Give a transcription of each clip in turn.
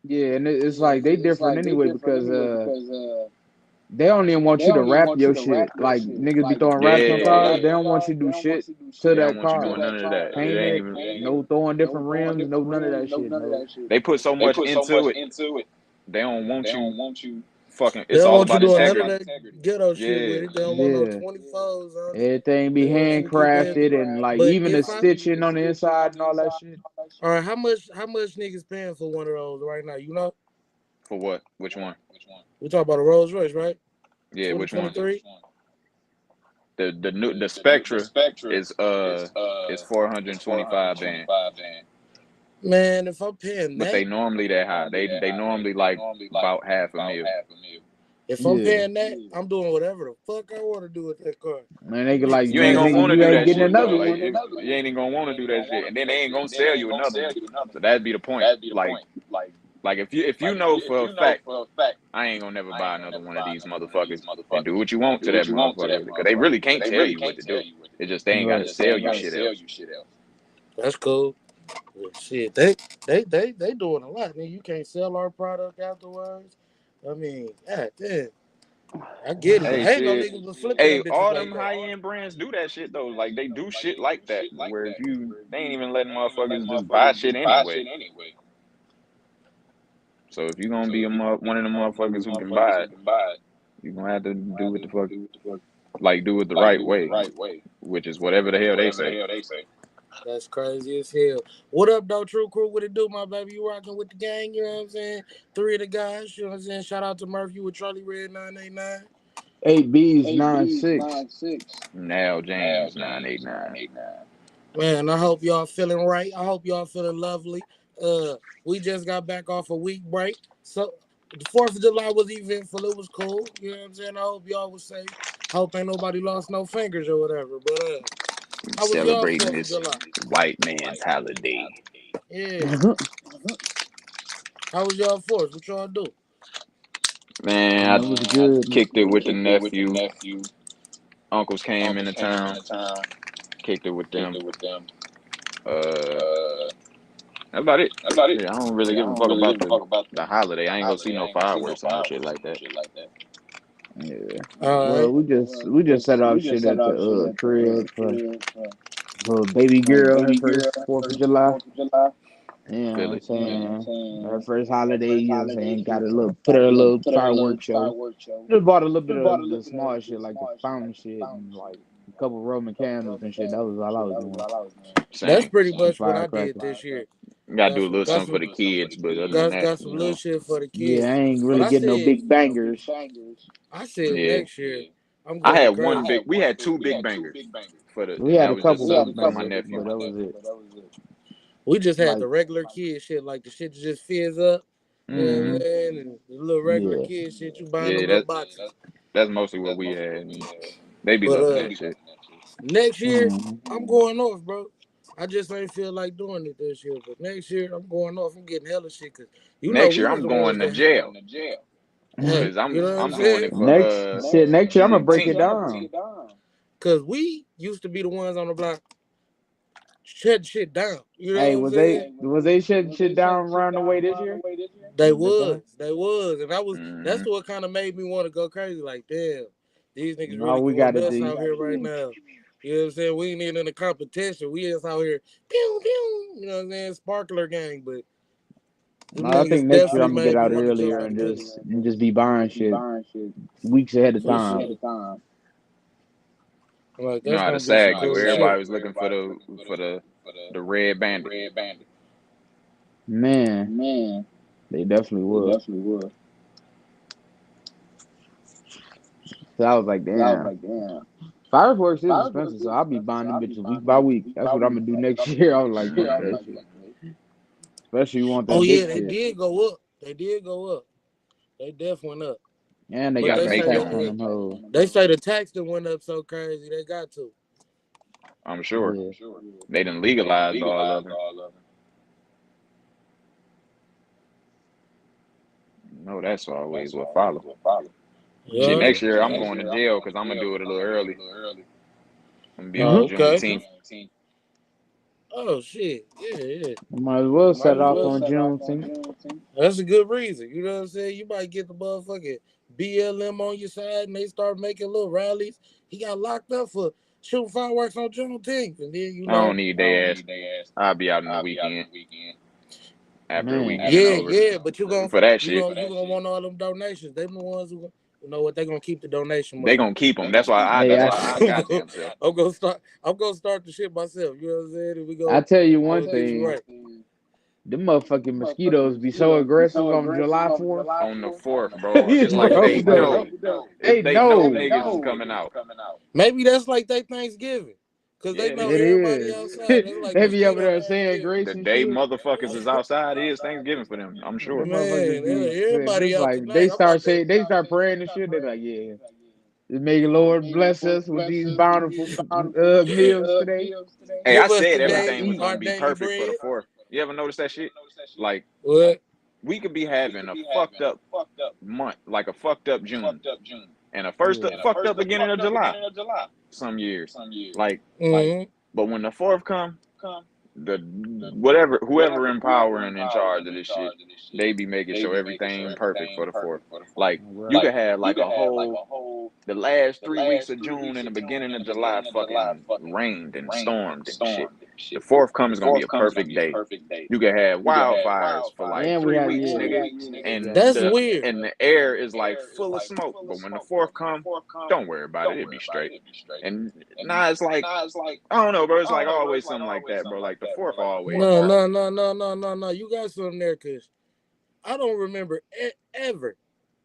Yeah, and it's like they different anyway because they don't even want you to rap your shit. Like niggas be throwing raps on cars, they don't want you to do shit to They don't that want you car. doing none of that. It Paint ain't it, even. no throwing different rims, no none of that shit. No. They put so much into it. They don't want you fucking. They It's don't all want you about doing none of integrity. that ghetto shit with Yeah. it. They don't want no Yeah. 24s on it. Everything be They want you to keep it heavy. handcrafted and like But even the if I stitching on the inside and all that shit. all right, how much niggas paying for one of those right now? You know, For what? Which one? we talk about a Rolls Royce, right? Yeah. Which one? 2023. The Spectra is 425 band, Man, if I'm paying but that, they normally that high. They normally like about half a mil. if I'm Yeah. paying that, I'm doing whatever the fuck I want to do with that car. Man, they could Niggas like, You ain't man, paying gonna nigga, want to you do ain't that getting shit though. another Like one. you ain't even gonna want to do that shit, and then they ain't gonna sell you another one. So that'd be the point. Like if you know for a fact, I ain't gonna never buy another one of these motherfuckers and do what you want to that motherfucker because they really can't tell you what to do. It's just they ain't gotta Right. sell you shit else. that's cool. But shit, they doing a lot. Nigga, you can't sell our product afterwards. I mean, god damn. I get it. Hey I ain't no shit. niggas was flipping Hey, them bitches all like them that. high end brands do that shit though. Like they do shit like that. Where if you they ain't even letting motherfuckers just buy shit anyway. So if you gonna be one of the motherfuckers who can buy it, you gonna have to do what the fuck like do it the right way, which is whatever the hell they say. That's crazy as hell. What up, though, True Crew? What it do, my baby? You rocking with the gang, you know what I'm saying? Three of the guys, you know what I'm saying? Shout out to Murphy with Charlie Red 989. 8B's 9-6. Now James 989. Man, I hope y'all feeling right. I hope y'all feeling lovely. We just got back off a week break. So the 4th of July was eventful. It was cool. You know what I'm saying? I hope y'all was safe. Hope ain't nobody lost no fingers or whatever. But how was y'all Celebrating 4th of this July? white man's holiday. Yeah. How was y'all 4th? What y'all do? Man, Man, it was I good. kicked it with the nephew. Uncles came into town. Kicked it with them. Uh, that's about it. Yeah, I don't really give a fuck about the holiday. I ain't gonna see no fireworks or no shit like that. Yeah. All Well, right. we just set off shit at the crib for baby girl her first 4th of July. You know what Feel I'm it, feel it. saying? Her first holiday, you know what I'm saying? Got a little put her a little fireworks show. Just bought a little bit of the small shit like the fountain shit and like a couple Roman candles and shit. That was all I was doing. That's Same. pretty Some much what I did firecrackers. this year. Gotta Got do a some, little got something for some, the kids, but other than got that, some little shit for the Yeah, I kids. ain't But really getting no big bangers. I said yeah. next year I'm I going had crazy. we had two big bangers We and had that a was just couple big for my bangers, nephew. but that was it. We just had Like, the regular kid shit, like the shit that just fizz up. You know what I'm mm-hmm. saying? And the little regular Yeah. kid shit, you buying them Yeah, little boxes. that's mostly what we had. And they be But loving that shit. next year Mm-hmm. I'm going off, bro. I just ain't feel like doing it this year. But next year I'm going off. I'm getting hella shit because you know Next we year was I'm the ones going to that jail hey, because you know what I'm I'm doing saying? it for Next year I'm gonna break it Juneteenth. down. Cause we used to be the ones on the block shutting shit down. You know Hey, what I'm saying? was they shutting shit down around the way this year? The thing? They was, and that's Hmm. what kind of made me want to go crazy. Like, damn, these niggas All really we going gotta nuts do. out here right now. You know what I'm saying? We ain't even in a competition. We just out here, pew pew. You know what I'm saying? Sparkler gang, but them No, I think niggas next year definitely I'm gonna get made me out want to jump earlier in the Gucci and just be buying shit weeks ahead of for time. sure. Like You know that's how the gonna be some SAG do. cool shit. Everybody was looking for the red bandit. Man, they definitely would. So I was like, damn. Fireworks is expensive, so I'll be buying them bitches week by week. That's what I'm gonna do next year. I was like, fuck that shit. Especially you want Oh that yeah, big they shit. did go up. They did go up. They definitely went up. And they You But gotta got they them make say your tax on own. them hoes. they say the tax that went up so crazy. They got to. I'm sure Yeah. they done legalized all of them. No, that's always what follow. Shit, Yeah. next year I'm going to jail because I'm gonna do it a little early. I'm gonna be on Oh, okay. Juneteenth. Oh shit. Yeah. Might as well set it off on Juneteenth. That's a good reason. You know what I'm saying? You might get the motherfucking BLM on your side and they start making little rallies. He got locked up for shooting fireworks on Juneteenth. And then, I don't need their ass. I'll be out in the weekend. After the weekend over. Yeah, but you for that gonna shit. want all them donations. They the ones who you know what, they gonna keep the donation money. They gonna keep them. That's why I goddamn self. I'm gonna start the shit myself. You know what I'm saying? And we go. I tell you one thing. Right. Them motherfucking mosquitoes be so aggressive on July 4th. On the 4th, bro. It's like they know. They know niggas is coming out. Maybe that's like they Thanksgiving. Because they know everybody outside. Like they be over there saying grace the and day shit. motherfuckers is outside is Thanksgiving for them. I'm sure. Man, everybody out like they start praying and shit. They're like, yeah. May the Lord bless us with these bountiful meals today. Hey, I said everything was gonna be perfect for the 4th. You ever notice that shit? Like, what? We could be having a fucked up month, like a fucked up June, and a fucked up beginning of July. Some years, like, but when the 4th come, whoever in power and in charge of this shit, they be making sure everything perfect for the 4th. Like, you could have like a whole the last 3 weeks of June and the beginning of July fucking rained and stormed and shit. The 4th come is gonna be a perfect day. You could have wildfires for like 3 weeks, nigga, and that's weird. And the air is like full of smoke. But when the 4th come, don't worry about it. It'll be straight. And it's like I don't know, bro. It's like always something like that, bro. Like the 4th always. No. You got something there, cause I don't remember ever,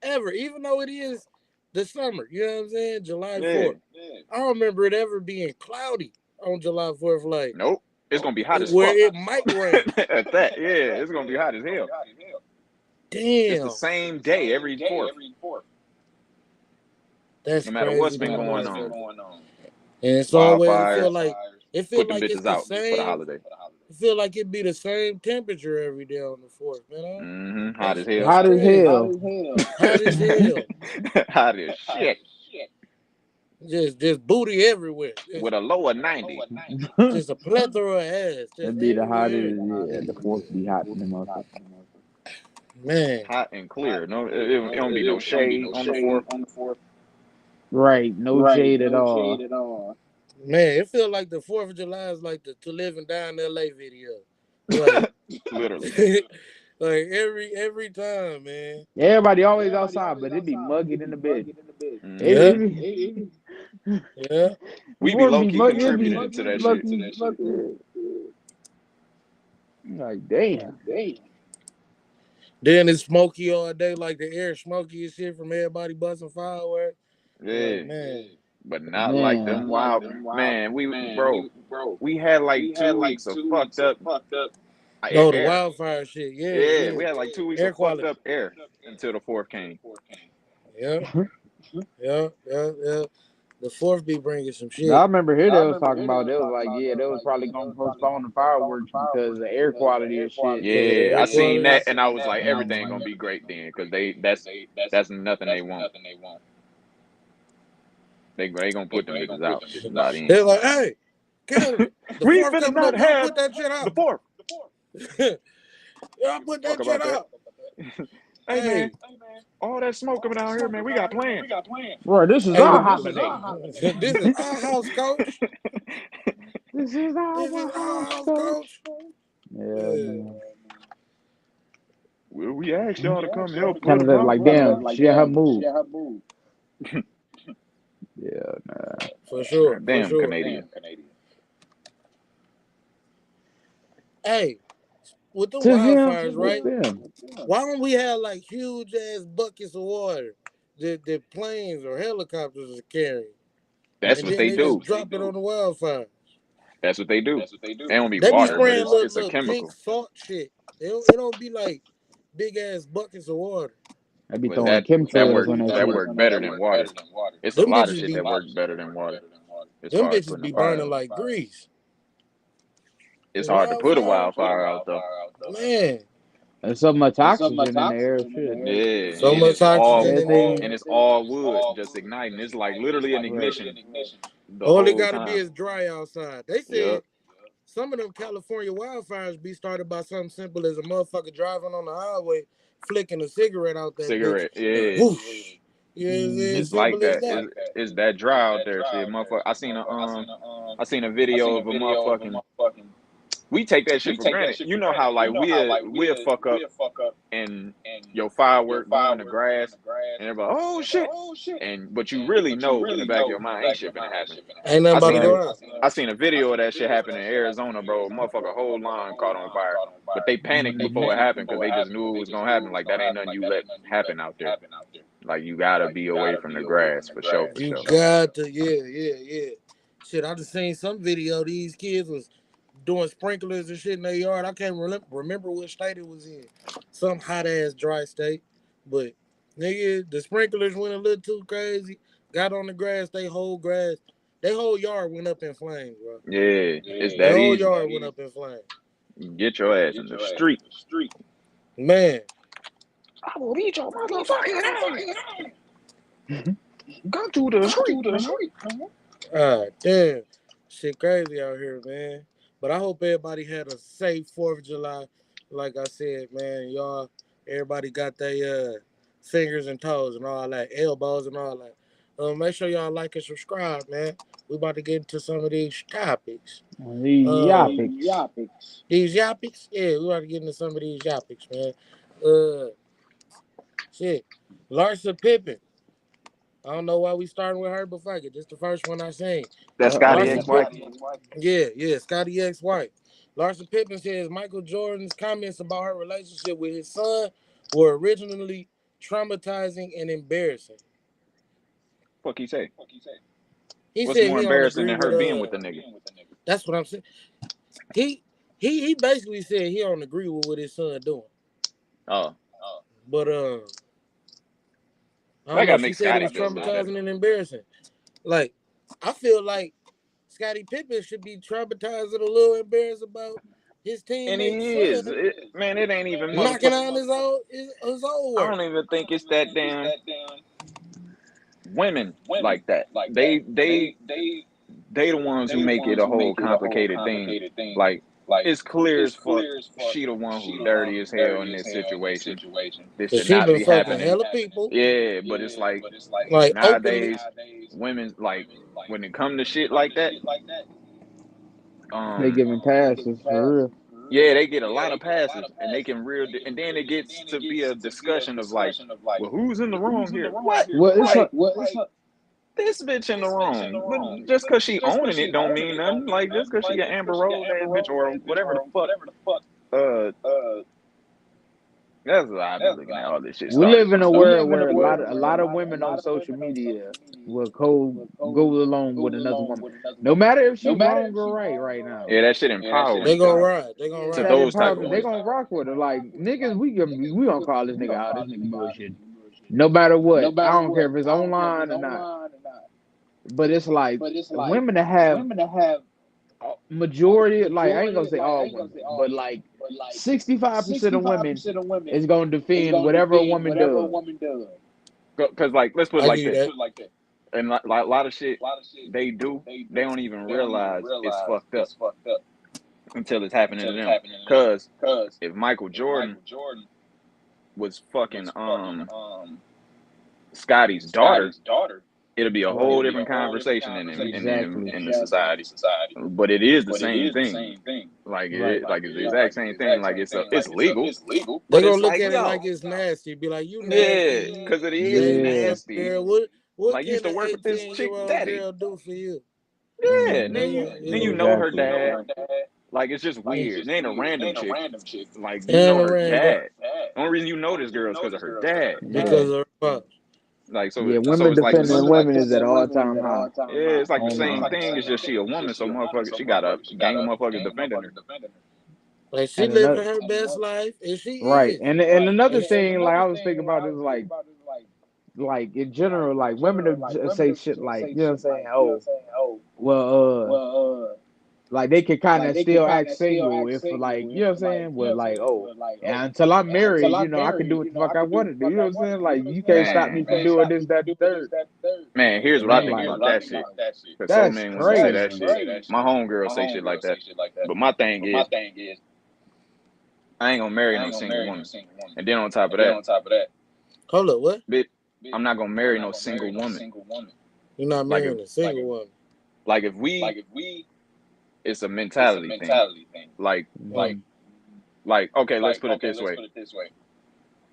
even though it is the summer. You know what I'm saying? July 4th. I don't remember it ever being cloudy on July 4th. Like, nope. It's gonna be hot as where fuck. It might rain. At that, yeah, it's gonna be hot as hell. Damn. It's the same day every 4th. That's no matter crazy, what's been going on. And it's always it feel like it's the same for the holiday. It feel like it'd be the same temperature every day on the 4th, man. Hot as hell. Hot as hell. Hot as hell. Hot as shit. Just booty everywhere. With a low of 90. Just a plethora of ass. That'd be the hottest. Yeah, the 4th be hot in the motherfucker. Man. Hot and clear. No, it don't be no shade on the 4th. Right, no shade at all. Man, it feels like the 4th of July is like the To Live and Die in LA video. Like, literally. Like every time, man. Everybody always outside, but it be muggy in the bed. Yeah. We be low-key contributing to that shit. Like, damn. Then it's smoky all day, like the air smoky and shit from everybody busting fireworks. Yeah. Like, man. But not like them wild. Man, we had like 2 weeks of fucked up. No, the wildfire shit. Yeah, we had like 2 weeks of fucked up air until the 4th came. Yeah. The 4th be bringing some shit. I remember here they was talking about. They was like, they was probably gonna postpone the fireworks because the air quality and shit. Yeah, I seen that, and I was like, everything gonna be great then, because that's nothing they want. They gonna put them bitches out. They're like, hey, Kennedy, we finna not have put that shit out. The 4th. Y'all put that shit out. Hey man, all that smoke coming out here, man. We got plans. Bro, this is our holiday. This is our house, coach. This is our house, coach. Yeah, man. Well, we asked y'all to come help. Kind of like, damn, she had her move. Yeah, nah. For sure. Damn, Canadian. Hey, with the wildfires, right? Why don't we have like huge ass buckets of water that planes or helicopters are carrying? That's what they do. Just drop it on the wildfire. That's what they do. They don't be water, but it's a chemical. Pink salt shit. It don't be like big ass buckets of water. I be throwing chemtrails on that work better than water. It's a lot of shit that works better than water. Them bitches be burning like grease. It's hard to put a wildfire out though. Man. There's so much oxygen in the air, shit. Yeah. So much oxygen in there. And it's all wood just igniting. It's like literally an ignition. All it gotta be is dry outside. They said some of them California wildfires be started by something simple as a motherfucker driving on the highway, flicking a cigarette out that bitch, Cigarette, and yeah. whoosh. You know what I'm saying? Mm-hmm. It's like Simple as that. that. It's that dry out there, shit, motherfucker. I seen a video of a motherfucking. We take that shit for granted. You know how like we'll fuck up and your firework go in the grass, and everybody, oh shit, and but you really know in the back of your mind ain't shit finna happen. Ain't nothing I about to seen go a Right. around. I seen a video of that shit happen in Arizona, bro. Motherfucker, whole line caught on fire, but they panicked before it Mm-hmm. happened because they just knew it was gonna happen. Like that ain't nothing you let happen out there. Like you gotta be away from the grass for sure, for You sure. got to, yeah. Shit, I just seen some video. These kids was doing sprinklers and shit in their yard. I can't remember what state it was in. Some hot ass dry state. But nigga, the sprinklers went a little too crazy. Got on the grass, they whole yard went up in flames, bro. Yeah, it's Their that whole easy. yard went up in flames. You get your ass in the street. Man, I will beat your motherfucking ass. Go to the street, nigga. damn. Shit crazy out here, man. But I hope everybody had a safe 4th of July. Like I said, man, y'all, everybody got their fingers and toes and all that, elbows and all that. Make sure y'all like and subscribe, man. We about to get into some of these topics. These yapics. These yapics? Yeah, we about to get into some of these yapics, man. Uh, shit. Larsa Pippen. I don't know why we starting with her, but fuck it. This the first one I seen. That's Scotty Larsa ex-wife. Pippen. Yeah, Scotty ex-wife. Larsa Pippen says Michael Jordan's comments about her relationship with his son were originally traumatizing and embarrassing. Fuck he say? He What's said more he don't embarrassing agree than with her being with the nigga? That's what I'm saying. He basically said he don't agree with what his son doing. Oh, But I that don't know. gotta She make said it Scotty was feel a little better. traumatizing and embarrassing. Like, I feel like Scottie Pippen should be traumatized and a little embarrassed about his And teammate's he son is. Man, it ain't even knocking motherfucker. on his old I work. don't even think it's that damn women like that. They the ones who make it a whole complicated thing. Like it's clear as fuck she the one who dirty as hell in this situation. This Cause should she not been be fucking happening. hella people, Yeah, but it's like openly. nowadays women like when it come to shit like that, They um giving passes for real. yeah, they get a lot of passes and they can and then it gets to be a discussion of like, well, who's in the wrong here? What? Well, it's Like like this bitch in the wrong. But just cause she owning it don't mean nothing. Like just cause she an Amber Rose ass bitch or whatever the fuck. Uh, that's what I be looking at all this shit we starting live from in a stupid. world where a lot of women on social media will go along with another woman, no matter if she wrong or right now. Yeah, that shit They empowering gonna ride. They gonna to ride. That those type empowerment, of they women. gonna rock with her. Like niggas, we gonna call this nigga out. This nigga bullshit. No matter what, I don't care if it's online or not. But it's like women that have majority, like I ain't gonna say all women, but like 65% of women is gonna defend whatever a woman does. Cause like let's put it I like give you this, that. and like a lot of shit they do, they don't even realize it's fucked up until it's happening to them. Cause if Michael Jordan was fucking Scotty's daughter, it'll be a Right. whole different conversation Exactly. in the society. But it is the same thing. Right. Like it's the exact same thing. Like it's legal, They but gonna it's look like at it yo, like it's nasty. Be like, you yeah, nasty, because it is Yeah. nasty. girl. What Like you used can to an work with this chick 18-year-old daddy. girl do for you? Yeah, Hmm. then you know her Exactly. dad. Like it's just weird. It ain't a random chick. Like you And know a her random dad. The only reason you know this girl is because of her dad. Yeah. because of her pops. Like Yeah. so Women it's like defending women is at all time high. yeah, it's like the Oh my. same thing. It's just she a woman, so motherfucker, she got a gang of motherfuckers defending her. Like she And living another her best life, and she right. is. And another And she, thing, like I was thinking about is like in general, like women say shit like, you know what I'm saying? Oh, well, like they could kind of still act single if like you know what I'm saying, but like oh, and until I'm married, I can do what the fuck I want to do. You know what I'm saying? Like you can't stop me Man, from doing this, that, and the third. man, here's And what I I'm think like, about that shit. Because so that's many women say that crazy. shit. My homegirl say shit like that. But my thing is, I ain't gonna marry no single woman. And then on top of that, Hold up, what? bitch, I'm not gonna marry no single woman. You're not Like if marrying a single woman. like if we it's a mentality thing. Like Mhm. okay, let's put it this way.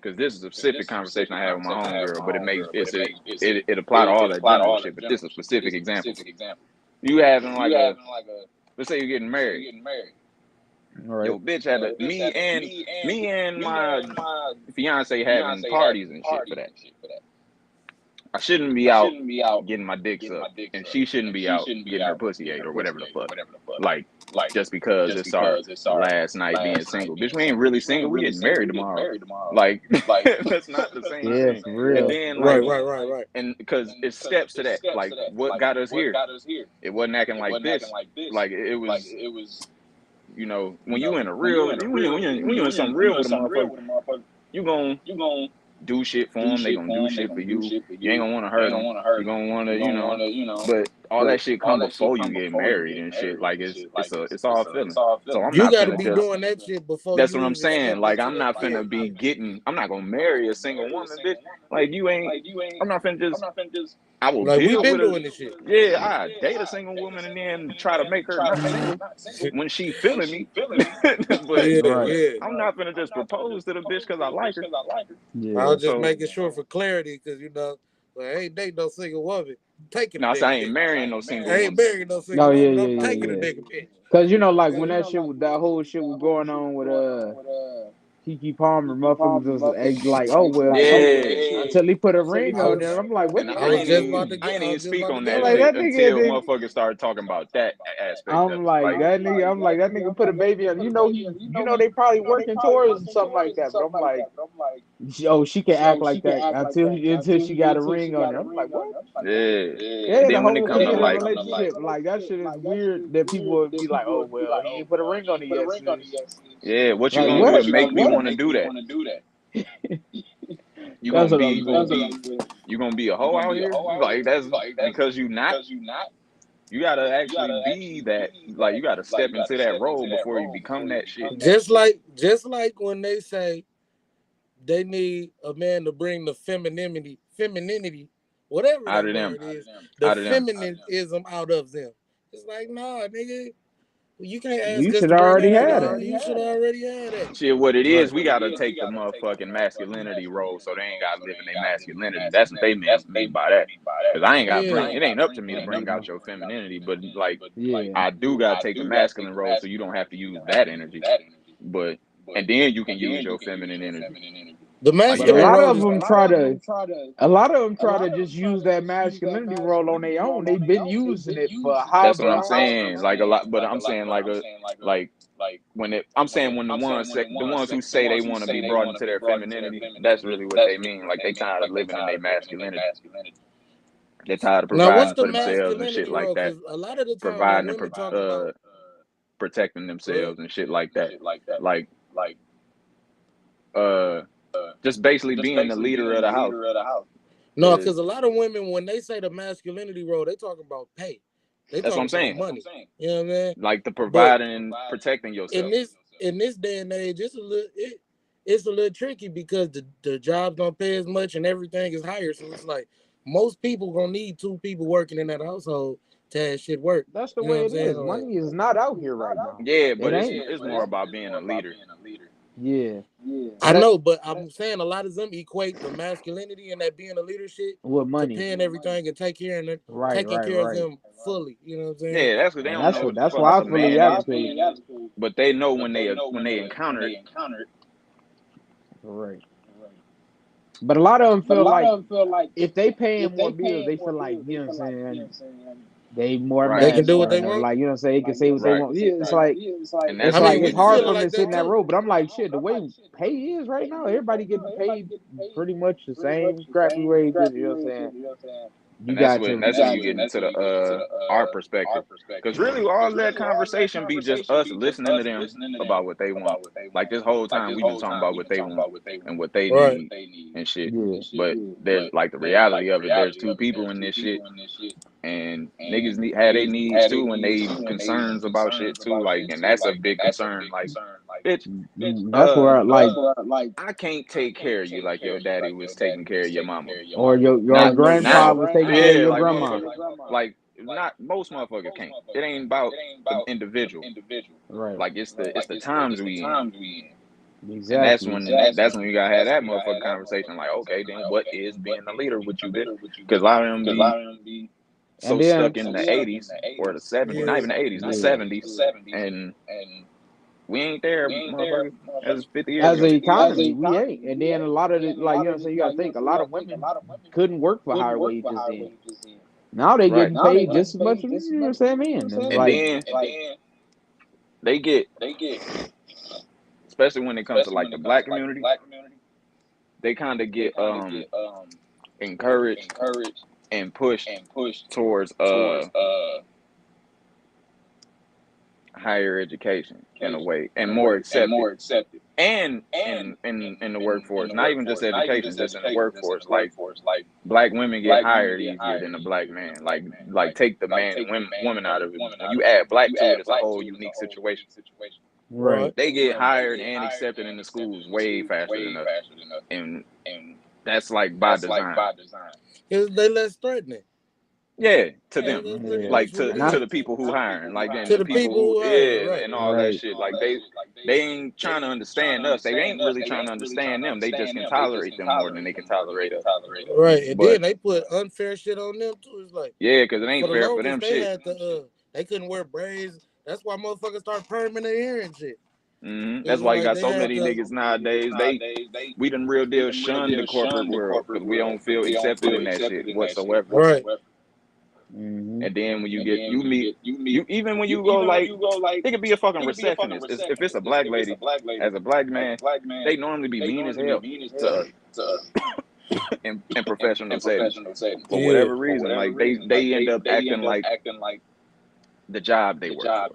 Because this is a specific conversation I had with my homegirl, but it apply to all that general shit. But this is a specific example. You having like a let's say you're getting married. All right. Yo, bitch had me and my fiance having parties and shit for that. I shouldn't be out getting my dick sucked, and she shouldn't be out getting her pussy ate or whatever the fuck. Like, just because it's our last night being single, bitch, we ain't really single. We getting married tomorrow. Like, that's not the same Yeah, thing. for And real. then Right, like, right, right, right. and because it steps to that. Like, what got us here? It wasn't acting like this. Like it was. When you in a real, when you in something real with a motherfucker, you gon' do shit for them. They gonna do shit for you. You ain't gonna want to hurt them. You gonna want to, But all that shit come before you get married and shit. Like it's all feeling. So I'm You not got to finna be just. doing that shit before That's you what I'm even saying. step Like into I'm that. not finna be getting. I'm not gonna marry a single woman, bitch. Like you ain't. I'm not finna just. I will Like we deal been with a. doing this shit. Yeah, I date a single woman and then try to make her not single when she feeling me. But Yeah, Right. yeah. I'm not finna just propose to the bitch because I like her. I Yeah. was just So making sure for clarity, because well, I ain't dating no single woman. Taking a no, I say I nigga ain't dick. marrying no single I ain't woman. marrying no Oh single yeah, woman. yeah, I'm yeah, taking a yeah. nigga bitch. Cause like when that shit, that whole shit was going on with Kiki Palmer, motherfuckers was like, oh well, shit. Yeah, Until he put a ring I on there, was I'm like, what and the I I was fuck? ain't just about to even get I was just speak about to on go I'm that like, there. shit that nigga until did. motherfuckers started talking about that aspect of I'm it. like Like, that nigga. I'm like that nigga put a baby on. They probably working towards something like that. But I'm like, oh, she can act like that until she got a ring on there. I'm like, what? yeah. And Yeah, the then when it whole come thing to of the like, relationship, like that shit is weird. That people would be like, oh well, he ain't put a ring on it yet, sis. yeah, what you Like gonna do what? is make me want to do that. You That's gonna what be, I'm you gonna saying. be, you gonna be a hoe out here? Like that's because you not. You gotta actually be that. Like you gotta step into that role before you become that shit. Just like when they say they need a man to bring the femininity, whatever Out that of them, word is, the out of them. feminism out of them. It's like, nah, nigga, you can't ask You us should to bring already that out of have you. that. You should already have that. Shit, what it is, Right. we gotta take the motherfucking masculinity role, so they ain't gotta live in their masculinity. That's what they mean by that. Because I ain't gotta Yeah. bring. It ain't up to me to bring out your femininity, but like Yeah. I do gotta take the masculine role, so you don't have to use that energy. But and then you can use your feminine energy. The Like But a you masculine have lot role of is them try to. A lot of them try to just use that masculinity role on their own. They've been using it for that's what however I'm long. saying. Like a lot, but I'm saying like I'm saying when the ones who say they want to be brought into their femininity, that's really what they mean. Like they tired of living in their masculinity. They're tired of now. What's providing the for themselves and shit masculinity like role? that, Because a lot of the time when providing and women talk about, protecting go ahead. themselves and shit like that. Like uh, just basically being the leader of the house. No, because a lot of women, when they say the masculinity role, they talk about pay. They That's what talk I'm about saying. money. You know what I mean? Like the But providing and protecting in yourself. this day and age, it's a little tricky because the jobs don't pay as much and everything is higher. So it's like most people gonna need two people working in that household to have shit work. That's the You know what way I'm it saying? is. Like, Money is not out here right now. Yeah, It but ain't. it's more about being a leader. Yeah. I know, but I'm saying a lot of them equate the masculinity and that being a leadership With to money. paying everything and Right, taking right, care of right. them fully. You know what I'm saying? Yeah, that's what they And don't know what the that's fuck why I a fully man is. advocate. But they know when they encounter it. Right. But a lot of them feel like if they paying more bills, they feel like, you know what I'm saying, they more Right, They can do what they masculine or want. like, you know what I'm saying, they can say what they right. want. Yeah, And it's that's I what like mean, it's when you hard feel for it them to like sit in that that too. role. But I'm like, shit, the way pay is right now, everybody getting paid pretty much the same crappy wages, you know what I'm saying? You got And to. that's when you get into the our perspective, because really all that conversation be just us listening to them about what they want. Like this whole time we've been talking about what they want and what they Right. need and shit. Yeah. But there's like the reality of it. There's two people in this shit, and niggas have they needs too, and they concerns about shit too. Like, and that's a big concern. Like, bitch, That's where like I can't take care of you like your daddy was taking care of your mama. or your Not grandfather now. was taking care of Yeah, your like grandma. motherfucker. Like not most motherfuckers can't. It ain't about the individual. Right. Like it's the times we in. And Exactly. that's when you gotta have that motherfucking conversation. Like, okay, then what is being a leader with you, bitch? Because a lot of them be And so then stuck in the 80s or the 70s, not Yeah. even the 80s, the yeah. 70s, and we ain't there, motherfucker. That was 50 years As an ago. economy, we ain't. And then a lot of the like you know what I'm saying, you gotta think a lot of women couldn't work for higher wages then. Now they Right. getting paid just as much as you know what I'm saying, men. And And like then they get, especially when it comes to like the black community, they kind of get encouraged and pushed towards higher education in a way and more accepted. And in the workforce, not even just education, just in the workforce, like black women get hired easier than a black man. Like take the man and woman out of it. When you add black to it, it's a whole unique situation. right. Right. They get hired and accepted in the schools way faster than us, and that's like by design. They less threatening. Yeah, to Yeah, them, that's pretty Yeah. like much what it And I to is. the people who hiring, like then To the the people people who who hiring, yeah, right. and all that right. shit. Like they ain't trying to understand us. They ain't really trying to understand them. They just can tolerate them more than they can tolerate us. Right. And But then they put unfair shit on them too. It's like yeah, because it for ain't the fair for longest them they shit. had they couldn't wear braids. That's why motherfuckers start permanent hair and shit. That's It's why you like got they so had many to niggas nowadays. We done real deal shun the corporate world because we don't feel accepted in that shit whatsoever. right. Mm-hmm. And then when you get you meet you even when you go like it could be a fucking receptionist. If it's a black lady as a black man, they normally be mean as hell to us in professional settings for Yeah. whatever reason. Like they end up acting like the job they work for.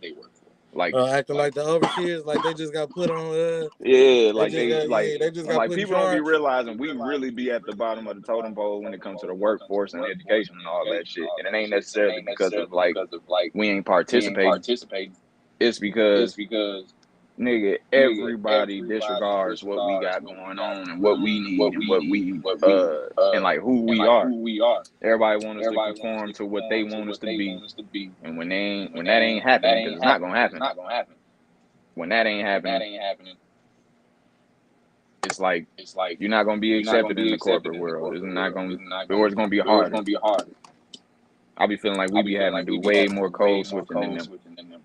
Like Acting like the overseers, like they just got put on. yeah, They like just got they just got like put in people don't be charge. realizing we really be at the bottom of the totem pole when it comes to the workforce and education and all that shit. And it ain't necessarily because of like we ain't participating. It's because nigga, everybody disregards what we got going on and what we need and what we and like who we are. Everybody want us to conform to what they want us to be, and when that ain't happening, because it's not gonna happen. When that ain't happening, it's like you're not gonna be accepted in the corporate world. It's not gonna, or it's gonna be harder. I be feeling like we be having to do way more code switching than them.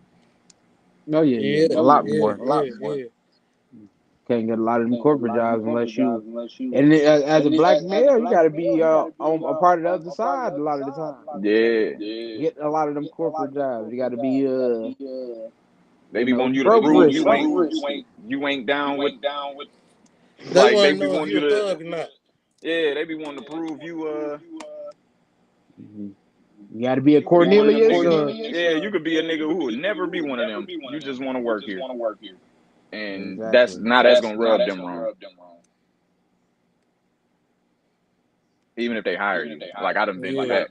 Oh yeah, Yeah, yeah. A lot yeah, more. yeah, yeah. Can't get a lot of them corporate jobs unless you. And then as a black male, you got to be on a part of the other side a lot of the time. Yeah, Get a lot of them corporate jobs. You got to be they be wanting you to broke prove risky. you ain't down with They like want they to be know if wanting you you a to thug or not. yeah they be wanting to prove you Mhm. You got to be a you could be one of them Cornelius. niggas. Yeah, you could be a nigga who would never be one of them. You just want to work here, and Exactly. that's gonna rub them wrong, even if they hire you. Like I done been through Yeah, that.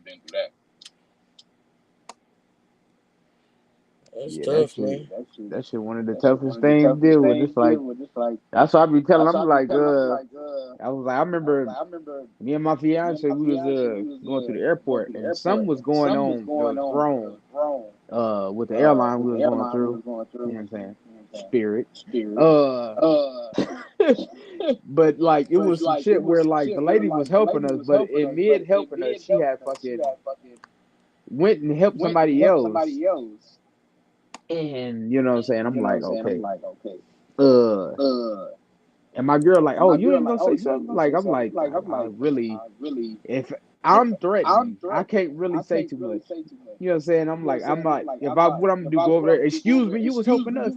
that's Yeah, that tough, shit. man. That shit one of the toughest things to deal with. It's like that's what I be telling. I'm like, I was like, I remember me and my fiance, we was going to the airport, and something was going on that was wrong. With the airline we was going through. You know what I'm saying? Spirit. Uh, but like it was some shit where like the lady was helping us, but in mid helping us, she had fucking went and helped somebody else. And you know what I'm saying? I'm like, okay. Uh, and my girl like, oh, you ain't gonna say something? Like, I'm like, I really, if I'm threatened, I can't really say too much. You know what I'm saying? I'm like, if I what I'm gonna do, go over there, excuse me, you was helping us.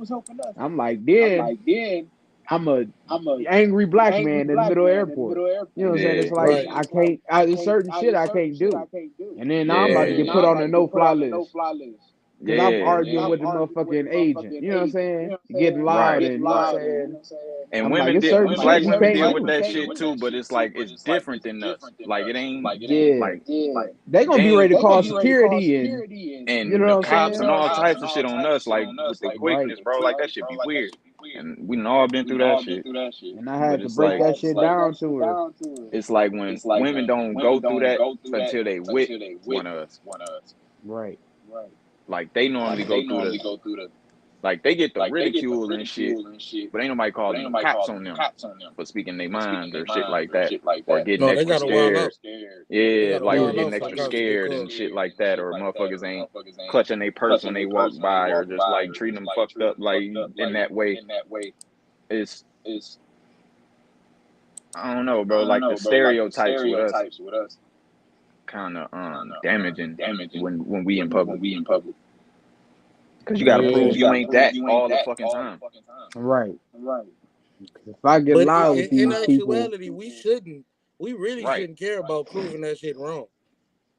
I'm like, then I'm a angry black man in the middle of the airport. You know what I'm saying? It's Yeah, like Right. I can't. There's certain shit I can't do, and then now I'm about to get yeah, put on a no fly list because I'm yeah. arguing with the motherfucking agent. You know what I'm saying? Getting loud Right. and you know what I'm saying. And I'm like, women it's did certain shit black you women can't deal with do. that shit too, but it's like it's different than us. Like it ain't Yeah, like they gonna they be ready ain't to call security and you know and what the I'm cops and saying? all types of shit on us, like with the Right. quickness, bro. Like that shit be weird. And we done all been through that shit. And I But had to break that shit down to her. it's like when women don't go through that until they with one of us. Right. Like they normally go through the like they get the ridicule and shit, but ain't nobody calling the cops on them for speaking their mind or shit like that, or getting No, they extra gotta wild scared. out. They Yeah, gotta like or wild Yeah. getting out for the extra cops to get scared called. and shit like that, or motherfuckers ain't clutching their purse when they walk by, or just like treating them fucked up like in that way. It's I don't know, bro. Like the stereotypes with us kind of damaging when we in public, because you got to Yeah. prove you ain't that all the fucking time. Right. If I get But loud with in these people, actuality, we really Right, shouldn't care about proving that shit wrong.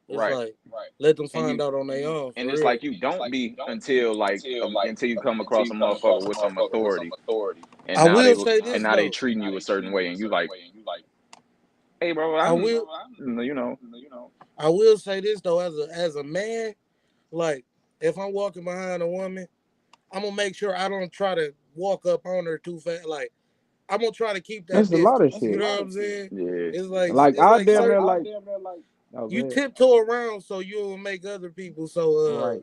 It's right. like let them And find out on their own and for it's real. like you don't be until like until you come across a motherfucker with some authority, and I now they will say and this now they though. treating you a certain way, and you like, hey, bro, I I'm, will you know, I will say this though, as a man, like if I'm walking behind a woman, I'm gonna make sure I don't try to walk up on her too fast. Like I'm gonna try to keep that that's a lot of distance. You shit. know what I'm saying? yeah, Like It's I like damn near certain like. Oh, go you ahead. tiptoe around so you will make other people Right.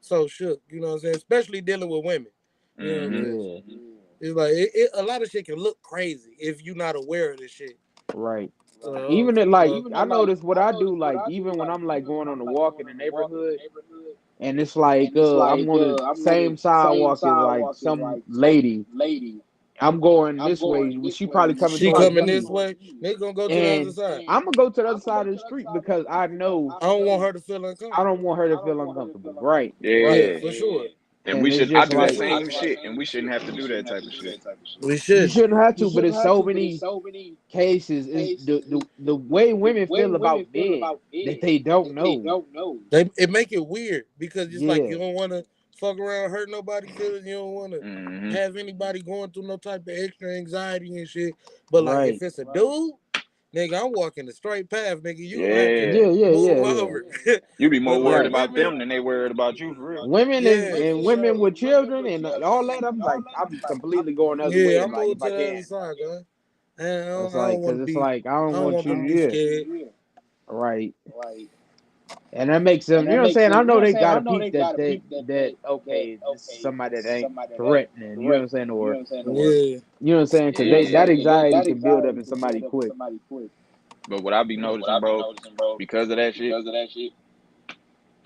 so shook. You know what I'm saying? Especially dealing with women. You know, mm-hmm, because Yeah. it's like a lot of shit can look crazy if you're not aware of this shit. Right. So, Even at like I notice what I do like even when I'm like going on a walk in the neighborhood and it's like I'm on the same sidewalk as like some lady. I'm going this way. She probably coming she towards coming this me. way, they gonna go to the other And side. I'm gonna go to the other side of the street because I know I don't want her to feel I uncomfortable. don't want her to feel uncomfortable. Right. Yeah, yeah. for sure. And And we it's should, I just do the like same shit, and we shouldn't have to do that type of shit. We you shouldn't. shouldn't have to, but it's so many cases is the way women feel about men that they don't know. It make it weird because it's like Yeah. you don't want to fuck around, hurt nobody feelings. You don't want to Mm-hmm. have anybody going through no type of extra anxiety and shit. But like if Right. it's a dude, nigga, I'm walking the straight path, nigga. You gonna have to Yeah, Yeah, yeah, move yeah, yeah. over. you be more But like worried Right. about women, them than they worried about you for real. Women yeah, and for women sure. with children and all that, I'm like, I'll be completely going the other Yeah, way I if moved I to the can. other side, guy. And It's I don't like, want cause to it's be, like I I don't don't want want you, them to be yeah, scared. right. And that makes them, you know what I'm saying? I know they got to peep that okay, this is somebody that ain't threatening, you know what I'm saying, or Yeah, you know what I'm saying? Cause they Yeah. that anxiety can build up in somebody quick. But what I be noticing, bro, because of that shit,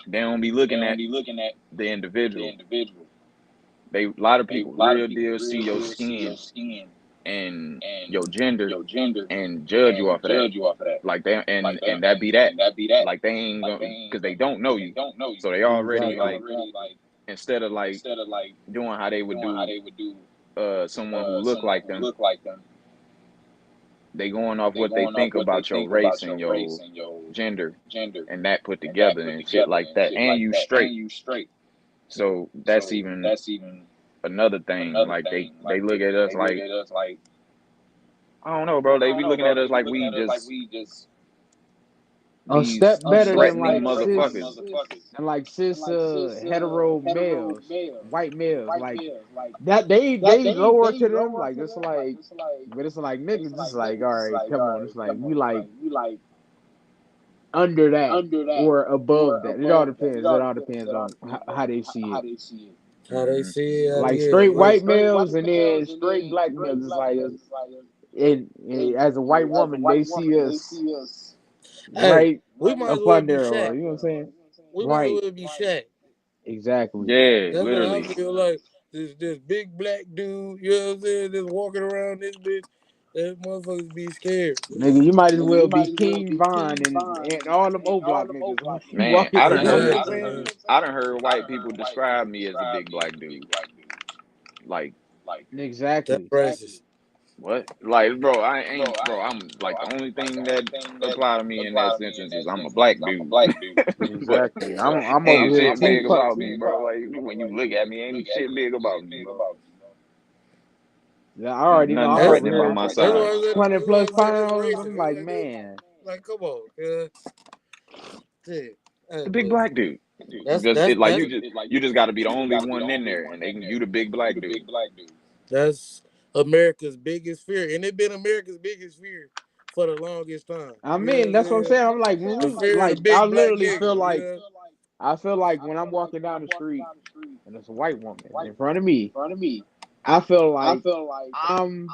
they don't be looking at the individual. They a lot of people real deal see your skin and your gender and judge you off of that. Like they and that be that. Like they ain't gonna because they don't know you, so they already Exactly. like instead of like doing how they would do someone who look like them, they going off what they think about your race and your gender and that put together and shit like that. And you straight. So that's even another thing. Like they look at us like I don't know, bro. They be looking at us like we just A step these better than threatening like cis motherfuckers. and like cis hetero males, white males, like that they lower to them, like it's like but it's like niggas, it's like, all right, come on. It's like we like under that or above that. It all depends. It all depends on how they see it. how they Hmm. see it, Like yeah. straight Like white males and then straight black males. It's like as a white woman, they see us hey, right we might as up well be under, or Shaq. you know what I'm saying? We might as Right, well be Shaq. exactly. Yeah, That's what I literally. feel like. This big black dude, you know what I'm saying, just walking around this bitch. That motherfuckers be scared. Nigga, you might as well be King Von and all them O Block niggas Man, walking around. You know what I'm Exactly, saying? man. I done heard white people describe me as a big black dude. Like That's Exactly. racist. What? Like, bro, I ain't, bro. I'm like the only thing that apply to me in that sentence is I'm a black dude, but Exactly. I'm over ain't here shit too. big about me, bro. Like when you look at me, ain't shit big about me, bro. Yeah, I already know. Nothing I'm That's over threatening by here my that's side. why I said 100 that's why plus I said that's pounds. I'm racist. like, man. Like come on, shit. The big But black dude. that's Just that's it like that's you just got to be the only one in there, and you the big black dude. that's America's biggest fear, and it been America's biggest fear for the longest time. I You know what mean, I'm that's what I'm saying? saying. I'm like, when The we fear of the like, I big black literally nigga. feel You like, know? I feel like when I'm walking down the street and there's a white woman in front of me, I feel like I'm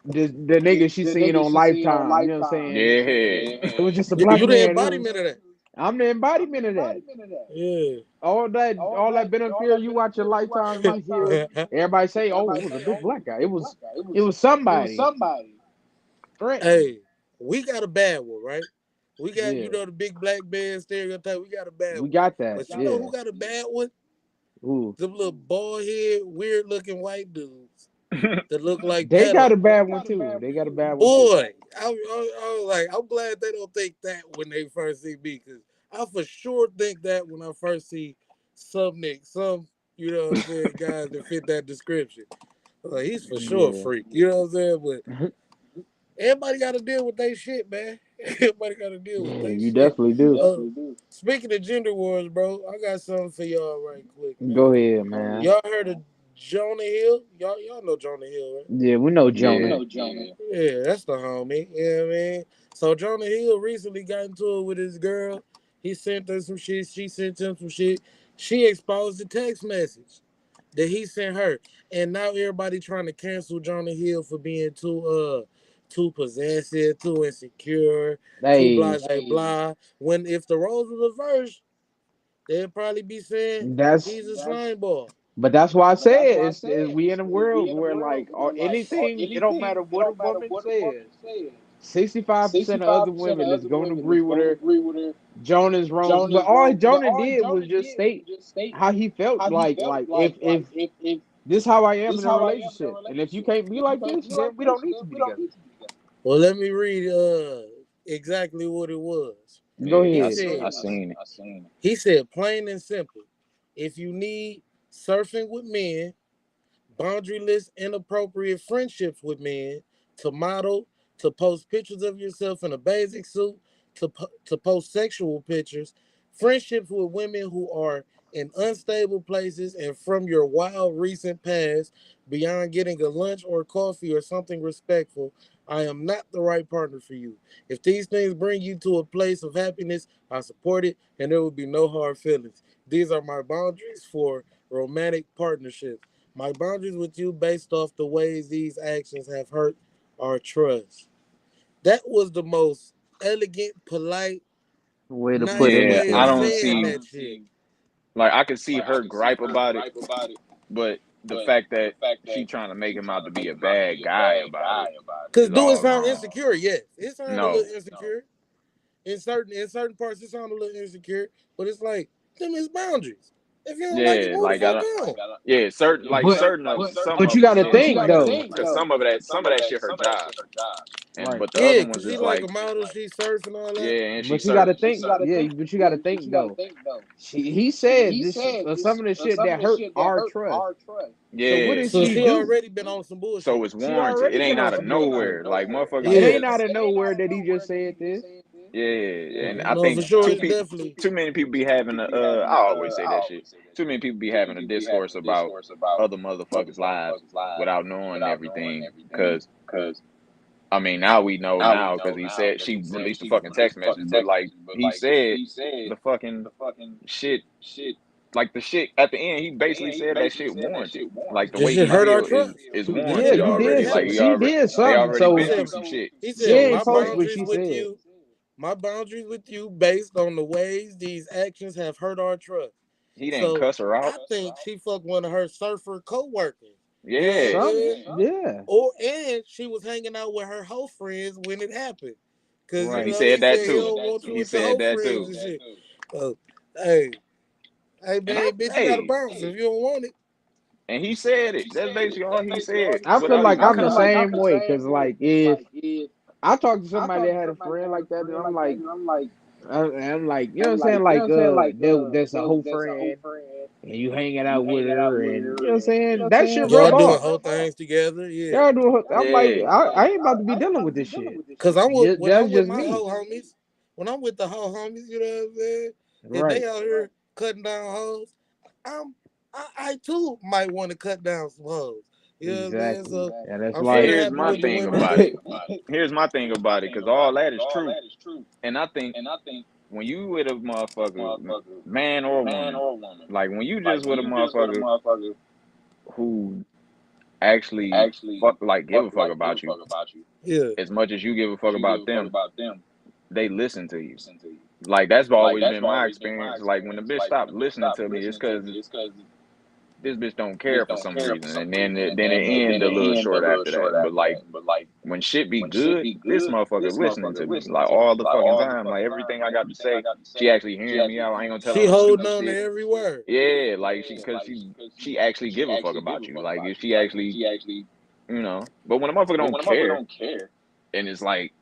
the nigga she seen on Lifetime. You know what I'm saying? Yeah. It was just a Yeah, black you the man. embodiment of that. I'm the embodiment of that. Yeah. All that been up here. You watch your Lifetime, you hear everybody say, "Oh, it was a big black guy." It was somebody threatening. Hey, we got a bad one, right? We got, Yeah, the big black man stereotype. We got a bad we one. got that. But you know Yeah. who got a bad one? Ooh, Them little bald head, weird looking white dudes that look like they got a pedos. bad one too. They got a bad one too. Boy, I was like, I'm glad they don't think that when they first see me, because I for sure think that when I first see some, what I'm saying, guys that fit that description. Like, he's for sure a Yeah, freak, you know what I'm saying? But everybody got to deal with their shit, man. Everybody got to deal with yeah, their you shit. definitely do. Speaking of gender wars, bro, I got something for y'all right quick, man. Go ahead, man. Y'all heard of Jonah Hill? Y'all know Jonah Hill, right? Yeah, we know Yeah. Jonah. Yeah, that's the homie. You know what I mean? So Jonah Hill recently got into it with his girl. He sent her some shit. She sent him some shit. She exposed the text message that he sent her. And now everybody trying to cancel Jonah Hill for being too possessive, too insecure, too blah Hey, blah blah. When if the roles were reversed, they'd probably be saying that's he's a slime ball. but that's why I said we in a world where like anything, it don't matter what a woman says. 65% of other women is going to agree with her. Jonah's wrong, but all Jonah did was just state how he felt. Like if this how I am in a relationship, and if you can't be like this, then we don't need to be together. Well, let me read exactly what it was. Go He Yeah, ahead. said I seen it. he said plain and simple. If you need surfing with men, boundaryless, inappropriate friendships with men, to model, to post pictures of yourself in a basic suit, to post sexual pictures, friendships with women who are in unstable places and from your wild recent past, beyond getting a lunch or coffee or something respectful, I am not the right partner for you. If these things bring you to a place of happiness, I support it and there will be no hard feelings. These are my boundaries for romantic partnerships. My boundaries with you based off the ways these actions have hurt our trust. That was the most elegant, polite, Way to put nice it Yeah, way I of into don't saying see that shit. like I could see her gripe about it, but the fact that she trying to make him out to be a bad guy about it Cause is do it all sound wrong. insecure? Yes, it sound a No. little insecure. In certain parts, it sound a little insecure. But it's like them is boundaries. If you don't like it, Yeah, move the like I fuck don't. on. Yeah, certain like but certain of some but of you them, got to yeah, she think like though, because some of that shit her job, and right? but the other Yeah, ones cause she is like like a model, she surf and all that. yeah, and she But you got surf. to think, yeah. But you got to think though. He said this some of the shit that hurt our trust. So what Yeah, did So she she do? already been on some so bullshit. it's She warranted. It already ain't been on out of some bullshit. nowhere. Like motherfuckers It Yeah. ain't just out of nowhere that he just said this. yeah, and I No, for think sure, it's definitely. too many people be having a I always say that shit. Too many people be having a discourse about other motherfuckers' lives without knowing everything. Because I mean, now we know now because he said she released the fucking text message, but like he said, the fucking shit, like the shit at the end, he basically said that shit warranted. Like the This way shit he hurt our feel trust. is This Yeah, shit warranted you already did. already. Like happened. She did they something. already He So been said, through some shit. he she said, ain't post what she said. my boundaries with you based on the ways these actions have hurt our trust. He didn't So cuss her out. I think she fucked one of her surfer co-workers. You know what I'm Yeah, Some, saying? yeah, And she was hanging out with her hoe friends when it happened. Cause he right. he said that said he too. don't want you He with your said hoe that friends too. and shit. So, hey, And I man, bitch, you gotta hey bounce if you don't want it. And he said it. That's basically all he said I feel without like even I'm the telling me. same way because, like, if I talk to somebody that had a friend like that, and I'm like, you know what I'm saying? Like, that's a whole friend, and you hanging out with her, and you know what I'm saying? That shit Y'all rub doing off. whole things together, yeah. Y'all do. I'm like, Yeah. I ain't about to be dealing with this shit. Cause when That's I'm with just my me, whole homies, when I'm with the whole homies, you know what I'm saying? And they right? out here cutting down hoes, I too might want to cut down some hoes. You know what I'm saying? Exactly, So and that's I'm And super like, here's happy my with the thing women about it. do. Here's my thing about it, because all that is true. And I think when you with a motherfucker, man or woman, like when you just with a motherfucker who actually give a fuck about you Yeah. as much as you give a fuck about them, they listen to you. Like that's always been my experience. Like when the bitch stopped listening to me, it's because this bitch don't care for some reason, and then it end a little short after that. But like when shit be good, this motherfucker listening to me like all the fucking time. Like everything I got to say, she actually hearing me out. I ain't gonna tell her She no holding stupid on to shit. every word. Yeah, like she actually give a fuck about you. Like if she actually, But when a motherfucker don't care, and it's like,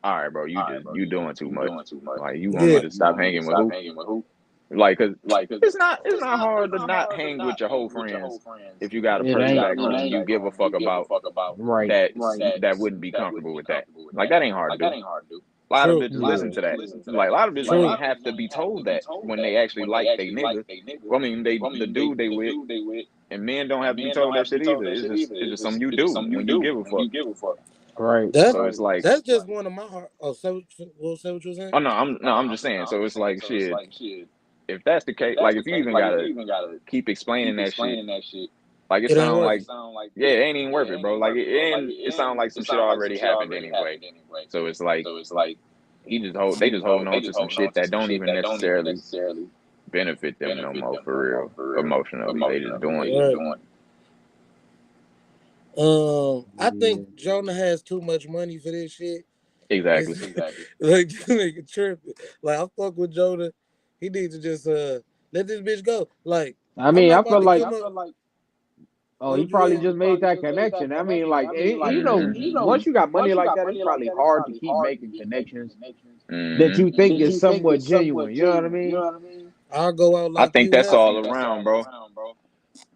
all right, bro, you doing too much. Like you want me Yeah. to stop hanging with who? Like, cause it's not hard to not hang with your whole friends if you got a it person ain't back home you give a fuck about right. that wouldn't be comfortable with that. Like that ain't hard to do. A lot of True. bitches listen Yeah, to that. Like a lot of bitches don't True. even have to be told that when they actually like they nigga. Well, I mean, the dude they with, and men don't have to be told that shit either. It's just something you do when you give a fuck. right. That's So it's like, that's just one of my heart. Oh, say what you were saying? oh no, I'm just saying. So it's like shit. If that's the case, like if you even gotta keep explaining that shit, like it It ain't sound worth like, it. yeah, it ain't even worth it, bro. Like it sound like some shit already happened anyway. So it's like they just holding on to some shit that don't even necessarily benefit them no more for real emotionally. They just doing it. Right. I think Yeah. Jonah has too much money for this shit. It's, Exactly. like this nigga tripping. Like I fuck with Jonah. He needs to just let this bitch go. Like I I'm mean, not I about felt to like, come up. oh, he What you probably say? just made that connection. I mean, like, Hmm. once you got money like that, it's probably hard to keep making connections that Hmm. you think is somewhat genuine. You know what I mean? I'll go out I like think you that's healthy. all around, bro.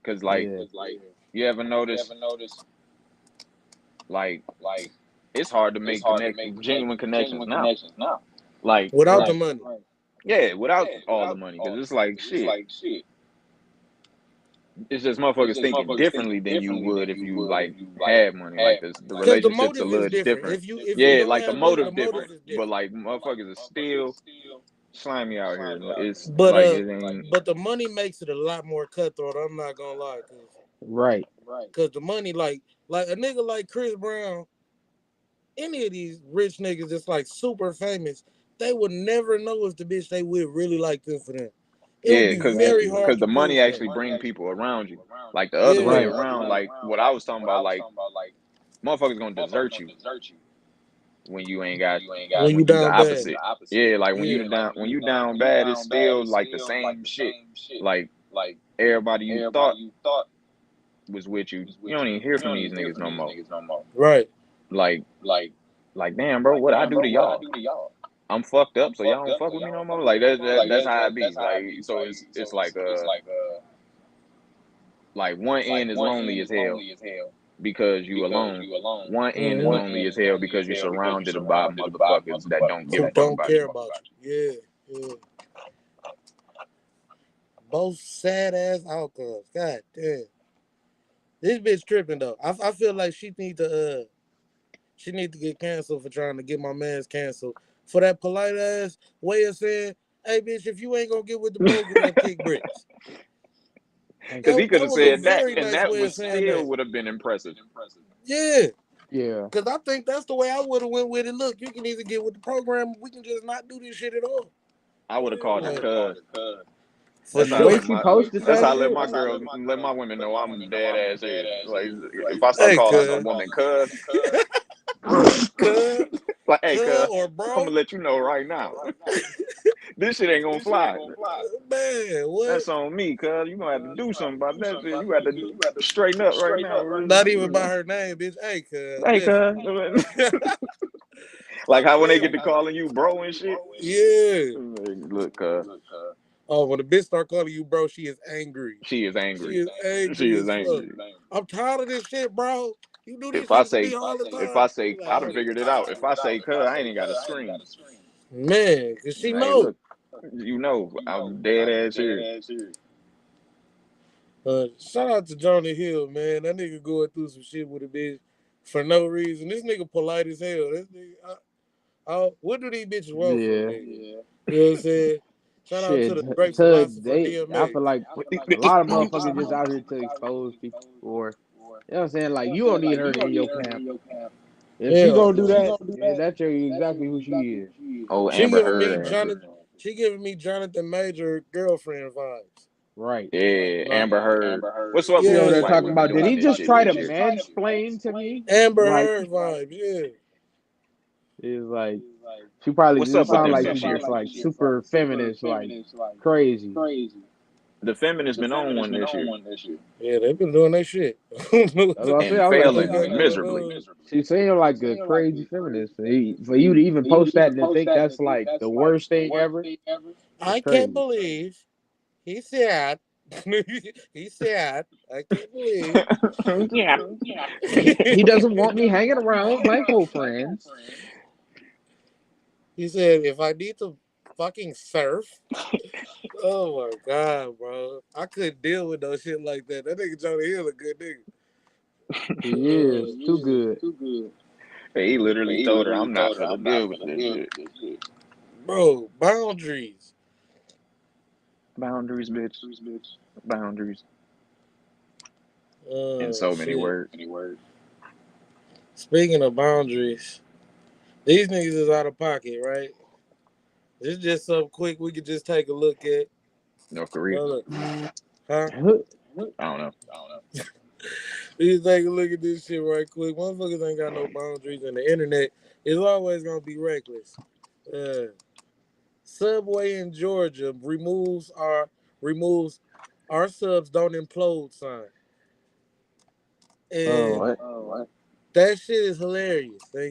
Cause like Yeah. you ever notice like it's hard to make genuine connections now. Like Without the money. yeah, without all the money, because it's like shit. It's just motherfuckers thinking differently than you would if you like had money. Like this, the Cause the relationship's a motive is little different. different. If you Yeah, don't like the have money, the motive motive different, is but different. like motherfuckers are still slimy out here. It's But like it ain't. the money makes it a lot more cutthroat. I'm not gonna lie, Right. cause the money like a nigga like Chris Brown, any of these rich niggas that's like super famous, they would never know if the bitch they with really like them for them. It would Yeah, be cause very hard to the money prove to actually them. bring people around you. Like the other way Yeah. Right. around, like what I was talking about, like motherfuckers gonna desert you when you ain't got When you when you the down bad. opposite. Yeah, like Yeah. when you down bad, it's still like the same shit. Like everybody you thought was with you, you don't even hear from these niggas no more. Right. Like damn, bro, what I do to y'all? I'm fucked up, so y'all don't fuck with me no more. Like that's how it be. Like so it's like one end is lonely as hell because you alone. One end is Mhm. lonely as hell because you're surrounded by motherfuckers that don't give Who a fuck don't about care you. about you. Yeah. Yeah. Both sad ass outcomes. God damn. This bitch tripping though. I feel like she need to get canceled for trying to get my man's canceled. For that polite ass way of saying, hey bitch, if you ain't gonna get with the program, kick bricks. Because he could That have was a said that, very and nice that way would of saying still that. would have been impressive. Yeah. Yeah. Cause I think that's the way I would have went with it. Look, you can either get with the program, we can just not do this shit at all. I would have called her Like, cuz. for That's how The I way sure. let she my posted that's that how I let shit. my girls let my women know I'm dead ass serious. Like if I start Hey, calling a cuz, woman cuz, cuz, like hey cuz, cuz, or I'm gonna bro, let you know right now, this shit ain't gonna fly. man, Man, what? That's on me, cuz. You gonna have to do something about that shit. You got to straighten up right now. Not even You by know. her name, bitch. Hey, cuz, Hey, listen. cuz. Like I'm how when they saying, get to calling you bro and shit. yeah. Look, cuz. Oh, when the bitch start calling you bro, she is angry. She is She angry. is She angry is as fuck. angry. I'm tired of this shit, bro. You do this If I shit to say, me all the if I time. say, Like, I done oh, figured it out. If I say, cuz, I ain't even got to scream. man, cause she Hey, know. look, you know, I'm dead ass serious. Shout out to Johnny Hill, man. That nigga going through some shit with a bitch for no reason. This nigga polite as hell. This nigga, what do these bitches want from a Yeah. nigga? You know what I'm saying? Shout out to Shit, the great Tug, philosopher they. I DMX. feel like a lot of motherfuckers just out here to expose people for. You know what I'm saying? Like you don't need her in your camp. If she Hell gonna do no. that, then that show you exactly who she is. Oh, She Amber giving Heard me ass. Jonathan. She giving me Jonathan Major girlfriend vibes. Right. Yeah, Like, Amber Heard. What's up She with over these there yeah, white talking women about, did doing he this just shit try this to year? mansplain to me? Amber Like, Heard vibes. Yeah. it's like, she probably What's up just with sound them like this she year? just like super feminist, like crazy. The feminists been on one this year Yeah, they've been doing that shit. That's what I said. and I was like, They failing got going miserably. on. she seemed like a crazy feminist. For you to even post that and to think that's like the worst thing ever, it's I can't crazy. believe he said. He said, I can't believe. Yeah. He doesn't want me hanging around with my co-friends. He said, if I need to fucking surf. Oh my god, bro. I couldn't deal with no shit like that. That nigga Johnny Hill a good He nigga. is too good. He literally told her, I'm not finna deal with this shit. Bro, boundaries. Boundaries, bitch. Boundaries. In so many Shit. words. Speaking of boundaries, these niggas is out of pocket, right? This is just something quick we could just take a look at. North Korea. Look, huh? I don't know. We just take a look at this shit right quick. Motherfuckers ain't got no boundaries, and the internet is always gonna be reckless. Uh, Subway in Georgia removes our subs don't implode sign. And What? that shit is hilarious. But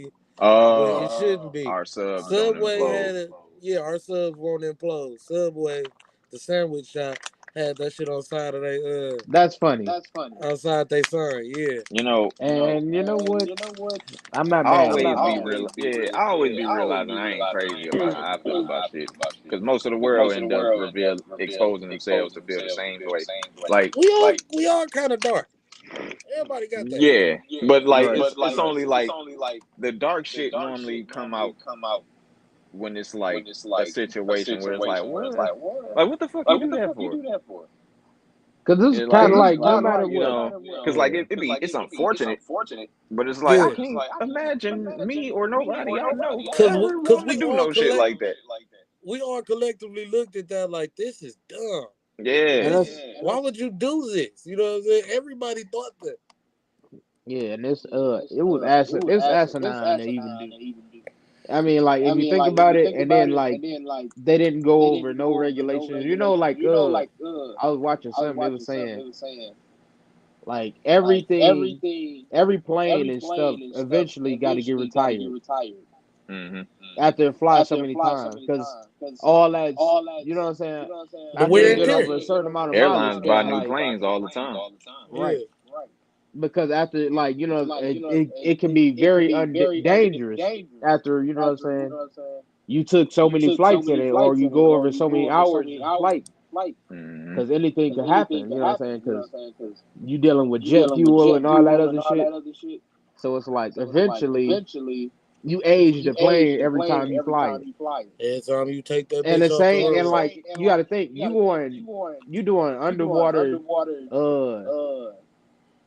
it Oh, shouldn't be. our subs don't Subway implode. had our subs won't implode. Subway, the sandwich shop, had that shit on side of they That's funny. outside they sign, yeah. You know, And you know what? I'm not I mad at always it. be real. Yeah, I always be realizing I ain't crazy about how I feel about shit. Because most of the world end up exposing themselves to feel the same way. Like, We all kind of dark. Everybody got that. yeah, but like Right. it's only like the dark shit normally come out when it's like a situation where it's like, what? Like, what the fuck you do that for? Cause this is It kind like, of like no matter you what. know, because like Yeah. it's unfortunate, but it's like I Yeah. can't imagine me or nobody I know Cause ever cause wanting to we do all no shit collect like that. we all collectively looked at that like this is dumb. And Yeah, that's Why would you do this? You know what I'm saying? Everybody thought that. yeah, and it's asinine to even do. I mean, like if you think about it, and then like they didn't go over no regulations. You know, like I was watching something they was saying like every plane and stuff eventually got to get retired hmm after it flies so many times because all that's you know what I'm saying. The After wear it and yeah. get tear. over a certain amount of mileage, Airlines buy because new like planes all the time. Yeah. right because after like it can be very dangerous after you know what I'm saying you took so many flights in it or you go over so many hours in flight hmm because anything could happen. You know what I'm saying? Because you dealing with jet fuel and all that other shit. So it's like eventually you age the plane every time you fly it. Every time you take that And bitch the off the same and runway. like you got to think you doing underwater uh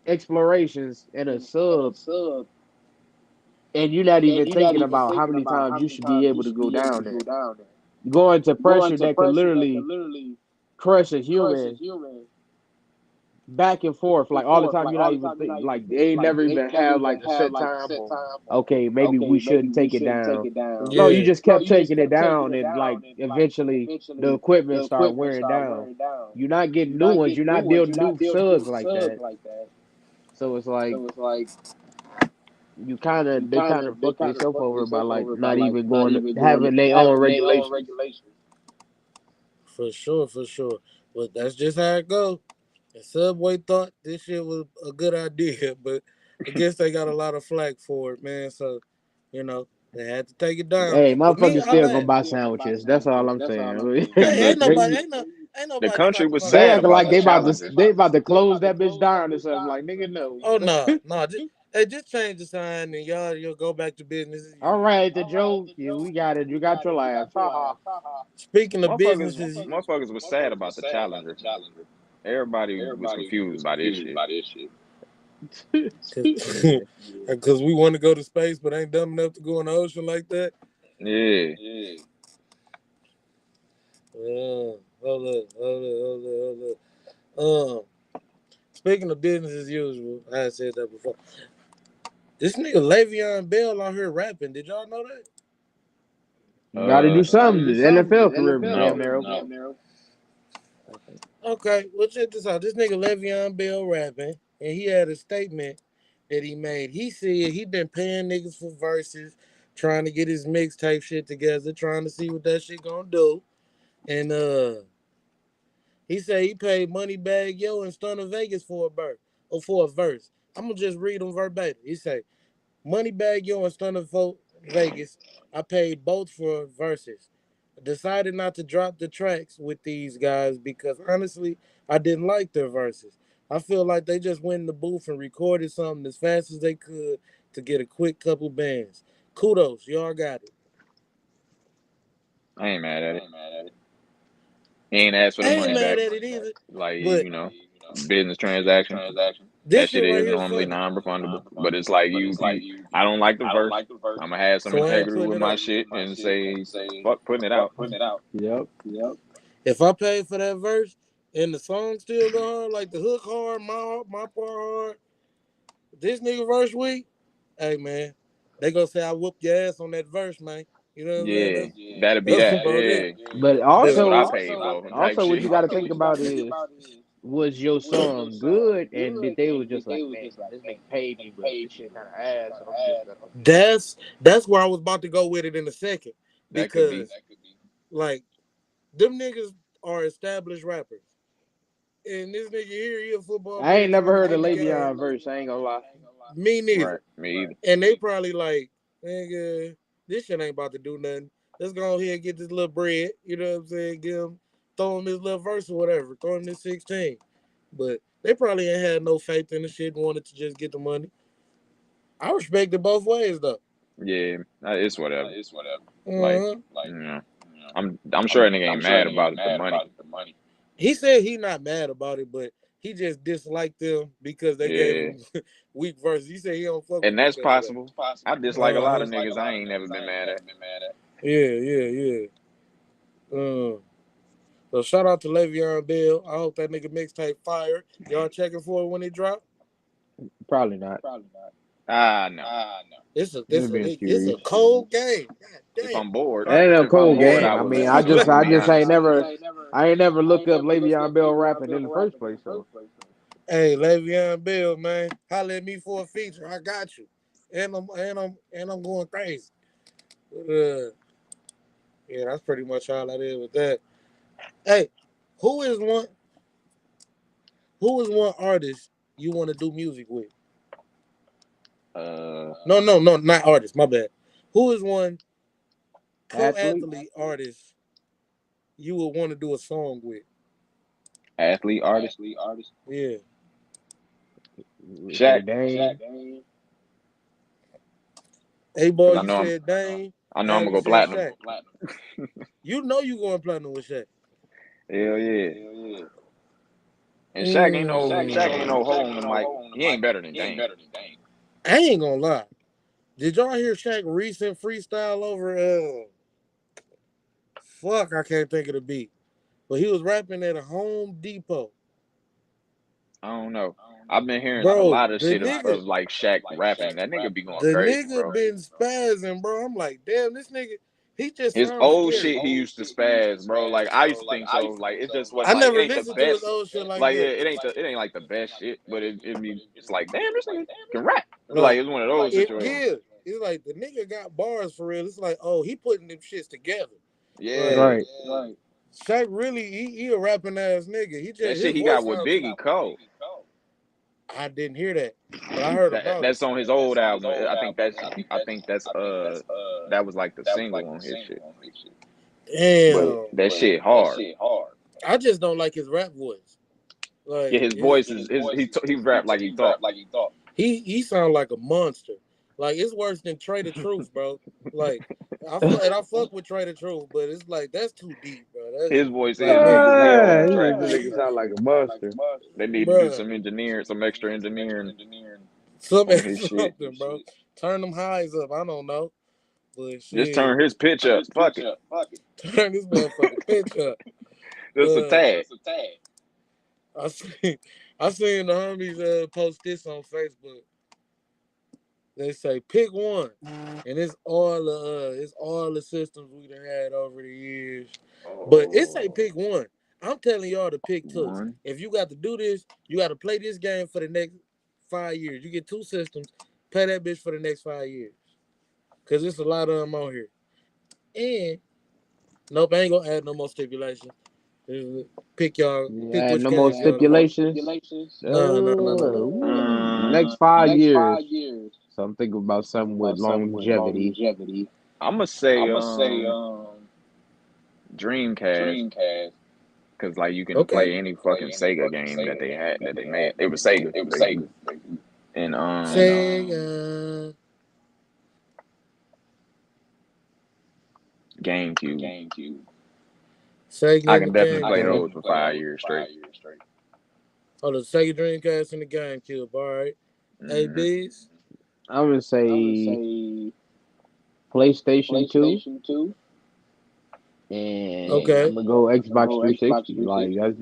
explorations in a sub and you're not even thinking about how many times you should be able to go down there. Going to pressure that could literally crush a human back and forth like all the time. You're not even think like they ain't never even have like a set time on. Okay, maybe we shouldn't take it down. No, you Yeah. just kept taking it down, and like eventually the equipment start wearing down. You're not getting new ones. You're not building new subs like that. So it's like you kind of they kind of fuck themselves over by like not even going having their own regulations. For sure, for sure. But that's just how it goes. And Subway thought this shit was a good idea, but I guess they got a lot of flack for it, man. So, you know, they had to take it down. Hey, But me, motherfuckers I still gonna laugh. buy sandwiches. That's all I'm saying. Hey, Look, ain't the nobody country talking was about They sad acting about like the challenger. they about to close that bitch down or something. Like nigga, no. Oh no, no, hey, just change the sign and you'll go back to business as All usual. right, the joke. You we got it. You got your laughs. Ha ha. Speaking of Motherfuckers, businesses, motherfuckers was sad about the challenger. Everybody was confused by this shit. Yeah. because we want to go to space, but ain't dumb enough to go in the ocean like that. Yeah, Hold up, hold up, hold up, hold up. Speaking of business as usual, I had said that before. This nigga Le'Veon Bell out here rapping. Did y'all know that? You got to do something. The NFL career damn no. near over. Okay, well check this out. This nigga Le'Veon Bell rapping, and he had a statement that he made. He said he been paying niggas for verses, trying to get his mixtape shit together, trying to see what that shit gonna do. And he said he paid Moneybag Yo and Stunner Vegas for a verse or for a verse. I'm gonna just read them verbatim. He say, Moneybag Yo and Stunner Vegas, I paid both for verses. Decided not to drop the tracks with these guys because honestly, I didn't like their verses. I feel like they just went in the booth and recorded something as fast as they could to get a quick couple bands. Kudos, y'all got it. I ain't mad at it. He ain't asked for I the ain't money mad back. at it either. Like, But business transaction. this That shit shit right is here normally funny. non-refundable. But it's like you I don't like the verse. I'm gonna have some So I ain't integrity putting with it my out. shit and say fuck putting it out. Yep. If I paid for that verse and the song still go hard, like the hook hard, my part hard, this nigga verse weak, hey man, they gonna say I whooped your ass on that verse, man. You know what I'm saying? Yeah, that'll be That's that. about it. Yeah, But this is what I also, paid for type also what shit. you got to think about is, was your song good? And did they was just like, man, this nigga paid me, but this shit kind of ass, so I'm just gonna. That's where I was about to go with it in a second. That could be. Because like them niggas are established rappers. And this nigga here, he a football I player ain't never trying to heard get of in the game. Le'Veon verse. I ain't gonna lie. Me neither. Right. Me either. And they probably like, nigga, this shit ain't about to do nothing. Let's go ahead and get this little bread. You know what I'm saying? Throw him this little verse or whatever. Throw him this 16. But they probably ain't had no faith in the shit and wanted to just get the money. I respect it both ways though. Yeah, it's whatever. Like, Uh-huh. you know, I'm sure that nigga ain't mad about the money. He said he not mad about it, but he just disliked them because they gave Yeah, him weak verses. He said he don't fuck with and them that's because of that. possible. I dislike a lot of Uh-huh. niggas I ain't never been mad at. Yeah, yeah, yeah. So shout out to Le'Veon Bell. I hope that nigga mixtape fire. Y'all checking for it when it drop? Probably not. Ah, no. It's a Just this a being it's a curious. cold game. God If damn. I'm bored, That ain't no if I'm cold bored, I game. I will mean, listen to it. I'm I gonna be just ain't honest. never, I ain't never looked up Le'Veon Bell rapping in the first place. So Hey, Le'Veon Bell, man, holla at me for a feature. I got you. And I'm going crazy. But, yeah, that's pretty much all I did with that. Hey, who is one who is one artist you want to do music with? Uh, No, not artist, my bad. Who is one athlete, co-athlete artist you would want to do a song with? athlete, artist, Yeah. Shaq. say Dame. Hey boy, Cause you said Dane. I know I'm Have gonna you go said platinum. Shaq? You know you going platinum with Shaq. Hell yeah. And Shaq ain't Mm. no hole on the mic. He ain't better than Dame. I ain't gonna lie. Did y'all hear Shaq recent freestyle over fuck I can't think of the beat. But he was rapping at a Home Depot. I don't know. I've been hearing a Bro, lot of the shit nigga, of like Shaq rapping. That nigga be going the crazy, nigga bro. been spazzing, bro. I'm like, damn, this nigga, he just His sounds old scary. shit, he used to spaz, bro. Like I used to think so. Like it just wasn't I like it never ain't the listened to his best. old shit like Like yeah, that. it ain't like the best shit, but it's like damn, this nigga can rap. Like Like, it's one of those situations. yeah, it's like the nigga got bars for real. It's like, oh, he putting them shits together. Like, Yeah, Right. Shaq really, he a rapping ass nigga. He that just shit his he voice got with sounds too. Biggie Cole. I didn't hear that, but I heard about it. That's on his old album. I think that's that was like the single on his shit. But Damn, that shit hard. I just don't like his rap voice. Yeah, Like his voice is he rap like he talk. he sound like a monster. Like it's worse than Trey the Truth, bro. Like I fuck with Trey the Truth, but it's like that's too deep, bro. That's His voice is like deep nigga, as hell on them He said tracks. the nigga sound like a monster. They need to do bro. some engineering, some extra engineering Some on his shit. something, bro. Turn them highs up. I don't know, but Just shit, turn his pitch up. Fuck it. turn this motherfucking pitch up. Just a Uh, tad. I seen I seen the homies post this on Facebook. They say pick one, and it's all the systems we done had over the years. But it say Oh, pick one. I'm telling y'all to pick two. one. If you got to do this, you got to play this game for the next 5 years. You get two systems, play that bitch for the next 5 years. Cause it's a lot of them on here. And nope, I ain't gonna add no more stipulations. Pick Yeah, which no more games y'all want. stipulations. No. Next Um, 5 years. So I'm thinking about something with longevity. I'm gonna say Dreamcast because like you can Okay. play any fucking Sega game that they had that they made. It was Sega basically, and Sega. GameCube. Sega I and the can definitely play GameCube. those for 5 years straight. Oh, the Sega Dreamcast and the GameCube. All right. Hmm ABs. I'm gonna say PlayStation 2, and Okay. I'm gonna go Xbox 360. Like that's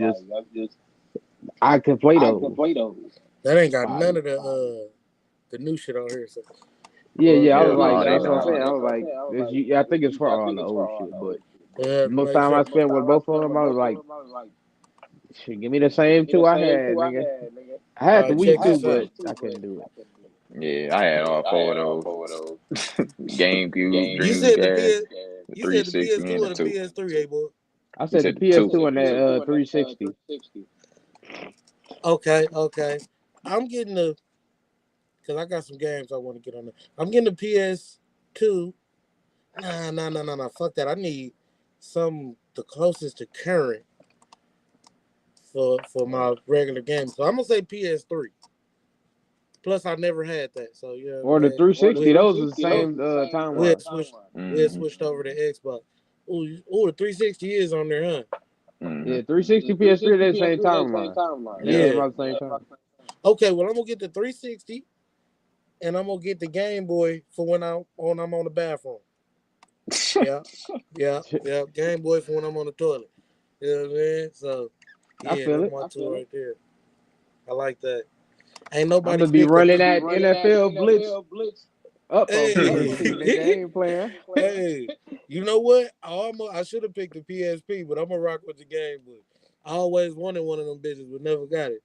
just I can play those. That ain't got none of the new shit on here. So, Yeah, well, yeah. I was Hell like, no, they that's what I'm don't. saying. I was like, yeah, I think it's for all the old shit, but they have the to most make time sure. I spent with both of them, I was like, shit, give me the same two I had, nigga. I All had the right, Wii check too, this but out. I couldn't do it. Yeah, I had all four of those. GameCube, You said the Dreamcast, PS. the You said the 360, PS2 and or the the two. PS3, eh, boy? I You said the said the two. PS2 and that 360. Okay. I'm getting the because I got some games I want to get on there. I'm getting the PS2. Nah. Fuck that. I need some the closest to current for my regular game. So I'm gonna say PS3. Plus, I never had that, so you know what Or I'm the saying. 360. Those is the We same we had timeline. switched we had Hmm switched over to Xbox. The 360 is on there, huh? hmm Yeah, 360 PS3, they the same timeline. They Yeah. came Yeah. out the same time. Okay, well I'm gonna get the 360 and I'm gonna get the Game Boy for when I'm on the bathroom. Yeah, yeah. Game Boy for when I'm on the toilet. You know what I mean? So I yeah, feel that's it. my two right there. I like that. Ain't I'm nobody gonna be picked up. running that NFL blitz up on PSP, nigga. I Hey, ain't playing. hey, you know what? I should have picked the PSP, but I'm gonna rock with the Game Boy. I always wanted one of them bitches, but never got it.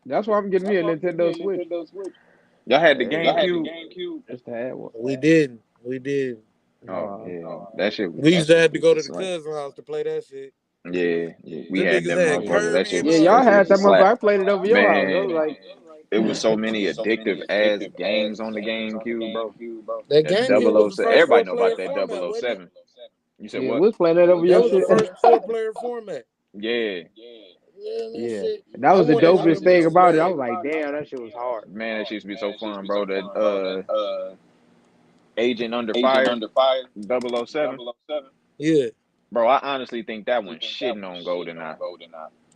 That's why I'm getting me a Nintendo Switch. Y'all had the Yeah, GameCube? just to have one. We didn't. We did. Oh Uh, yeah, that shit was We used to have to go to the slang. cousin's house to play that shit. Yeah, we Them had niggas them had motherfuckers. That Kirby shit and yeah, was all y'all that shit that. had used to that motherfucker. slap. I played it over your house. I was Man, like, it was so many addictive ass games on the GameCube, bro. That That GameCube double was O the 7. first Everybody four know about player that format, double O wasn't it? 7. You said yeah, we what? was playing that over That your was the shit. first four-player format. Yeah, Yeah, that Yeah, shit. that I was the wanted one of dopest them thing bitches about it. I bad. was like, damn, that shit was hard. man, that used to be so fun, bro. That Agent Under Fire, double O 007. Yeah. Bro, I honestly think that one's shitting on GoldenEye.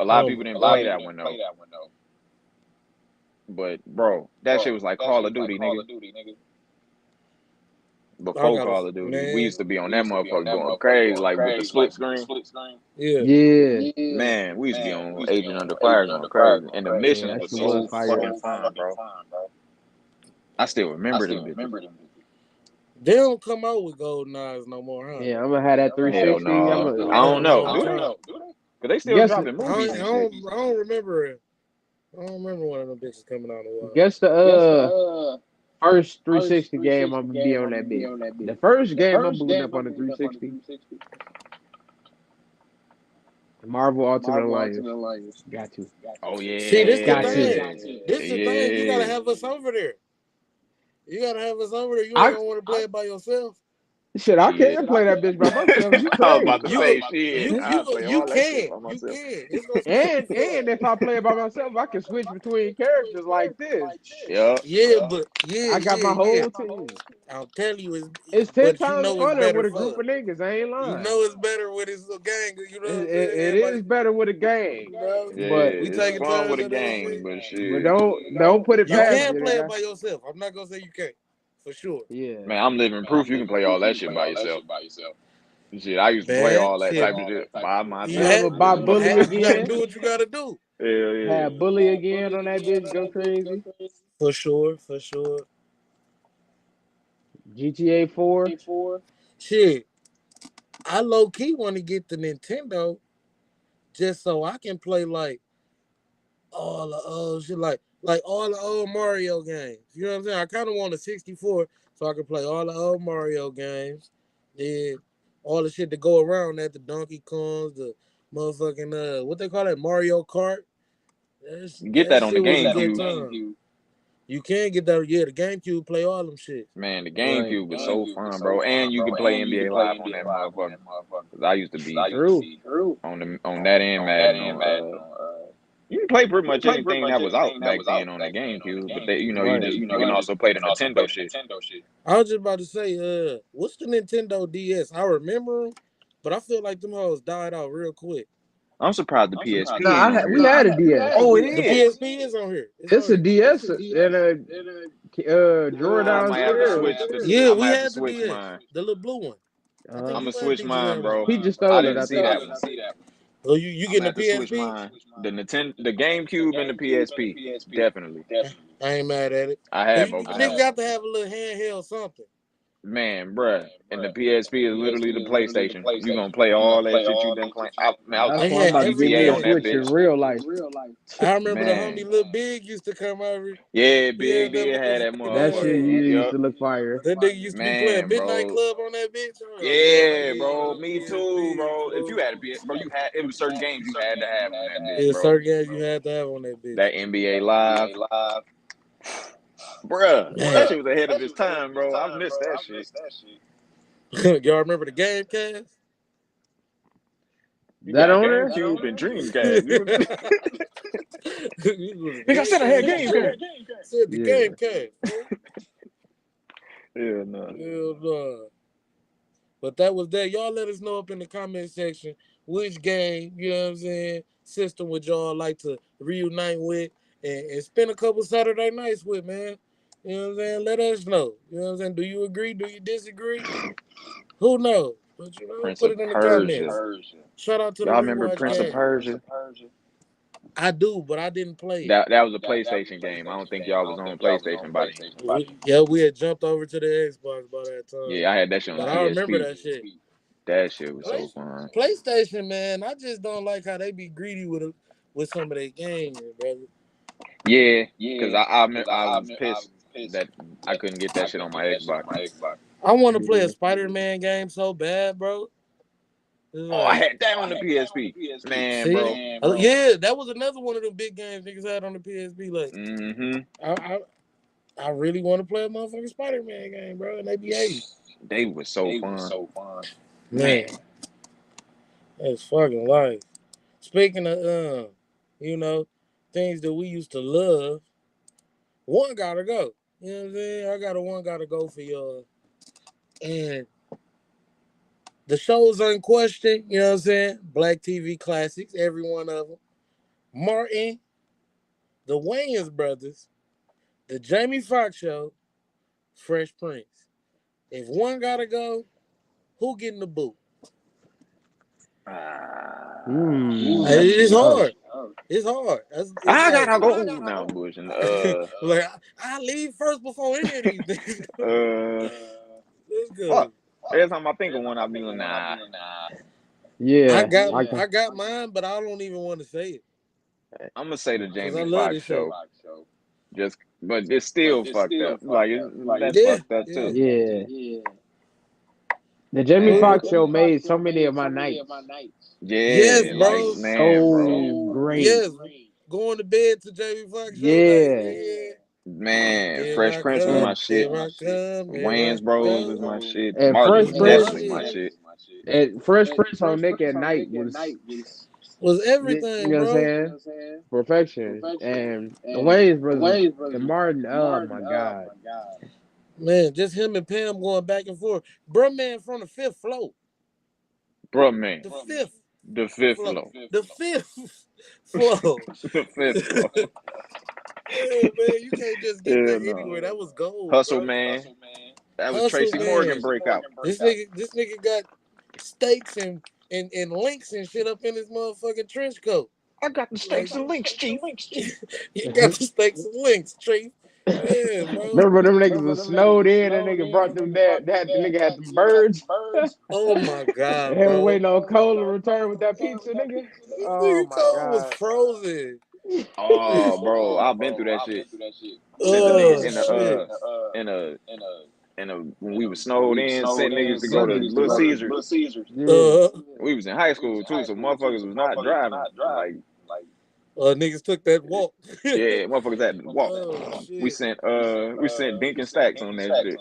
A lot of Oh people my didn't play god. that one though. But bro, that shit was like Call of Duty, nigga. I before gotta, Call of Duty. We man. used to be on that motherfucker going crazy, like with the split screen. Yeah. Yeah, Man, we used to be on Agent Under Fire going crazy, and the yeah, missions that were shit was so fire. fucking fun, bro. I still remember them bitches. They don't come out with gold knives no more, huh? Yeah, I'm gonna have that Hell 360. I'm no, gonna I don't know. Do they? Time. Cause they still guess dropping I movies and shit. don't, I don't remember it. I don't remember one of them bitches coming out in a while. guess the first 360 game I'm gonna be on that bitch. The first game I'm booting up on the 360. Marvel Ultimate Alliance. Got to. Oh See, this the Got to. thing. This the thing. You gotta yeah. have us over there. You gotta have us over there. You ain't I gonna want to play it by yourself. shit, I Shit. can't play that bitch by myself. You I was about crazy. to You say could, shit. I'll play you all that shit can, by you myself. can. It's gonna be And if I play it by myself, I can switch between characters like this. Yup. yeah, but yeah, I got my yeah. whole team. I'll tell you, It's ten but you times know it's funner better with a for. group of niggas. I ain't You lying. know it's better when it's a gang. You know It, what I'm it, saying? it Everybody, is better with a gang, you know, Yeah, we it's taking fun with turns a on that gang, shit. but but shit. don't put it You past can me, play it nigga. by yourself. I'm not gonna say you can't, for sure. Yeah, Man, I'm living proof you can play all that shit by yourself. Shit, I used to play Man, all that shit. type of shit by You man. I'm myself. gonna had, buy Bully you got to again. do what you got to do. Hell yeah. Have Bully again on that bitch. Go crazy. For sure, for sure. GTA 4. Shit, I low key want to get the Nintendo just so I can play like all the old shit, like all the old Mario games. You know what I'm saying? I kind of want a 64 so I can play all the old Mario games. Then all the shit that go around that, the Donkey Kongs, the motherfucking what they call that, Mario Kart. Get That that on the shit was a good GameCube. time. You can get that, yeah. The GameCube play all them shit. Man, the Right. GameCube was so fun, bro. And you can play NBA Live on that motherfucker. 'Cause I used to be True. on that and Madden on you can play pretty much anything that was out back then on the GameCube, but Right. you can also play the Nintendo shit. I was just about to say, what's the Nintendo DS? I remember them, but I feel like them hoes died out real quick. I'm surprised the PSP Nah, ain't on we here. had a DS. Oh, it The is. PSP is on here. It's It's on a here. DS and a drawer I might have to downstairs. switch this. Yeah, I we might have to had the switch DS, mine. the little blue one. I think Uh, I'm you gonna and switch Peaches mine, had one. bro. Peach just I stole it, didn't I see think. that one. Oh, you I'm gonna getting have the to switch PSP? mine. The GameCube, and the PSP, definitely. I ain't mad at it. I Cause have you both of nigga them. got to have a little handheld something. Man, bruh. And the PSP is literally the PlayStation. You gonna play all that shit you been playing. I was That's They why I'm had playing about to give me GTA a on that everything. Switch in bitch. real life. I remember the Man. homie Lil Big used to come over. Yeah, He had Big that did have that motherfucking That shit motherfucker. used Yup. to look fire. that nigga used to be playing Man, Midnight bro. Club on that bitch. Oh man, I Yeah, need bro. a Me too, PSP, bro. If bro. you had a PS, bro, you had it was certain games you had to have on that bitch, Yeah, bro. certain games you had to have on that bitch. That NBA Live, bruh. That Man, shit was ahead of its time, bro. I missed that shit. y'all remember the game cast? You That got on there? GameCube and Dreamcast. Nigga, I Game said I had cast. GameCube. Said the Yeah. game cast. Bro. Yeah, no. Hell no. But that was that. Y'all let us know up in the comment section which game, you know what I'm saying, system would y'all like to reunite with and spend a couple Saturday nights with, man. You know what I'm saying? Let us know. You know what I'm saying? Do you agree? Do you disagree? Who knows? But you know, Prince put of it in the Persia. comments. Shout out to the Y'all remember rewatch Prince of gang. Persia? I do, but I didn't play it. That was a PlayStation game. I don't think y'all was on PlayStation by then. We had jumped over to the Xbox by that time. Yeah, I had that shit on the But I remember PSP. that shit. That shit was so fun. PlayStation, man, I just don't like how they be greedy with some of their games, brother. Yeah, because I was pissed that I couldn't get that shit on my Xbox. I want to play a Yeah. Spider-Man game so bad, bro. It's Oh, I like, had that on the PSP. Man, see, bro. yeah, that was another one of the big games niggas had on the PSP. Like, Mm-hmm. I, I really want to play a motherfucking Spider-Man game, bro, and they be hating. They was so fun. Man, Man. that's fucking life. Speaking of, you know, things that we used to love, one gotta go. You know what I'm saying? I got a one gotta go for y'all. And the shows in question, you know what I'm saying? Black TV classics, every one of them. Martin, the Wayans brothers, the Jamie Foxx show, Fresh Prince. If one gotta go, who getting the boot? It's hard. It's hard. It's I like gotta go. Now I'm bushing. like I leave first before any of these things. Let's go. Fuck. Every time I think of one, I be like, nah. Yeah, I got mine, but I don't even want to say it. I'm gonna say the Because I Jamie love Foxx this show. Just, but it's still fucked up. Like that's Yeah, fucked up too. yeah. The Jamie Man. Foxx show made so many of my nights. Yes, Yeah, like bro. man, bro. So great. Yes, going to bed to Jamie Foxx show. Like, Yeah. yeah. Man, Here Fresh I Prince was my come. shit. Here I come. Here I Wayans Bros was come. my shit. And Martin Fresh was My Prince definitely shit my shit. and Fresh Prince on Nick at Night was, was you everything, know what I'm bro. saying? Perfection. And the Wayans brothers and Martin, oh my God. Man, just him and Pam going back and forth. Bruh, man, from the fifth floor. Bruh, man. The fifth The fifth floor. floor. The fifth floor. The fifth floor. Yeah, man, you can't just get Yeah, that no. anywhere. That was gold, Hustle, bro. man. That was Hustle, Tracy man. Morgan breakout. This nigga got steaks and links and shit up in his motherfucking trench coat. I got the steaks and links, Chief. You got the steaks and links, Chief. Yeah, bro. Remember them niggas was snowed in and nigga brought them there. The nigga had them birds. Oh my god, They were bro. waiting on Cole to return with that pizza, nigga. This Oh nigga my Cole was God. frozen. Oh, bro, I've been through that shit. Sent a Oh nigga shit. in a when we was snowed in, sent niggas to go to Little Caesars. Yeah. We was in high school too, so motherfuckers was not driving. Like, Niggas took that walk. yeah, motherfuckers had to walk. Oh We shit. sent Dink and Stacks on that shit.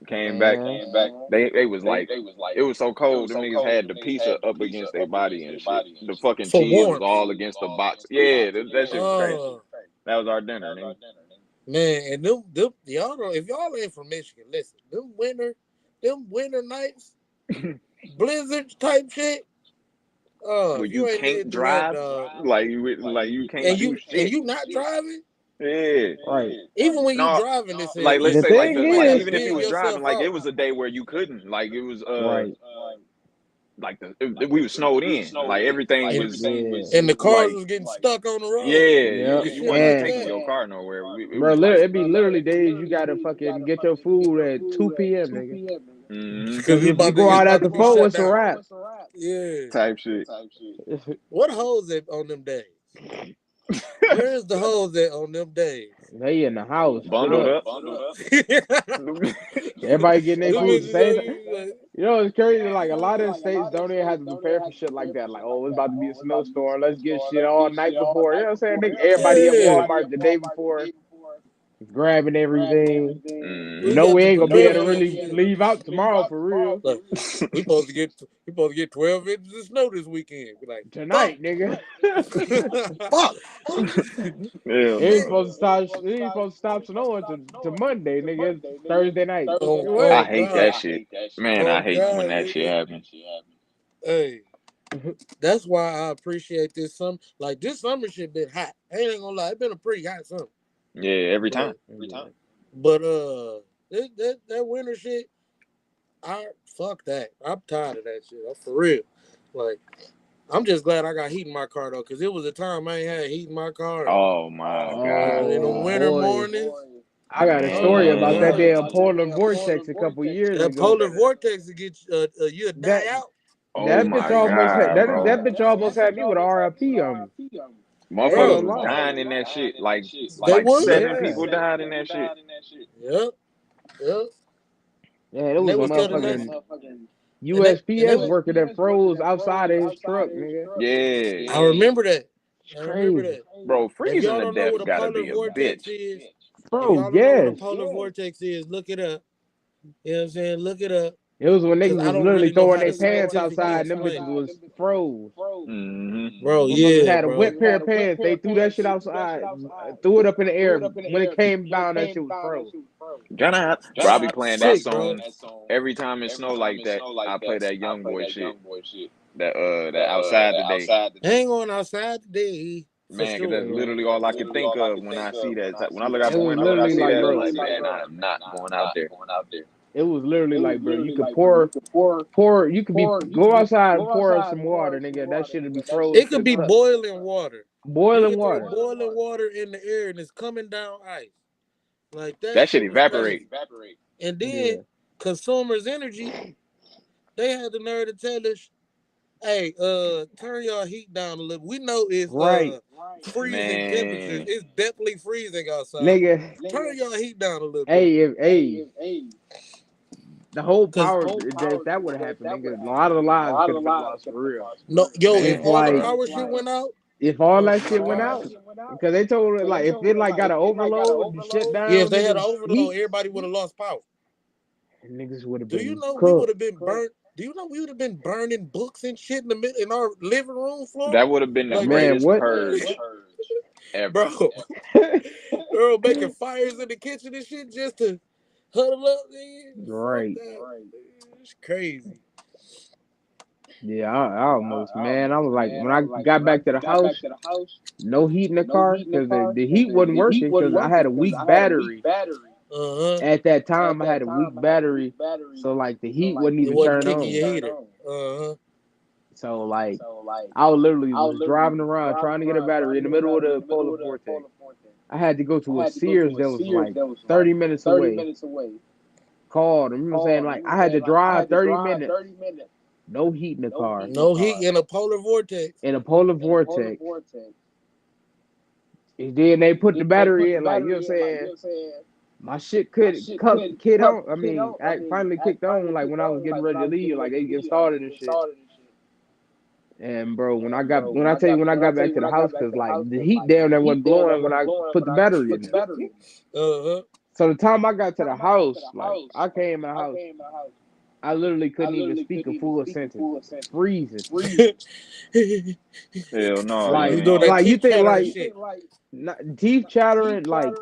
Came back. Man. They was like, it was so cold. Them niggas had the pizza up against their body and shit. The fucking For cheese was warmth. all against the box. Yeah, that shit was crazy. Oh That was our dinner, nigga. man, and them y'all don't, if y'all ain't from Michigan, listen, them winter nights, blizzard type shit. Where If you you ain't can't been through that, drive, dog, like you can't and do shit. you not driving, Yeah. Right. even when you No, driving, this like let's The say like thing the like is, even if you was driving, yourself like it out. was a day where you couldn't. Like it was right. like we was snowed in. Like everything was Yeah. And the cars like was getting stuck on the road. yeah, Yep. you Shit wasn't like taking that. your car nowhere. It Bro, was like it be literally days you gotta fucking get your food at 2 p.m., nigga. Because Cause if you go out after 4, it's a wrap. Yeah. type shit. What hoes at on them days? Where's the hoes at on them days? They in the house, put Bundled up. up. Everybody getting their Them food at the same time. bitches, like, You know, it's crazy. Like a lot of states don't even have to prepare for shit like that. Like, oh, it's about to be a snowstorm. Let's get shit all night before. You know what I'm saying? Everybody at yeah. Walmart the day before, grabbing everything. You We know, Mm-hmm. got we to ain't gonna be prepare able to for that really shit. leave out tomorrow for real. Look, we supposed to get 12 inches of snow this weekend. Be like, Tonight, nigga. fuck. Hell It ain't no. supposed to stop. It ain't supposed to stop snowing to Monday, nigga. It's Thursday night. I Oh What? hate God. that shit. Man, Oh I hate God, when that shit nigga. happens. Hey, that's why I appreciate this summer. Like this summer shit been hot. I ain't gonna lie, it been a pretty hot summer. Yeah, every time. But that winter shit, fuck that. I'm tired of that shit. I'm for real. Like, I'm just glad I got heat in my car though, because it was a time I ain't had heat in my car. Oh my god. In the Oh winter boy, mornings. I got a story about that Man. damn polar vortex a couple years That ago. polar vortex to get you die That out. Oh that bitch my almost had god, that bro. bitch almost had me with a RIP on me. I ain't Motherfuckers gonna was lie. dying in that shit. Like They like would. 7 Yeah, people died in that shit. Yep. Yep. yeah. It And they was a was telling us, motherfucking and they USPS was, worker that froze outside of his truck, nigga. Yeah. I remember that. It's I remember crazy, that. Bro, If freezing y'all to don't know death what a gotta polar be a vortex bitch. is, if bro. y'all don't know what a Yes, polar vortex is, look it up. You know what I'm saying? Look it up. it was when Because niggas I was don't literally really know throwing how their to pants scientifically outside, and them explain bitches it. was froze. Mm-hmm. Bro, Motherfuckers yeah, had a bro. wet pair of pants. They threw that shit outside, threw it up in the air. When it came down, that shit was froze. Bro, I be playing that Sick, bro. song every time it snow like that. I play that young boy shit. That outside today. Hang on outside today. For Man, 'cause that's sure. literally all I can think of when I see that. When I look out It the was window and I literally see like, that, I'm bro, like, man, I am not going out there. It was literally like, bro, you could pour. You could be go outside and pour up some water, nigga. That shit would be froze It to could the be touch. boiling water. You Boiling can throw water. boiling water in the air and it's coming down ice. Like that That shit shit was evaporate. crazy. And then Yeah. Consumers Energy, they had the nerve to tell us, hey, turn your heat down a little. We know it's Right. freezing temperatures. Man, It's definitely freezing outside, but Nigga. turn your heat down a little bit. Hey, the whole Cause power, if that would have happened, nigga, a lot of lives could have been lost for real. no, yo, if It's man, all the like, bro. power shit went out, if all oh that my shit went gosh. out, because they told it, like, if it, like, got an overload and shut Yeah, if down, they had an nigga, overload, heat, everybody would have lost power. niggas would have Do you been know we would cooked. have been burnt? Do you know we would have been burning books and shit in our living room floor? That would have been the Like, Man, greatest what? purge bro, ever. bro, making fires in the kitchen and shit just to huddle up, nigga. Fuck Right. that. It's crazy. Yeah, I almost, man. I was like, when I got back to the house, no heat in the car because the heat wasn't working because I had a weak battery. Uh-huh. At that time, I had a weak battery. So, like, the heat wouldn't It even wasn't turn kicking on. your heater. Uh-huh. So, like, I literally was driving around trying to get a battery in the middle of the polar vortex. I had to go to a Sears that was like 30 minutes away. Called, you know what I'm saying? Like, I had to drive 30 minutes, no heat in the car, No heat in a polar vortex. in a polar vortex. And then they put the battery in, like, you know what I'm saying? My shit kid on. I mean, I finally kicked on, like, when I was getting ready to leave, like, they get started and shit. And bro, when I tell you when I got back to the house, cause like the heat down there wasn't blowing when I put the battery in there. Uh-huh. So the time I got to the house, like I came in the house, I literally couldn't even speak a full sentence. Freezing. Hell no, you You Like doing ain't. that like you teeth think chattering like shit. teeth chattering, like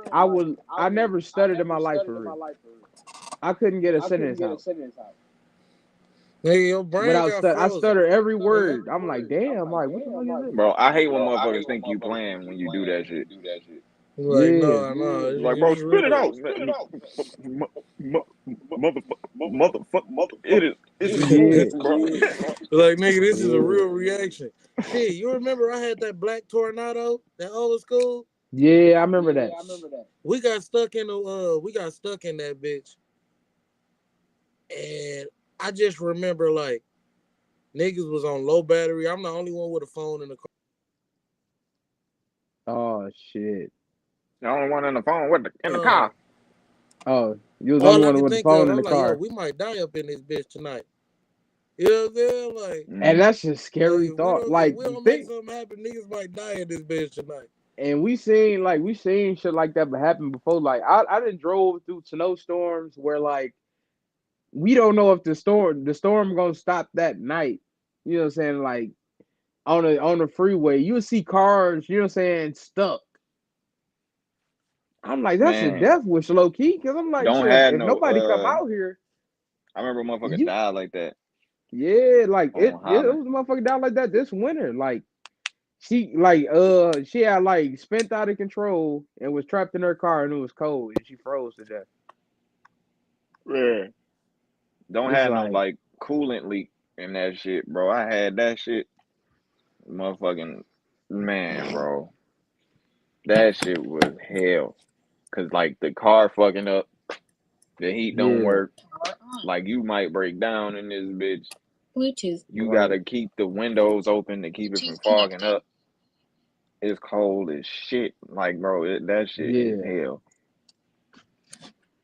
I never stuttered in my life for real. I couldn't get a sentence out Nigga, your brain without got stutter. I frozen. stutter every word. I'm like, damn, like what the fuck is this? Bro, I hate when motherfuckers think you playing when you do that shit. Like, Yeah. no, no, It's like, bro, it's spit it real. out. Motherfucker. It's a Yeah. move, bro. Like, nigga, this is a Yeah. real reaction. Shit, you remember I had that black tornado that old school? Yeah, I remember that. We got stuck in that bitch. And I just remember like niggas was on low battery. I'm the only one with a phone in the car. Oh shit. The only one on the phone in the Uh, car. Oh, you was the only all I one could with the think of, phone in I'm the like, yo, car. we might die up in this bitch tonight. You know what I'm saying? And Mm. that's a Like scary thought. if Like we don't make think something happen, niggas might die in this bitch tonight. and we seen shit like that happen before. Like I done drove through snowstorms where like we don't know if the storm gonna stop that night. You know what I'm saying? Like on the freeway, you'll see cars, you know what I'm saying, stuck. I'm like, that's a Man, death wish low key, because I'm like, don't shit, have if no. nobody come out here, I remember a motherfucker you died like that yeah, like on it Holland. was a motherfucker down like that this winter. Like she had like spent out of control and was trapped in her car and it was cold and she froze to death. Yeah. Don't It's have no like, like coolant leak in that shit, bro. I had that shit, motherfucking man, bro. That shit was hell. Cause like the car fucking up, the heat don't yeah, work. Like you might break down in this bitch. You right, gotta keep the windows open to keep it from fogging up. It's cold as shit. Like, bro, that shit is yeah, hell.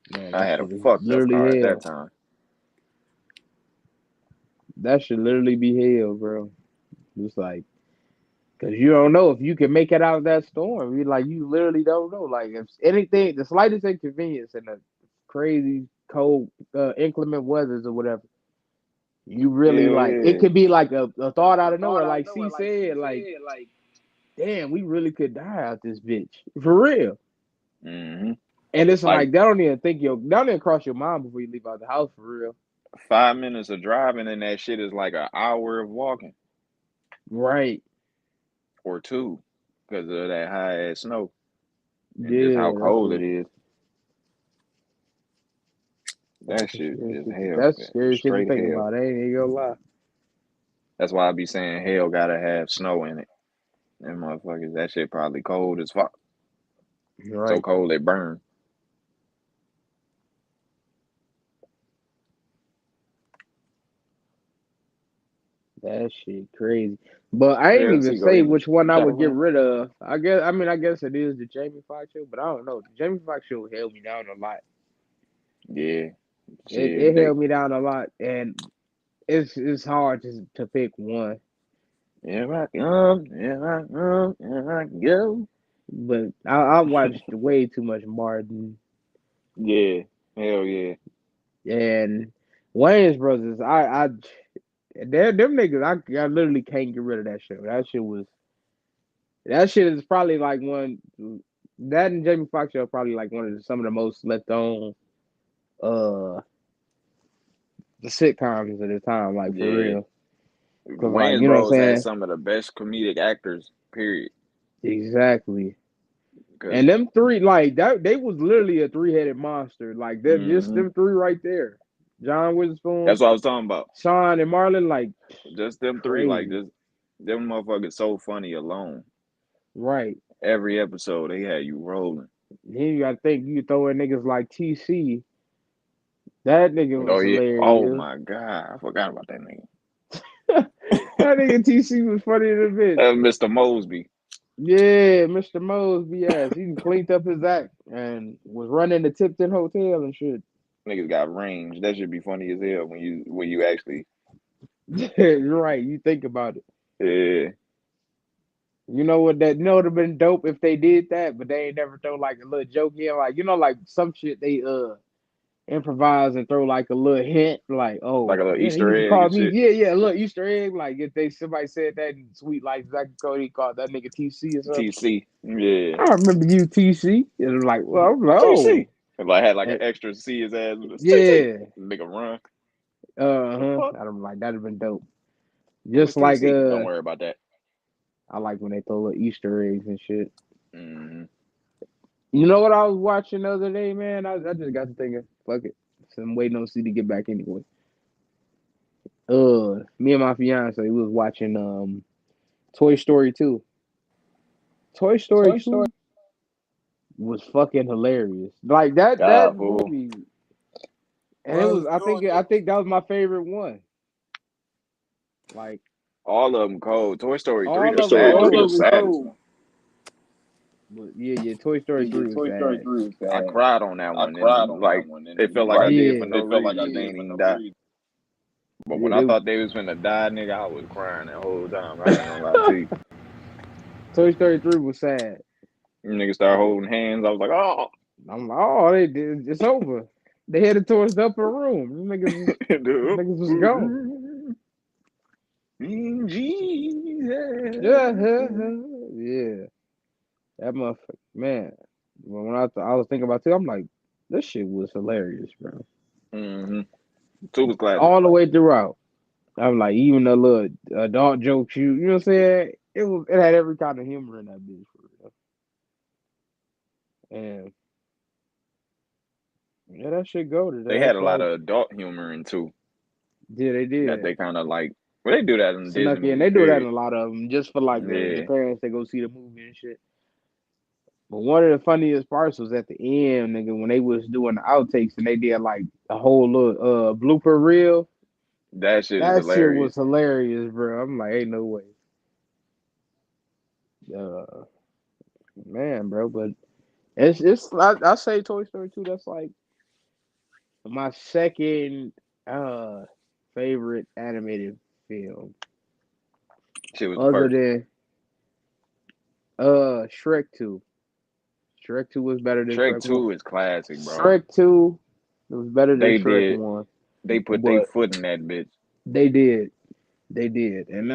man, I that had a shit is fucked up car literally at that hell. time. That should literally be hell, bro. It's like, cause you don't know if you can make it out of that storm. You literally don't know. Like if anything, the slightest inconvenience in a crazy cold, inclement weathers or whatever, you really Hell like it yeah. could be like a thought out of nowhere. Like C said, like, damn, we really could die out this bitch for real. Hmm. And it's Like like that don't even cross your mind before you leave out the house for real. 5 minutes of driving and that shit is like an hour of walking Right? or two because of that high ass snow and just how Yeah, that's cold what. it is. That shit is hell, That's man. scary shit to Straight think hell. about. I ain't even gonna lie. That's why I be saying hell gotta have snow in it. And motherfuckers, that shit probably cold as fuck. So Right. cold it burn. That shit crazy. But I ain't Yeah, even see, go say ahead and which one I shot would get around. rid of. I guess it is the Jamie Foxx show, but I don't know. The Jamie Foxx show held me down a lot. Yeah, It shit, they, held me down a lot, and it's hard to pick one. here I go. But I watched way too much Martin Yeah, hell yeah. and Wayne's Brothers. Them niggas. I literally can't get rid of that show. That shit is probably like one. That and Jamie Foxx show are probably like some of the most slept on uh the sitcoms at the time, like for Yeah. real. Cause like Wayne's you know what I'm Bros had saying? some of the best comedic actors, period. Exactly. Because, And them three, like that, they was literally a three-headed monster. Like that, just mm-hmm. them three right there. John Witherspoon, That's what I was talking about. Sean, and Marlon, like Just them three, like, crazy. just them motherfuckers so funny alone. Right. Every episode, they had you rolling. Then you gotta think you throw in niggas like TC. That nigga Oh, was yeah. Oh, hilarious. my God. I forgot about that nigga. That nigga TC was funny as a bitch. Mr. Mosby. Yeah, Mr. Mosby ass. He cleaned up his act and was running the Tipton Hotel and shit. Niggas got range. That should be funny as hell when you actually, You're right. You think about it. yeah, You know what that? You know would have been dope if they did that, but they ain't never throw like a little joke in, like like some shit they improvise and throw like a little hint, like like a oh little yeah, he Easter used to egg call and me shit. yeah a little Easter egg, like if somebody said that in Sweet Life Zach and Cody called that nigga TC or something. TC. Yeah. I remember you TC. It was like well no TC. If I had like an and, extra C his ass with a TC. yeah Make a run. The uh-huh. fuck? I'm like that'd have been dope. Who is Just like TC? Don't worry about that. I like when they throw little Easter eggs and shit. Mm-hmm. You know what I was watching the other day, man? I just got to thinking, fuck it. So I'm waiting on C to get back anyway. Me and my fiance we was watching Toy Story 2. Toy Story 2 was fucking hilarious. Like that God, fool. movie, and it Well, was I think that was my favorite one. Like All of them cold. Toy Story 3, all the of them saddest cold. one. But yeah, Toy Story 3 was sad. I cried on that one, and like it felt like I did for Yeah. no reason because they ain't even die. But Yeah, when I thought they was finna die, nigga, I was crying that whole time. I ain't gonna lie to you. Toy Story 3 was sad. Them niggas start holding hands. I was like, oh, I'm like, oh, they did. It's over. They headed towards the upper room. Them dude. niggas was gone. Yeah, Jesus. yeah. That motherfucker, man. When I was thinking about it, I'm like, this shit was hilarious, bro. Mm-hmm. Two was classic. All the way throughout. I'm like, even the little adult jokes, you know what I'm saying? It had every kind of humor in that bitch for real. And yeah, that shit goaded. They had That's a lot like, of adult humor in two yeah, they that did. they kind of like. Well, they do that in the Disney Snuck in. movies, They do that in period. a lot of them, just for like the Yeah, parents that go see the movie and shit. But one of the funniest parts was at the end, nigga, when they was doing the outtakes and they did like a whole little blooper reel. that shit is That shit was hilarious. hilarious, bro. I'm like, ain't no way. Uh man, bro, but I say Toy Story 2, that's like my second uh favorite animated film. Shit was the Other first. than Shrek 2. Shrek 2 was better than Shrek Shrek 1. 2 is classic, bro. Shrek 2 was better than They Shrek did. 1. They put their But foot in that bitch. they did. They did. And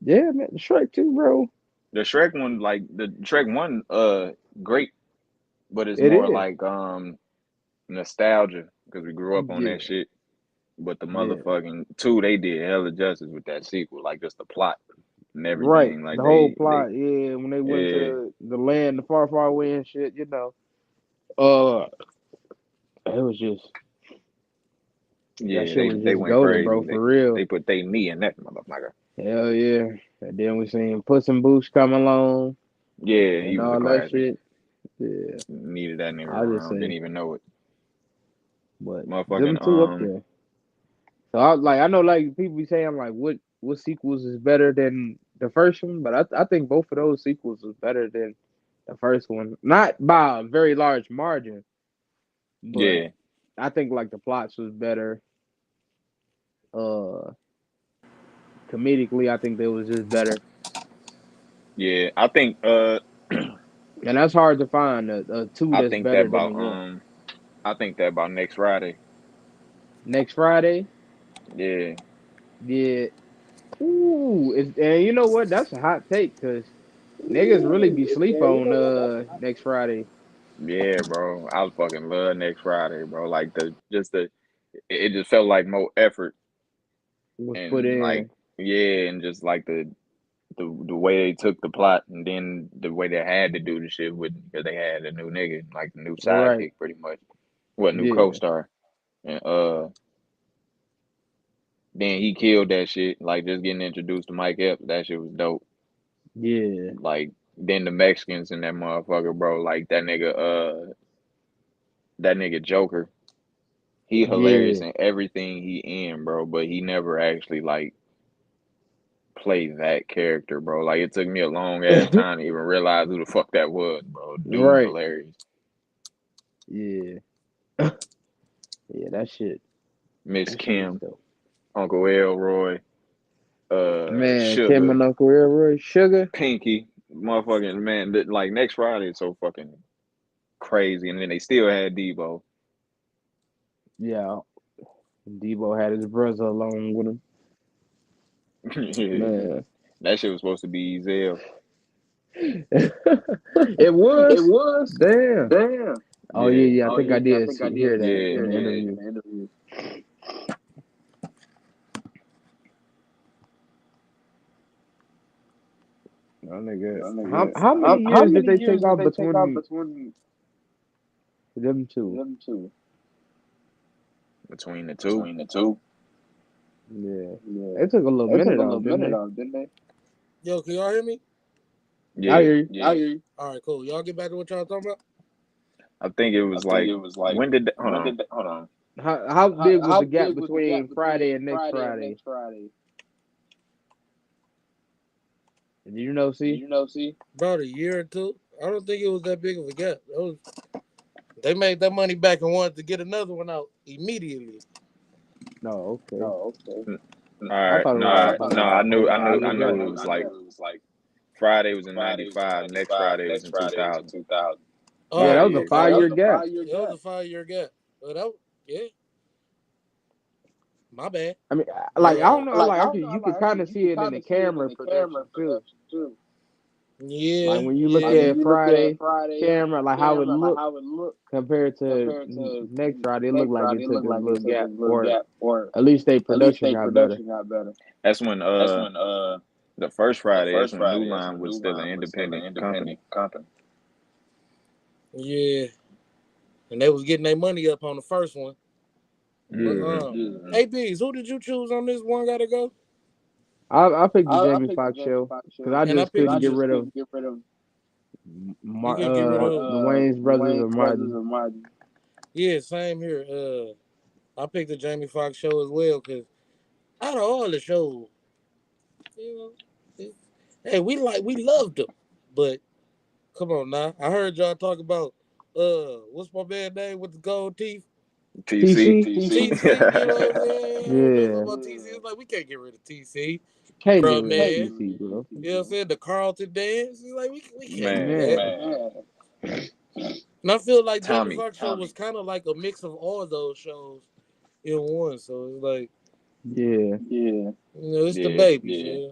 yeah, man, Shrek 2, bro. The Shrek one, like the Shrek one, great, but it's It more is. like nostalgia because we grew up on that Yeah. shit. But the Yeah. motherfucking two, they did hella justice with that sequel, like just the plot and Right. everything. Like The whole they, plot, yeah, when they went yeah, to the land, the far, far away and shit, Uh it was just that Yeah, shit was they just went golden, bro, crazy. for real. They put their knee in that motherfucker. Hell yeah. And then we seen Puss in Boots come along Yeah, he and was a all that classic. shit. Yeah, Needed that nigga I just around. Didn't say, even know it. but them Motherfucking two up there. So I know like people be saying like what sequels is better than the first one, but I think both of those sequels is better than the first one. Not by a very large margin, but yeah, I think like the plots was better. Uh, comedically, I think they was just better, yeah. I think and that's hard to find a two I that's think that better than the about one. I think that about next Friday. Next Friday, Yeah, yeah. Ooh, and you know what? That's a hot take because niggas really be sleep on next Friday yeah, bro. I fucking love next Friday, bro. Like it just felt like more effort was put and like in. yeah, and just like the way they took the plot and then the way they had to do the shit with because they had a new nigga, like the new Right. sidekick pretty much. What new Yeah. co-star. And then he killed that shit. Like just getting introduced to Mike Epps, that shit was dope. Yeah. Like then the Mexicans in that motherfucker, bro. Like that nigga Joker. He hilarious Yeah. in everything he in, bro. But he never actually like play that character, bro. Like it took me a long ass time to even realize who the fuck that was, bro. Dude, Right. hilarious. Yeah. Yeah, that shit. Miss That shit was Kim, dope. Uncle Elroy, Man, Kim Sugar, and Uncle Elroy, Sugar. Pinky, motherfucking man. Like next Friday is so fucking crazy, and then they still had Debo. Yeah. Debo had his brother along with him. Man. That shit was supposed to be Zell. It was? Damn. Oh yeah, Yeah, yeah. I think I did hear that yeah, in the yeah. interview. Oh, nigga. How many years did they take off between them two? Between the two. Yeah. They took a little minute off, didn't they? Yo, can y'all hear me? I Yeah, hear you. All right, cool. Y'all get back to what y'all talking about. I think it was like when did hold on. How big was the gap between Friday and next Friday? Did you know? See? About a year or two. I don't think it was that big of a gap. They made that money back and wanted to get another one out immediately. No. Okay. All I right, thought it was no, like no, a I bigger knew gap. it was like Friday was in '95. Next Friday was in 2000. Yeah, that Five Oh, was a years. okay. 5 year gap. Yeah, it was a 5 year gap. But that, yeah, my bad. I mean, like I Uh, don't know. Like you could kind of see it in the camera production too. yeah, Like when you look yeah. at Friday camera, like how it looked compared to next Friday, it looked like it took a little gap, or at least their production got better. That's when the first Friday. That's when New Line was still an independent company. Yeah, and they was getting their money up on the first one. But Hmm APs, who did you choose on this one? Gotta go. I picked the Jamie Foxx show because I And I just picked couldn't get the. rid of You can get rid of. the Wayne's brothers or Martin. Yeah, same here. I picked the Jamie Foxx show as well because out of all the shows, you know, it- hey, we loved them, but come on now. I heard y'all talk about what's my man name with the gold teeth? TC. TC, TC, you know what I'm saying? I heard them talk yeah, about TC. It's like we can't get rid of TC, can't get bruh, rid of man. TC, bro. You know what I'm saying? The Carlton dance. It's like we can't do Man, that. Man, And I feel like Jamie Tommy. Foxx show was kind of like a mix of all those shows in one. So it's like, yeah. it's the Yeah, babies. Yeah.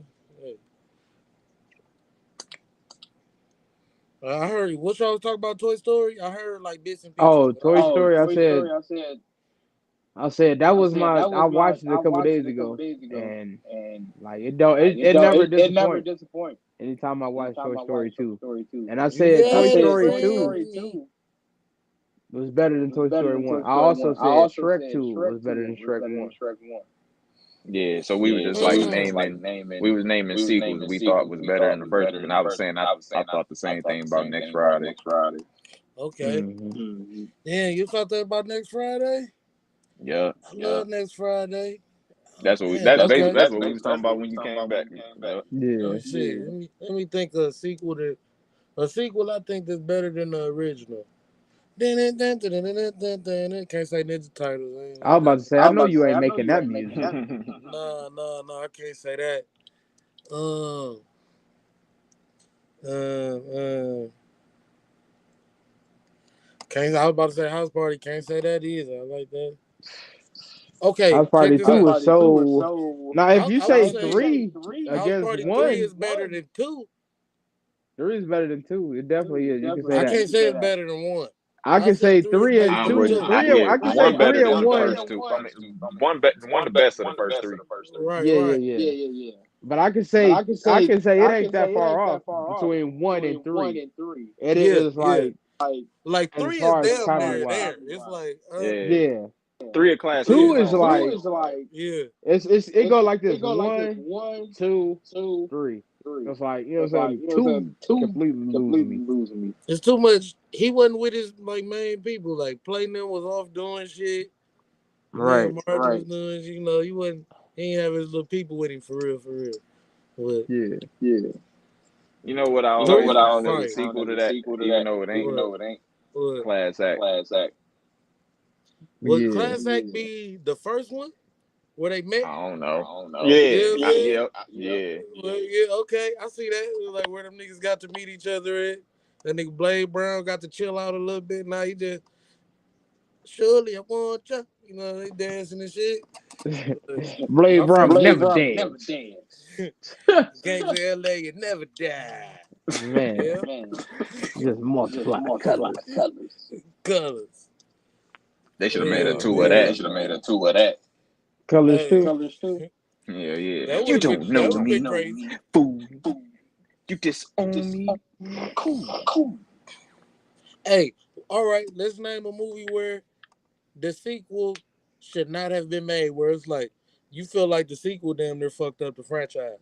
I heard what y'all was talking about Toy Story. I heard like bits and pieces, Oh, but I Toy was Story. I said that was my. I watched it a couple days ago, and like it never disappoints. Anytime I watch Toy Story 2, and I you said Toy got it, Story 2. friend. was better than Toy Story 1. I also said Shrek 2 was better than Shrek 1. Yeah, so we were just like naming, we was naming sequels we thought was better than the first one, and I was saying I thought the same thing about Next Friday. Okay. Mm-hmm. Yeah, you thought that about Next Friday? Yeah, I love Next Friday. Oh, that's what we man, that's okay. basically that's what we was talking about when you came back. Yep. Yeah. Oh shit. Let me think of a sequel I think that's better than the original. Can't say Ninja Titles. I ain't I was like about that. to say, I know you ain't making that music. No, I can't say that. Um, can't. I was about to say House Party. Can't say that either. I like that. Okay, House check Party this 2 out. is so. Now, if you I would say say 3 House against Party 3 1, is better than 2. 3 is better than 2. It definitely is. You can say I that. can't say it's better than 1. I I can say say 3 is 3 better and I'm than with 2. you. 2. 3 and, Yeah, I can say one better 3 than and the 1. first two. I mean, one the best of the first three. Right, Yeah, right. yeah, yeah. But I can say it ain't that far off between 1 and 3. It Yeah, is yeah. like Like as 3 is far as damn timing near wise. there. It's like, Yeah, Yeah. three a classic in 2 its is own right. like yeah. it go like this: 1, 2, 3. So it's like, you know what I'm saying? 2 completely losing me. It's too much. He wasn't with his like main people. Like Platinum was off doing shit. And Right. then Marge was doing, he wasn't. He ain't have his little people with him for real, for real. But Yeah. You know what I always three, found as a fire. sequel to that, even though it ain't What? Class Act. Would Yeah. Class Act be the first one where they met? I don't know. You Yeah, know what I'm saying? yeah. Well, yeah, okay. I see that. It was like where them niggas got to meet each other at. That nigga Blade Brown got to chill out a little bit. Now he just, surely I want you. They dancing and shit. Blade I fuck Brown with never that. dance. Gangs of LA, you never die. Man, Yeah. just multiply the colors. Colors. They should have made a Yeah, two of man. that. Colors Hey, too. Yeah, yeah. that would You have been don't that know would have been me, crazy. fool. You disown me. Cool. Hey, all right, let's name a movie where the sequel should not have been made, where it's like you feel like the sequel damn near fucked up the franchise.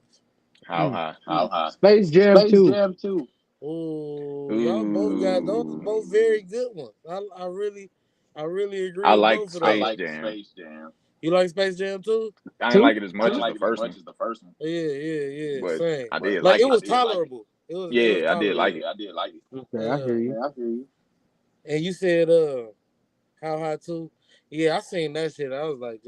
How Mm. high? Space Jam 2. Oh, y'all both got those are Ooh. both very good ones. I really agree I with like both of those. Space Jam. You like Space Jam too? I ain't 2? like it as much as the first one, Yeah. but Same. I did Like like it it. was tolerable. It was Yeah, I did like tolerable. it. Okay, I hear Uh, you. and you said how high too? Yeah, I seen that shit. I was like,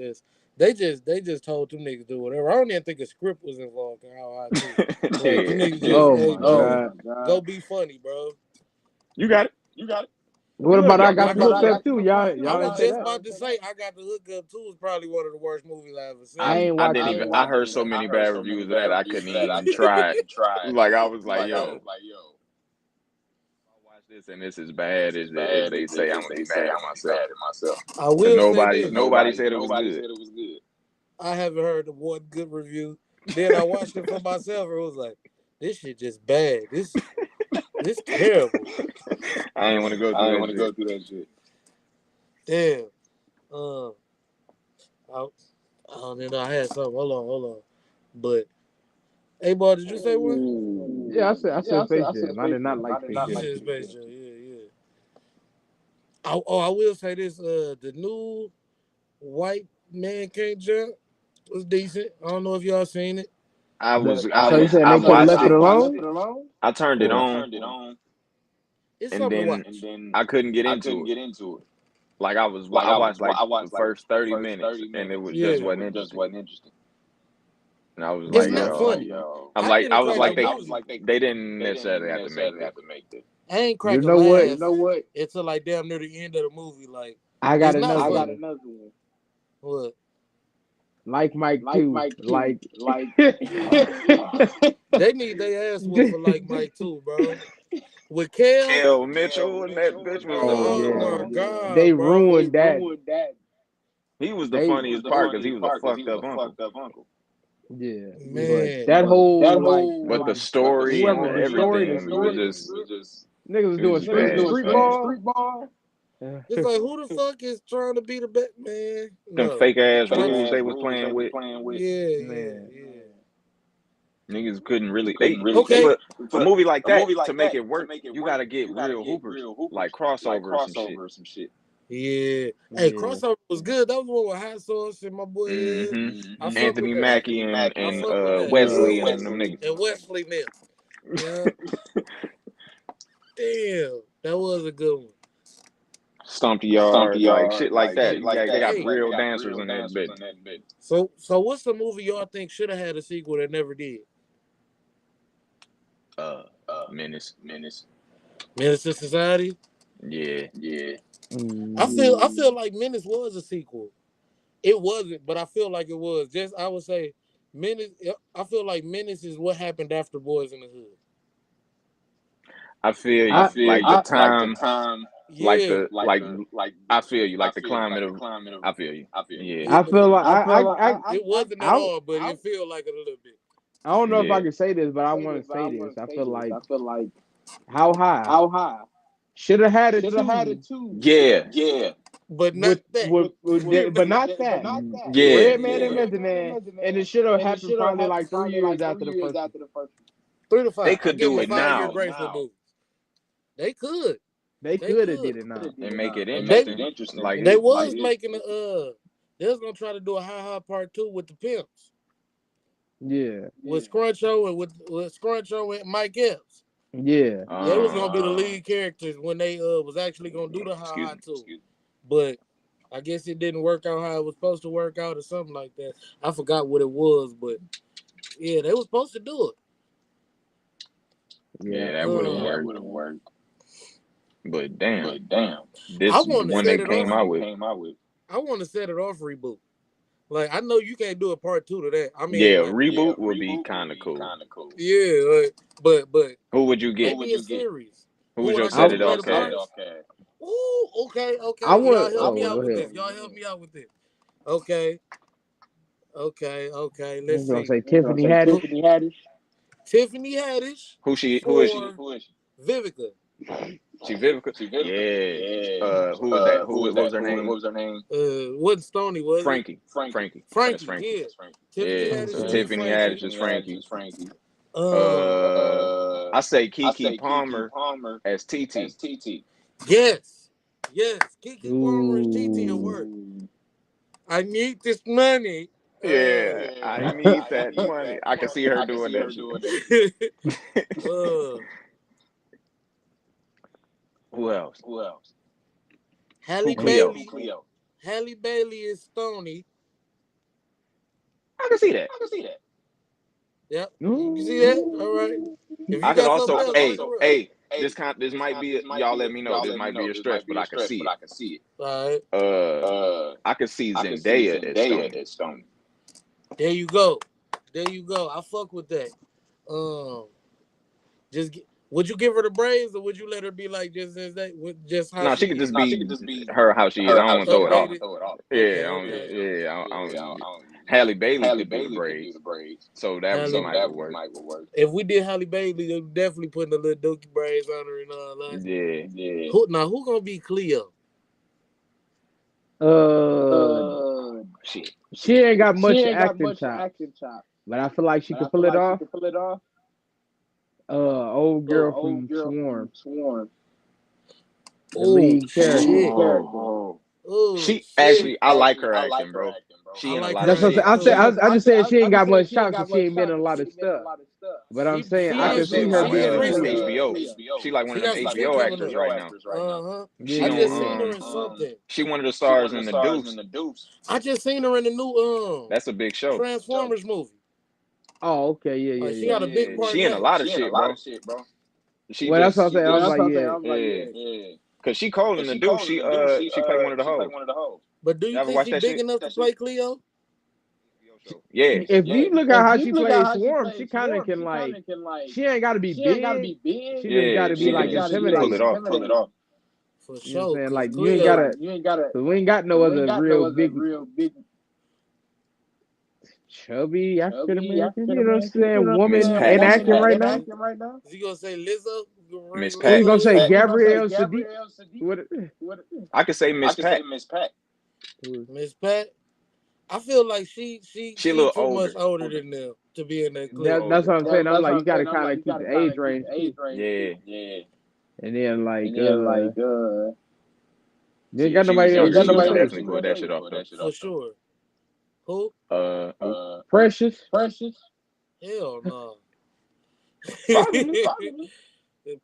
they just told them niggas do whatever. I don't even think a script was involved in how high too. Like them Yeah. niggas just, Oh hey my bro, god. go be funny, bro. You got it. What Good. about I Y'all got good. the hookup too? I Y'all was ain't say just that. about to say I got the hookup too is probably one of the worst movies I ever I seen. ain't I watched didn't it even. yet. I heard so many bad reviews of that. I couldn't even try it. Like I was like, yo, I watch this and this is bad as they say. I'm gonna be mad at myself I because will say this. nobody said it was good. I haven't heard of one good review. Then I watched it for myself and it was like, this shit just bad. This terrible. I ain't want to go through that shit. Damn. I, I don't even know. I had something. Hold on. But hey, boy, did you say one? Yeah, I said Space Jam. I did not like Space You Jam said 2. Space Jam. Yeah. I will say this. The new White Man Can't Jump was decent. I don't know if y'all seen it. So you saying I they could have watched left it it. alone? I turned it Or on It's and something to then watch. I couldn't get into it. Like I watched like the first 30 minutes and it was just Yeah. wasn't interesting. And I was It's like, not yo, funny. I didn't I was crack a like movie. they didn't necessarily have to make this. I ain't you crack a know what? laugh until like damn near the end of the movie. Like I got it's not another funny. one. What? Like Mike too. Like They need their ass whooped for like Mike too, bro. With Kel, Kel Mitchell and that bitch was oh oh yeah. my They god, bro. ruined that. he was the They funniest part because he was a fucked up uncle. yeah. But Man. that whole like But the story and whoever the story everything was just niggas was it was doing just bad. street ball. It's like, who the fuck is trying to be the best man? Them No. fake ass Trying rules to, they was playing with. yeah. Niggas couldn't really they Okay. for a movie like that to make it work, you gotta get real hoopers like crossovers and shit. Yeah. Hey, Yeah. crossover was good. That was one with hot sauce and my boy. I fuck with Anthony that. Mackie and I fuck with that. Wesley and them niggas. And Wesley Nip. Yeah. Damn. That was a good one. Stomp the yard, like shit like that. They got real dancers in that bit. So what's the movie y'all think should have had a sequel that never did? Menace. Menace to Society? Yeah. I feel like Menace was a sequel. It wasn't, but I feel like it was. Just I would say Menace. I feel like Menace is what happened after Boys in the Hood. I feel you. Like the time, Yeah. I feel you. Like the climate of, I feel you. Yeah. Yeah, I but feel like I it wasn't at all, but it feel like it a little bit. I don't know if I Yeah. can say this, but I want to say this. I feel like how high should have had it too, Yeah. But not that. but not that. Yeah. Redman and Method Man, and it should have happened probably like 3 years after the first one. 3 to 5. They I could give do them a it 5-year now grace for movies. They could. They could have did it now. and make it interesting. Like They was making they was gonna try to do a Ha Part 2 with the pimps. Yeah. With Scruncho and with Scruncho and Mike Epps. Yeah. They was gonna be the lead characters when they was actually gonna do the Ha 2. But I guess it didn't work out how it was supposed to work out or something like that. I forgot what it was, but yeah, they was supposed to do it. Yeah, that would have worked. But damn, this I want to one set they it came off. out with. I want to set it off reboot. Like I know you can't do a part 2 to that. I mean, Yeah, like, reboot would be kind of cool. Yeah, but Who would you get? maybe a series. Who was would your I set get it to play off the cast? parts? Ooh, okay. I Y'all want. help me Oh, out go with ahead. this. Y'all help me out with this. Okay. I Let's was gonna see. say Tiffany Haddish. Tiffany Haddish. Who is she? Vivica. She Vivica? Yeah. Who was that? What was her name? Wasn't Stoney, was Frankie. it? Frankie. Frankie, That's yeah. Frankie. Tiffany Yeah. Haddish So would be Tiffany Frankie. Haddish is Frankie. Uh, I say Keke Palmer as TT. yes. Kiki Palmer and TT will work. Ooh. I need this money. Yeah, I need that money. I can see her doing that shit. Who else? Halle Cleo? Bailey. Halle Bailey is Stoney. I can see that. Yep. You can see that? All right. If you I could got also, something else, this might be, y'all let me know. This might be a stretch, but I can see it. all right. I could see Zendaya as Stone. There you go. I fuck with that. Would you give her the braids or would you let her be like just as that just how she could just be her how she is. I don't want to throw it off. Yeah, Halle Bailey could do the braids, so that might work. If we did Halle Bailey, they would definitely putting the little dookie braids on her and all that. Yeah. Who gonna be Cleo? She ain't got much acting chop, but I feel like she could pull it off. Old girl from Swarm. The lead character. She actually, I like her acting, bro. She in a lot of That's what shit. I'm saying. I just said she ain't got much chops because she ain't been in a lot of stuff. But I'm saying I can see her being a Cleo. HBO. She like one of them HBO actors right now. I just seen her in something. She one of the stars in the Deuce. I just seen her in the new That's a big show. Transformers movie. Oh, okay, yeah. She got a big part. She in a lot of shit, bro. Well, that's what I'm saying. I was like, yeah. Cause she cold in the Deuce. She played one of the hoes. But do you think she's big enough to play Cleo? Yeah. if you look at how she plays Swarm, she kind of can like. She ain't got to be big. She just got to be like intimidating. Pull it off. For sure. You know what I'm saying? Like Cleo, you ain't gotta. We ain't got no other real big. Chubby African American, you know what I'm saying? Woman enacting right now. Is he gonna say Lizzo? Miss Who you Pat. gonna say? Gabrielle Sadiq? What? I could say Miss Pat. Miss Pat. I feel like she She a little too much older. older than them to be in that clip. That's what I'm saying. I'm like, you gotta kind of keep the age range too. Yeah. And then like, you ain't See, if got she was nobody else. younger, You she gonna would have say definitely pulled that shit off though. For sure. Who? Precious? Hell no. Probably.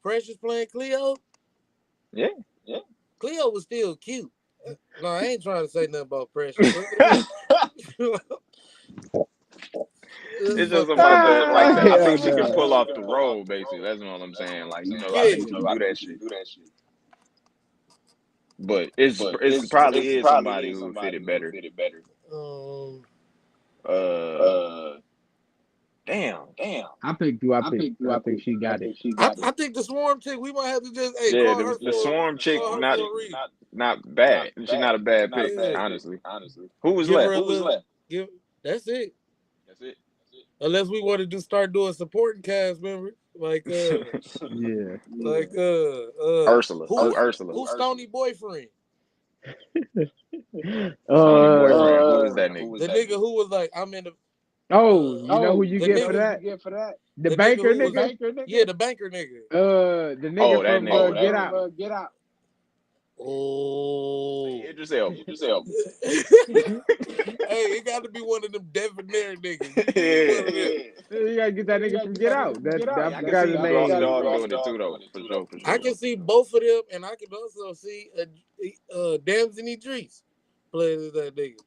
Precious playing Cleo? Yeah. Cleo was still cute. No, I ain't trying to say nothing about Precious. It's just about the like that. I think she can no. pull off the role. Basically, that's what I'm saying. Like I Yeah. think she can do that shit. But it's probably is somebody who would fit it better. Um, Damn. I picked you. I think she got it. I think the Swarm chick, we might have to just Yeah, call her the Swarm chick, for not a reason. bad. She's not a bad pick, Yeah. honestly. Who was Give her left? a little. That's it. Unless we want to start doing supporting cast members like Yeah. Ursula. Who's Ursula. Stony boyfriend? Sony boyfriend. Who is that nigga? The nigga who was like, I'm in the. Oh, you know who you the get nigga, for that? The nigga banker who was- nigga? Yeah, the banker nigga. The nigga that from nigga. Get Out. Oh. Idris Elba. Hey, it got to be one of them debonair niggas. Yeah. One of them. You gotta get that nigga from Get Out. That I can see the Boss name. Dog doing it too, though. For sure. I can see both of them, and I can also see Damson Idris playing as that nigga.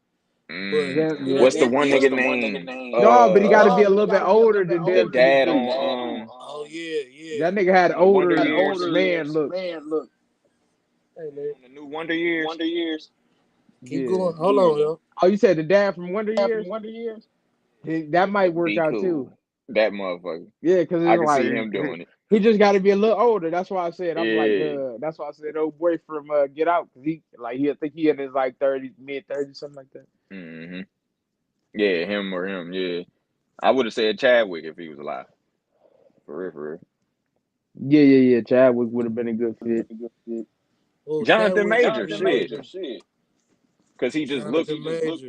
What's the one nigga name? No, but he got to be a little bit older than the Damson dad Idris. on Oh yeah. That nigga had Wonder older Years. man look. Hey man, on the new Wonder Years. keep going. Hold on, yo. Oh, you said the dad from Wonder Years? That might work Be out cool. too. That motherfucker. Yeah, because I it's can like see him doing it. he just got to be a little older. That's why I said I'm like Yeah. that's why I said old boy from Get Out, because I think he in his like 30s, mid-30s, something like that. Mm-hmm. Yeah, him. Yeah, I would have said Chadwick if he was alive. For real. Yeah. Chadwick would have been a good fit. Oh, Jonathan Chadwick, Major, shit. Because he just looks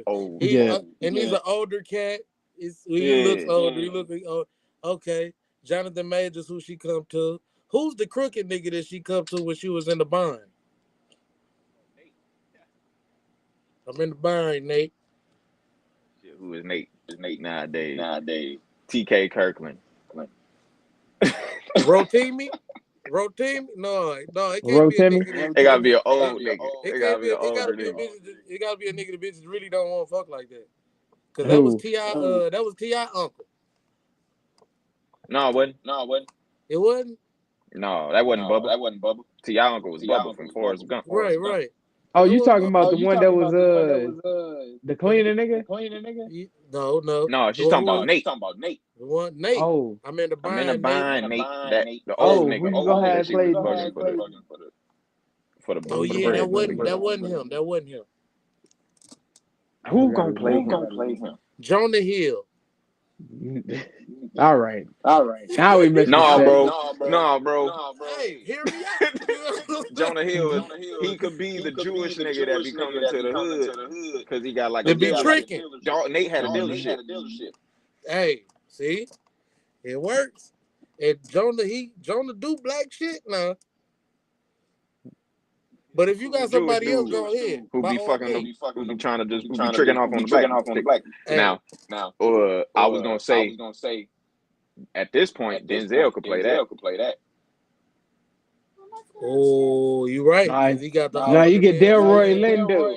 old. Yeah. And he's an older cat. He looks older. He looks old. Okay. Jonathan Majors, who she come to. Who's the crooked nigga that she come to when she was in the bind? I'm in the bind, Nate. Shit, who is Nate? Is Nate nowadays? TK Kirkland. Rotimi? No, it can't Rotimi? be a nigga. It gotta be an old nigga. It It gotta can't be an it gotta older be a nigga. bitch. It gotta be a nigga that bitches really don't want to fuck like that. Cause that was T.I. That was T.I. uncle. No, it wasn't. It wasn't? No, that wasn't Bubba. T.I. uncle was Bubba from Forrest Gump. Right. Oh, you talking about the one that was the cleaner nigga? No. No, she's talking about Nate. The one Nate. Oh, I'm in the bind. Nate. That the old nigga. Who you gonna have she was play fucking for the Oh yeah, bread. that wasn't him. Who gonna play him? Jonah Hill. All right. Now we missed No, bro. Hey, hear me out. Jonah Hill, he could be the Jewish nigga that be coming to the hood because he got like They be tricking. Nate had a dealership. Hey, see, it works. And Jonah do black shit now. But if you got somebody else, go ahead. Who be trying to be tricking off on the black. Hey. Now, I was gonna say, at this point, Denzel could play that. Oh, you right. Nice. He got the Now you get Delroy Lindo.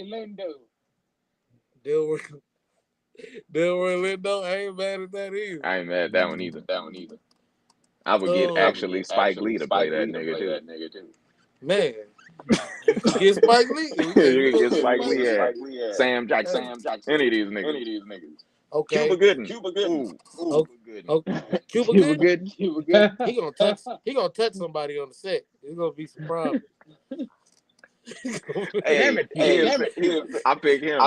Delroy Lindo. I ain't mad at that either. I ain't mad at that one either. I would get actually Spike Lee to play that nigga too. Man, you can get Spike Lee. You can get Spike Lee at Sam Jackson. Any of these niggas. Okay. Cuba Gooding. Ooh. Cuba Gooding. He gonna touch somebody on the set. It's gonna be some problem. Hey, I pick him.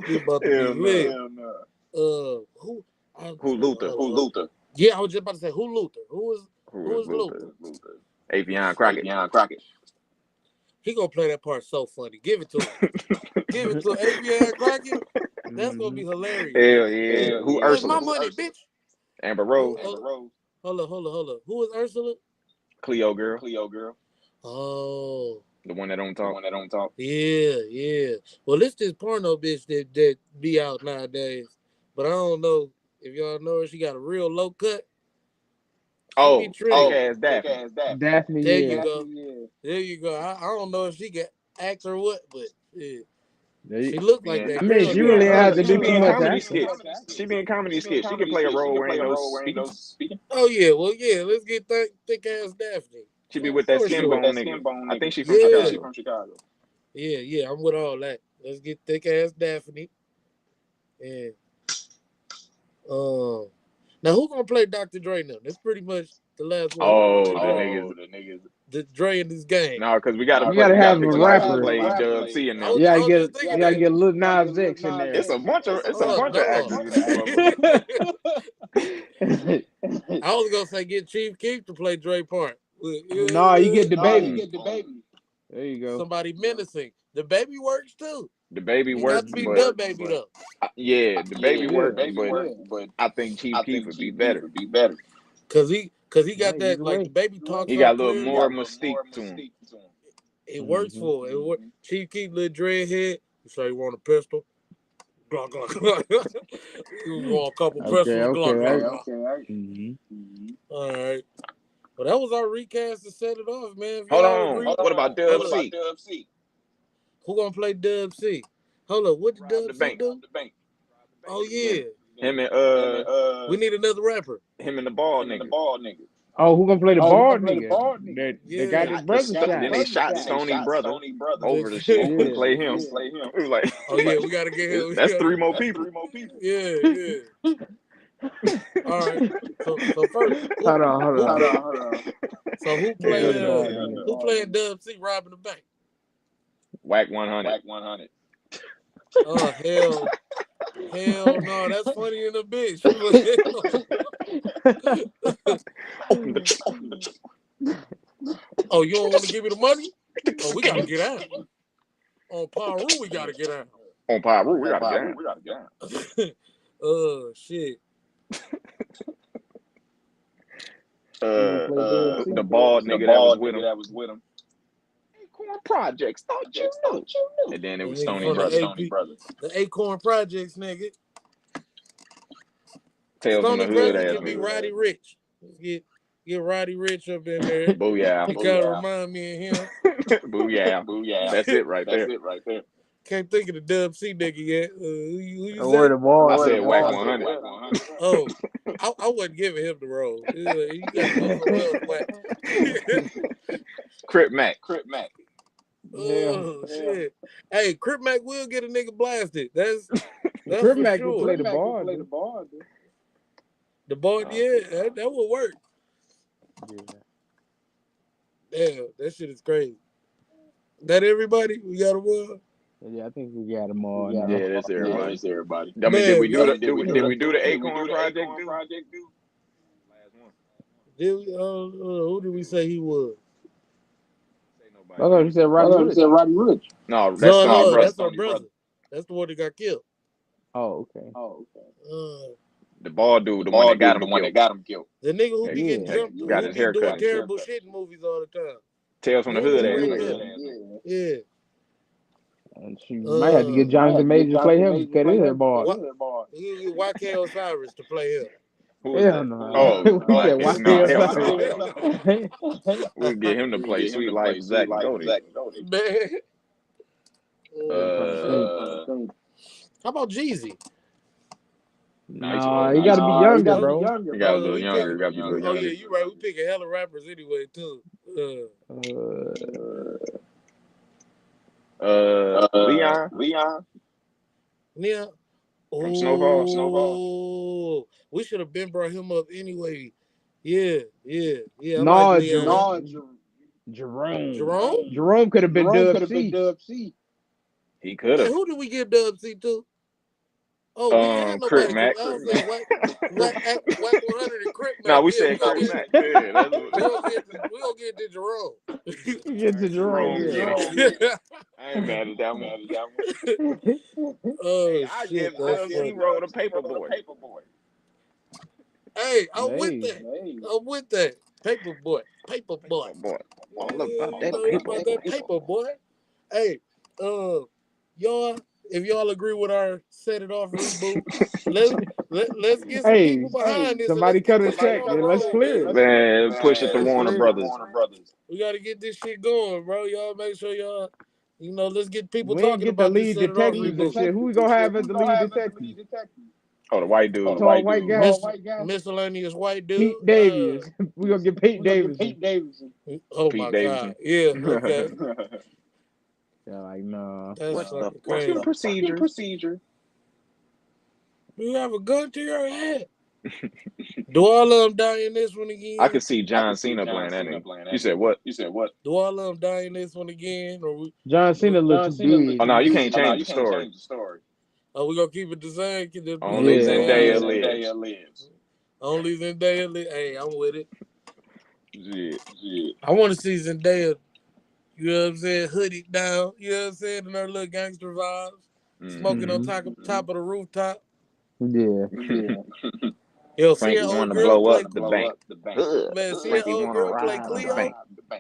He about to be lit. Who Luther? Yeah, I was just about to say who Luther. Who Who is is Luther? Luther? Avion Crockett. He gonna play that part so funny. Give it to him. Give it to Avion Crockett. That's gonna be hilarious. Hell yeah. Who Where's my Ursula? money, bitch? Amber Rose. Hold up. Who is Ursula? Cleo girl. Oh. The one that don't talk. Yeah. Well, it's this porno bitch that be out nowadays. But I don't know if y'all know her. She got a real low cut. She be Thick trendy. ass Daphne. Daphne, There yeah. you go. There you go. I don't know if she can act or what, but yeah. She looked like Man, that I mean, girl she now. really I had ain't to she do gonna be too in much comedy acting. skits. She be in comedy skits. She can play a role where ain't no speaking. Oh yeah, well yeah. Let's get thick ass Daphne. She be with that For skin sure. bone nigga. I think she from Yeah. Chicago. Yeah. I'm with all that. Let's get thick ass Daphne. And now who gonna play Dr. Dre now? That's pretty much the last one left. What Oh, you the got? niggas. The Dre in this game. No, because You gotta we gotta have a pick somebody who rapper. played Dub C in them. You gotta I was get just thinking you gotta that. get Lil Nas X in there. It's a bunch of actors in this motherfucker. I was gonna say get Chief Keef to play Dre part. No, you get the baby. There you go. Somebody menacing. The baby works too. The baby It got work, to be but Dub Baby though. yeah, the baby work, Yeah. but I think Chief Keef would be better. Cause he got Right, that either like way. the baby talks He so got a little clearly. more mystique to him. It works Mm-hmm. for it. Chief Keef little dreadhead. You say you want a pistol? Glock glock glock. You want a couple pistols? Glock glock glock. Mm-hmm. All right. Well, that was our recast to set it off, man. If Hold y'all agree, on. What about Dub hold up. C? Who gonna play Dub C? Hold up. What did Rob the Dub C bank. do? Oh yeah. Him and We need another rapper. him and the ball nigga. Oh, who gonna play the bald nigga? They got his brother shot. Then they shot Stony brother over the Yeah. shit. Who play him? It was like, Oh yeah, we gotta get him. that's 3 more people. Yeah. All right. So first, Hold on. so who Who the playing bald nigga? who playing Dub C robbing the bank? Whack 100. Oh hell no, that's funny in a bitch. Oh, you don't want to give me the money? Oh, we gotta get out. On Paru, we gotta get out. On Pyro, we gotta get down. Oh shit. The bald nigga that was with him. Acorn Projects, thought you knew. And then it was Stony brother. The Acorn Projects, nigga. Tales from the Stony hood Brothers ass can be nigga. Roddy Rich. Let's get Roddy Rich up in there. Booyah. You gotta remind me of him. Booyah. That's it right there. Can't think of the Dub C nigga yet. Who you Where the say? ball? I said Whack 100. Oh, I wasn't giving him the role. You gotta go somewhere else, Whack. Crip Mac. Oh shit! Hey, Crip Mac will get a nigga blasted. That's Crip for Mac sure. can play the ball. The ball, yeah, that will work. Yeah. Damn, that shit is crazy. That everybody? We got a one. Yeah, I think we got them all. Yeah, that's everybody. I mean, Man, did we y'all- do the Acorn Project, dude? Last one. Did we, who did we say he was? I thought you said Roddy Rich. No, that's Stony brother. That's our brother. That's the one that got killed. Oh, okay. The bald dude, the one that got him killed. The nigga who be getting Yeah, jumped, got who his be hair doing cut. terrible shit in movies all the time. Tales from the hood ass Yeah. nigga. Yeah. And she might have to get Jonathan Majors to play him. Cut his hair bald. You get YK Osiris to play him. Who is Hell that? no. Oh, We said no, YK hell Osiris. no. We'll get him to play Sweet Life Zach Cody. Man. Uh, How about Jeezy? No, he got to be younger, bro. He got a little younger. Got to be a little Oh yeah, younger. you right. We picking hella rappers anyway too. Leon Yeah. from Snowfall. Oh, we should have been brought him up anyway. Yeah. I No, like Leon. Jerome. Jerome could have been Dub C. He could Hey, have. who did we give Dub C to? Oh, we ain't had Crip nobody. Mac. I was saying whack 100 and Crip Nah, Mac. we Yeah, said Crip Mac. Yeah, that's what. we gonna get to Jerome. You get to Jerome, Jerome, get him. yeah. I ain't mad at that one. Hey, Oh I shit, give that's Dub funny. Zero the paper boy. Hey, I'm with Hey, that. I'm with that. Paper boy. Paper boy. Paper boy. Yeah, All about you that know paper about boy. that paper boy. Hey, y'all, if y'all agree with our set it off reboot, let's let's get some hey, people behind this and let's somebody get cut a this shit check on the and let's road, clear man. it. Man, push it to Let's Warner clear it. Brothers. We gotta get this shit going, bro. Y'all make sure y'all, let's get people We ain't talking get the about this lead set it off detectives and reboot. shit. Who we gonna have as the lead detective? Oh, the white dude. Tall white guy. Miscellaneous white dude. Pete Davis. We gonna get Pete Davidson. Oh Pete my God. Davidson. Yeah, okay. They're like, no. That's What's the fucking fucking crazy. procedure? You have a gun to your head. Do all of them die in this one I could again? see John Cena playing that nigga. You said what? Do all of them die in this one again? John Cena look too Oh big. no, you can't change the story. Are we gonna keep it the same? Can just be Only like, Yeah. Zendaya lives. only Zendaya. Hey, I'm with it. Shit. I want to see Zendaya. You know what I'm saying? Hoodie down. You know what I'm saying? And her little gangster vibes. Smoking on Mm-hmm. top of the rooftop. Yeah. Yo, see Frankie that old wanna girl blow play. up the bank. Hood. Man, see that Frankie old wanna girl play rob the Cleo. bank.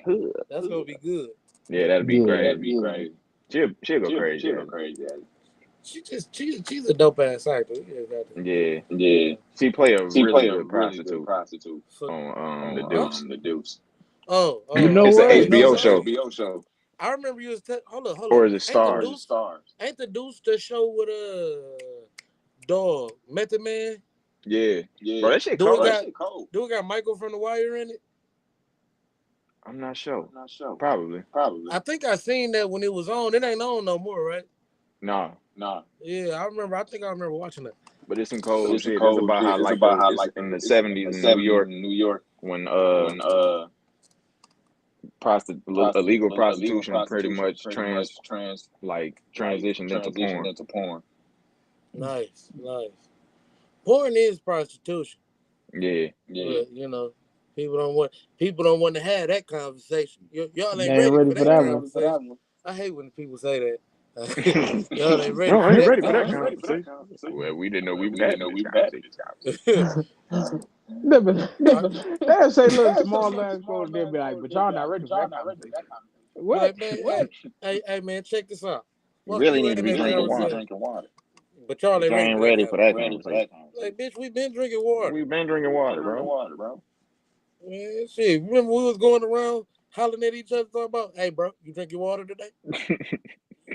Hood. That's gonna be good. Yeah, that'd be Yeah. crazy. She'll go crazy. She's a dope ass actor. You just got to, Yeah, she play a really good prostitute on The huh? Deuce. You Oh, know It's an what? HBO show, I remember you was hold or up. is it Stars? Ain't the Deuce the show with dog Method Man? Yeah, bro, that shit Do it cold. got do it got Michael from The Wire in it? I'm not sure. Probably. I think I seen that when it was on. It ain't on no more, right? Nah, Yeah, I remember. I think I remember watching it. but it's some cold shit. It's about how like it's in the '70s in New York when illegal prostitution pretty much transitioned into porn. Nice. Porn is prostitution. Yeah. But, people don't want to have that conversation. Y'all They ain't ain't ready ready for for that that one. conversation. I hate when people say that. Y'all ain't ready No, for I ain't that ready for that conversation. conversation. Well, we didn't know we was having this conversation. They'll say little small ass quote and they'll be like, but y'all not ready for that conversation. Be What? like, man, hey, man, check this out. You Fuck really you need to and be that drinking water. conversation. But y'all But ain't y'all ready for ain't that ready for that conversation. conversation. Like, bitch, we been drinking water. We've been drinking water, bro. Man, shit. Remember we was going around hollering at each other talking about, hey, bro, you drink your water today?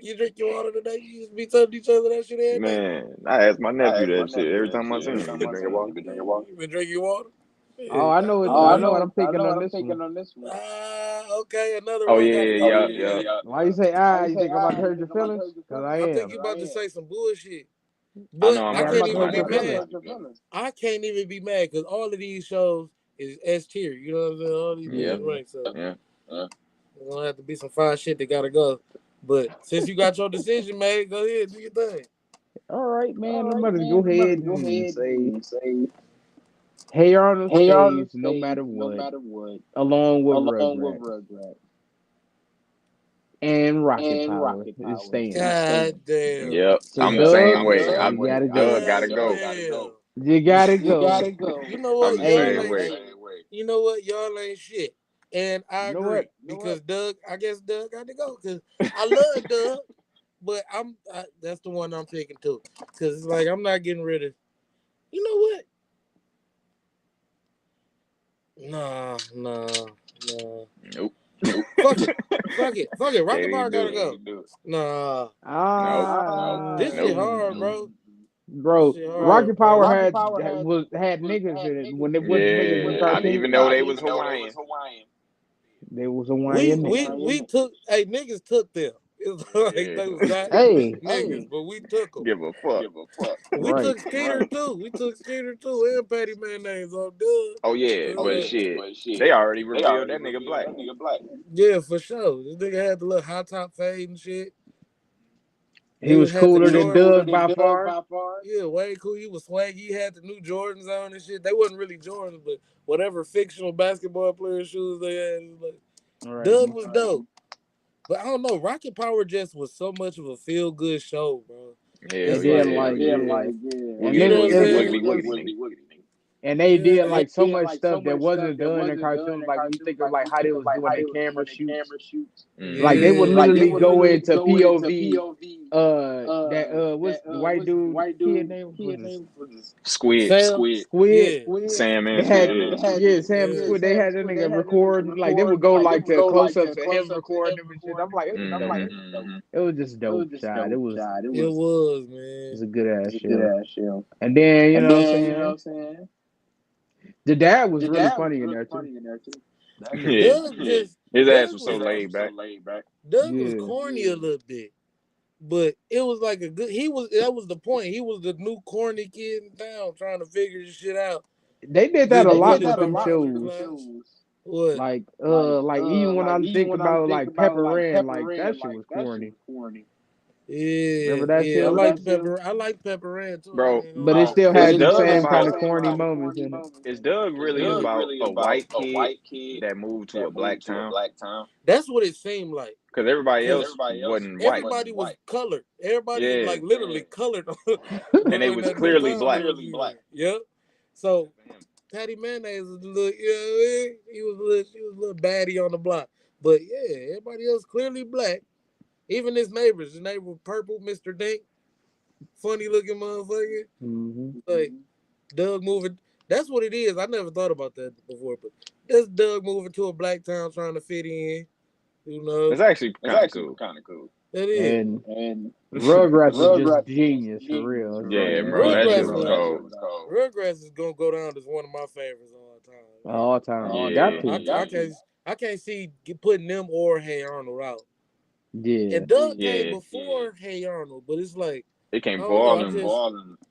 You drink your water today? You used to be telling each other that shit every day? Man, I ask my nephew that shit every time I see him. You been drinking water? You been drinking water? Oh, Yeah, I know I what I'm thinking on this one. okay, another Oh one gotta go. yeah. Why you say you think I'm about to hurt your feelings? Cause I I think am. you about to say some bullshit. I But know I'm Yeah, I I'm can't about to practicing even hurt be your on that. mad. feelings. I can't even be mad because all of these shows is S tier. You know what I'm saying? All these Yep. niggas rank. So Yeah. there's gonna have to be some fine shit that gotta go. But since you got your decision made, go ahead, do your thing. All right, man. I'm about to go ahead and say, hey Arnold stays no matter what, along with Rugrat and Rocket Power is staying. God damn. Yep. So I'm the same Doug, way. you gotta Doug go. gotta go. Damn. You gotta go. You know I'm what? the Y'all same Hey, way. ain't. You know what? Y'all ain't shit. And I you know agree what? because Doug. I guess Doug got to go because I love Doug, but that's the one I'm picking too because it's like I'm not getting rid of. You know what? Nah. Nope. Fuck it. Can't Rocket Power even do gotta it. go. Nah, Nope. this shit Nope. hard, bro. This Bro, shit hard, Rocket Power bro. had niggas in it when niggas went Yeah. I didn't 13. even know they was Hawaiian. They was We Hawaiian we niggas. we took. Hey, niggas took them. It's like Yeah. they was not Hey, niggas, but we took them. Give a fuck. We right. took Skeeter too. We took Skeeter too, and Patty Mayonnaise on Doug. Oh yeah, but shit. They already revealed that nigga black. Yeah, for sure. This nigga had the little high top fade and shit. He was Nigga had the cooler than Jordans. Doug by far. Yeah, way cool. He was swaggy. He had the new Jordans on and shit. They wasn't really Jordans, but whatever fictional basketball player shoes they had. It was like, Right. Doug was dope. But I don't know. Rocket Power just was so much of a feel good show, bro. Hell It's They did like, yeah. like yeah, and Woogity you know what I'm woogity saying? woogity woogity nigga. and they Yeah, did like so much stuff that wasn't done in cartoons. Like when you think of like how they was doing their camera shoots, like they would yeah. literally go into POV. That what's the white dude kid name was this Squid. Sam? Squid? Yeah. Sam They and had Squid. yeah, Sam Yeah. Squid. They had that nigga record like they would go like to close ups of him recording them and shit. I'm like, it was dope. Mm-hmm. It was just dope, shot. It was, It man. was a good ass show. And then you know what I'm saying. The dad was really funny in there too. Yeah. His ass Doug was so was laid back. Yeah, corny a little bit. But it was like a good that was the point. He was the new corny kid in town trying to figure this shit out. they did that a Getting lot his with them behind in the shows. class. What? Like even when I think about like Pepper Ran, like that shit was corny. Yeah, Remember that yeah. show? I like Pepper Ran too. I Bro, ain't gonna But it lie. still is had them Doug same kind about of corny moments in it. is Doug really about a white kid that moved to a black town? That's what it seemed like. Because everybody Cause else wasn't white. everybody was colored. Everybody Yeah. like literally colored And they in was that little clearly town. black. Yep. So Patty Mayonnaise was a little, he was a little, she was a little baddie on the block. But yeah, everybody else clearly black. Even his neighbors, his neighbor Purple, Mr. Dink, funny looking motherfucker. Mm-hmm. Like Doug moving. That's what it is. I never thought about that before, but that's Doug moving to a black town trying to fit in. You know, It's actually kind of cool. that is. And Rugrats was just genius for real. It's Yeah, like bro, that shit Rugrats was man, cold. Rugrats is gonna go down as one of my favorites all time. all time got Yeah. to. I can't see putting them or Hey Arnold out. Yeah, And Doug came Yeah. before Hey Arnold, but it's like It came I for don't know. all I them. just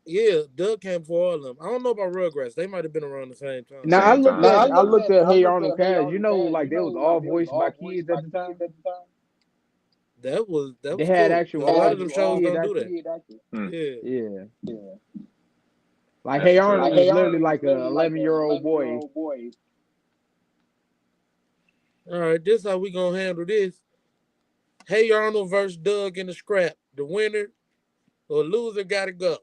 yeah, Doug came before all of them. I don't know about Rugrats. They might have been around the same time. now Same time. I looked at Hey Arnold cast. You know, like they was all voiced by kids at the time. That was They had cool. actual A lot of all them shows kid don't do actors. that. Hmm. Yeah, like That's Hey a trip. Arnold was literally like a 11-year-old boy. All right, this how we gonna handle this. Hey Arnold versus Doug in the scrap. The winner or loser gotta go.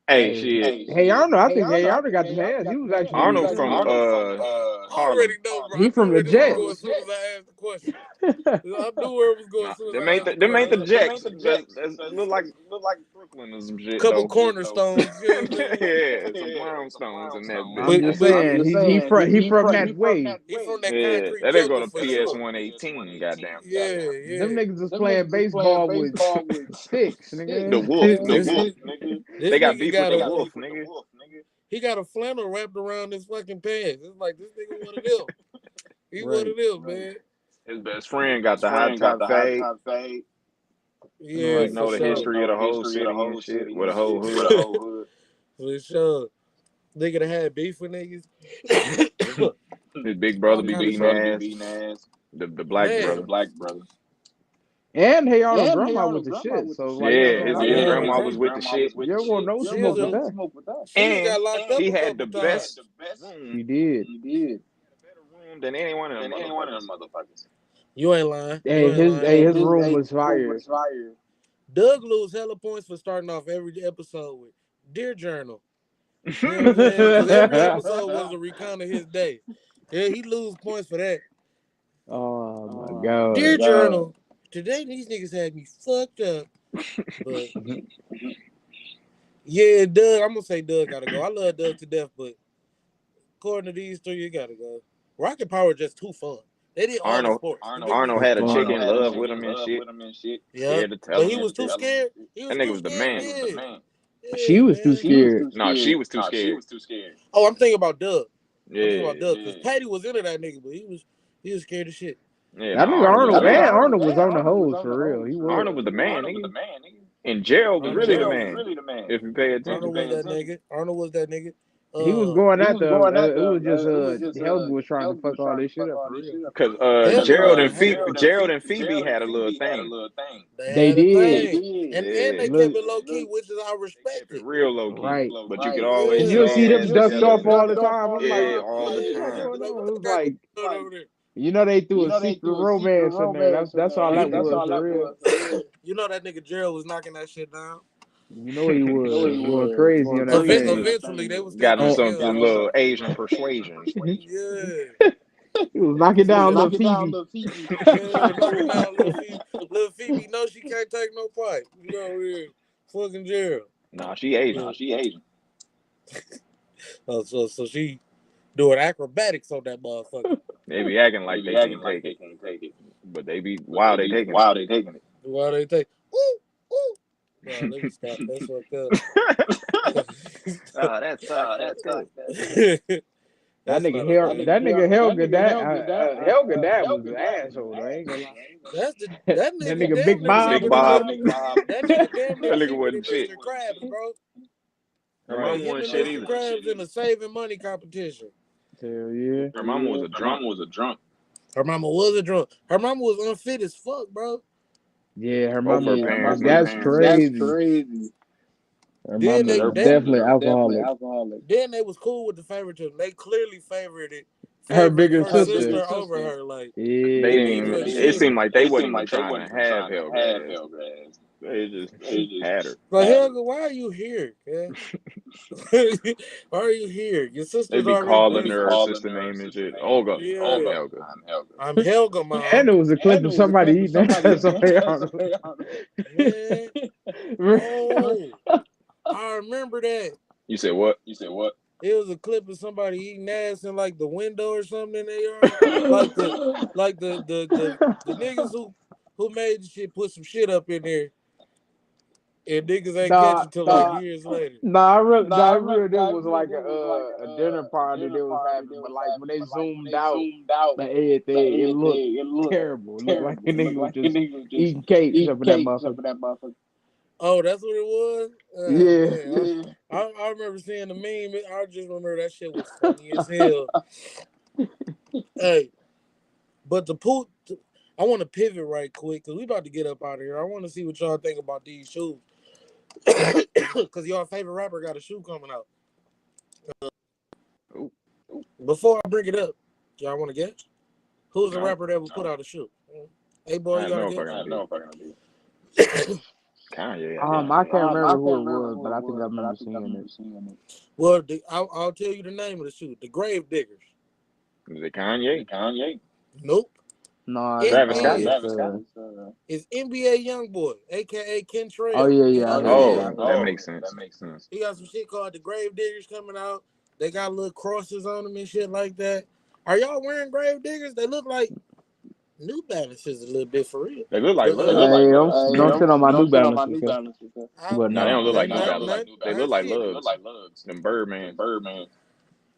Hey, Hey, shit. Hey Arnold, I think Hey Arnold got the pass. He was actually Arnold from I Harlem. already know, bro. I he knew from the where this was going Jets. as soon as I asked the question. I knew where it was going Nah, as soon as them I ain't asked the them ain't the question. Jacks. That's look like Brooklyn or some shit Couple though. cornerstones, you know what I'm saying? Yeah, some brownstones in that I'm bitch. just But saying he from that way. he from that Yeah, concrete that they go jungle to for PS sure. 118. Goddamn, Them Yeah. niggas was playing baseball with sticks, the nigga. wolf, the This wolf. this They got nigga beef with got the a wolf, nigga. he got a flannel wrapped around his fucking pants. It's like this nigga one of them. He one Right, of them, man. His best friend got the high top fade. Yeah, He right. for know the sure. history of the whole city and shit with a whole hood. For sure. Nigga that had beef with niggas. His big All brother be kind of beating trouble. ass. The black Man. brother. And Hey Arnold grandma was the shit. So like, you know what Yeah, I'm saying? I his feel Yeah. like grandma was with the shit, you don't want no She was smoke with a that. she just and got locked up he a had the couple times. best room, She did. better room than any one of them motherfuckers. You ain't lying. You Hey, ain't lying. his room was fire. Doug lose hella points for starting off every episode with Dear Journal. You know what I'm saying? Because every episode was a recount of his day. Yeah, he lose points for that. Oh my Dear god. Journal, today these niggas had me fucked up. But yeah, Doug, I'm gonna say Doug gotta go. I love Doug to death, but according to these three, you gotta go. Rocket Power just too fun. They did all the Arnold sports. Arnold It's had a chick fun. in love with him and shit. Yeah, Scared to tell but him he and was too shit. scared. He That was nigga too was the scared. man. She Yeah, was too man. scared. No, she was too scared. Oh, I'm thinking about Doug. I'm thinking about Yeah. Doug because Patty was into that nigga, but he was scared as shit. Yeah, no, That nigga Arnold was Arnold, good. man, Arnold was on the hose for real. He Arnold was. was the man, nigga. And Gerald was Arnold really the was man, if you pay attention. Arnold was that nigga. Arnold was that nigga. He was going after. It was just Helga was trying to fuck all this shit up for real. Cause Gerald and Phoebe had a little thing. They They had a did. thing, and they kept Look, it low key, which is I They kept respect it it. real low key, right. but you could Cause always you'll see tell them ducked together. off all the time. I'm like, Yeah, what all the the fuck time. going Like, what on? It they was got like, going over there? they threw a secret romance in there. That's all that was for real. You know that nigga Gerald was knocking that shit down. You know he was going crazy on that thing. Eventually, they was Got taking him his Oh, some nails off. little Asian persuasion. Yeah. he was knocking down little Phoebe. Yeah, knocking down little Phoebe. Little Phoebe knows she can't take no fight. You know, yeah. Fucking Gerald. Nah, she Asian. So she doing acrobatics on that motherfucker. They be acting like they can't take it, but they be wild. They taking it. Why they take? Ooh, ooh. No, let me stop. That's fucked up. Oh, that sucks. That's good. That That's nigga not okay. Helga, Helga, dad was an asshole. Though, I ain't gonna lie. That's that That nigga nigga Big damn near Big Bob cheaper and than all Bob. them niggas. that nigga damn near That nigga cheaper than wasn't shit. Mr. Krabs, bro. Her Right. mama Him wasn't and shit Mr. either. Krabs in a saving money competition. Hell yeah. Her mama was a drunk. Her mama was a drunk. Her mama was unfit as fuck, bro. Yeah, her Both her mama. parents That's was. crazy. Her Then mama they, was they definitely alcoholic. then they was cool with the favoritism. They clearly favored Her her bigger sister. sister over her. Like They Yeah. them didn't niggas even. ain't It shit. seemed like they wasn't even trying to have Helga ass. They just had her. But Helga, why are you here, man? Why are you here? Your They sister's be already calling busy. her sister name and shit. Olga. I'm Yeah, Helga. I'm Helga, And mom. it was a clip of somebody eating that. Somebody on Man, it. oh, I remember that. You said what? It was a clip of somebody eating ass in like the window or something in their yard. Like the niggas who made the shit put some shit up in there, and niggas ain't catch Nah, it till like years later. I really, there was like a dinner party they was having, but like when they zoomed out the everything, it looked terrible. It looked like a nigga was just eating cakes up in that motherfucker. Oh, that's what it was. Oh Yeah, man, I remember seeing the meme. I just remember that shit was funny as hell. Hey, but I want to pivot right quick because we about to get up out of here. I want to see what y'all think about these shoes. Because y'all favorite rapper got a shoe coming out. Ooh, Before I bring it up, y'all want to guess? Who's the no. rapper that will put out a shoe? Hey, boy, I you don't got know to if I guess? can do it. Kanye, I guess. I can't remember who it was, but I think I remember seeing it. Well, I'll tell you the name of the shoe. The Grave Diggers. Is it Kanye? Nope. No, Travis Scott? It's NBA Youngboy, a.k.a. oh Kentrell. yeah, He yeah, I got know you're Oh, talking that about. makes sense. he got some shit called the Grave Diggers coming out. They got little crosses on them and shit like that. Are y'all wearing Grave Diggers? They look like New Balances a little bit for real. They look like But Lugz. Hey, don't shit on my New Balances, but No, they no. don't look like New not, Balance. not, They look not like shitting. Lugz. Them Birdman.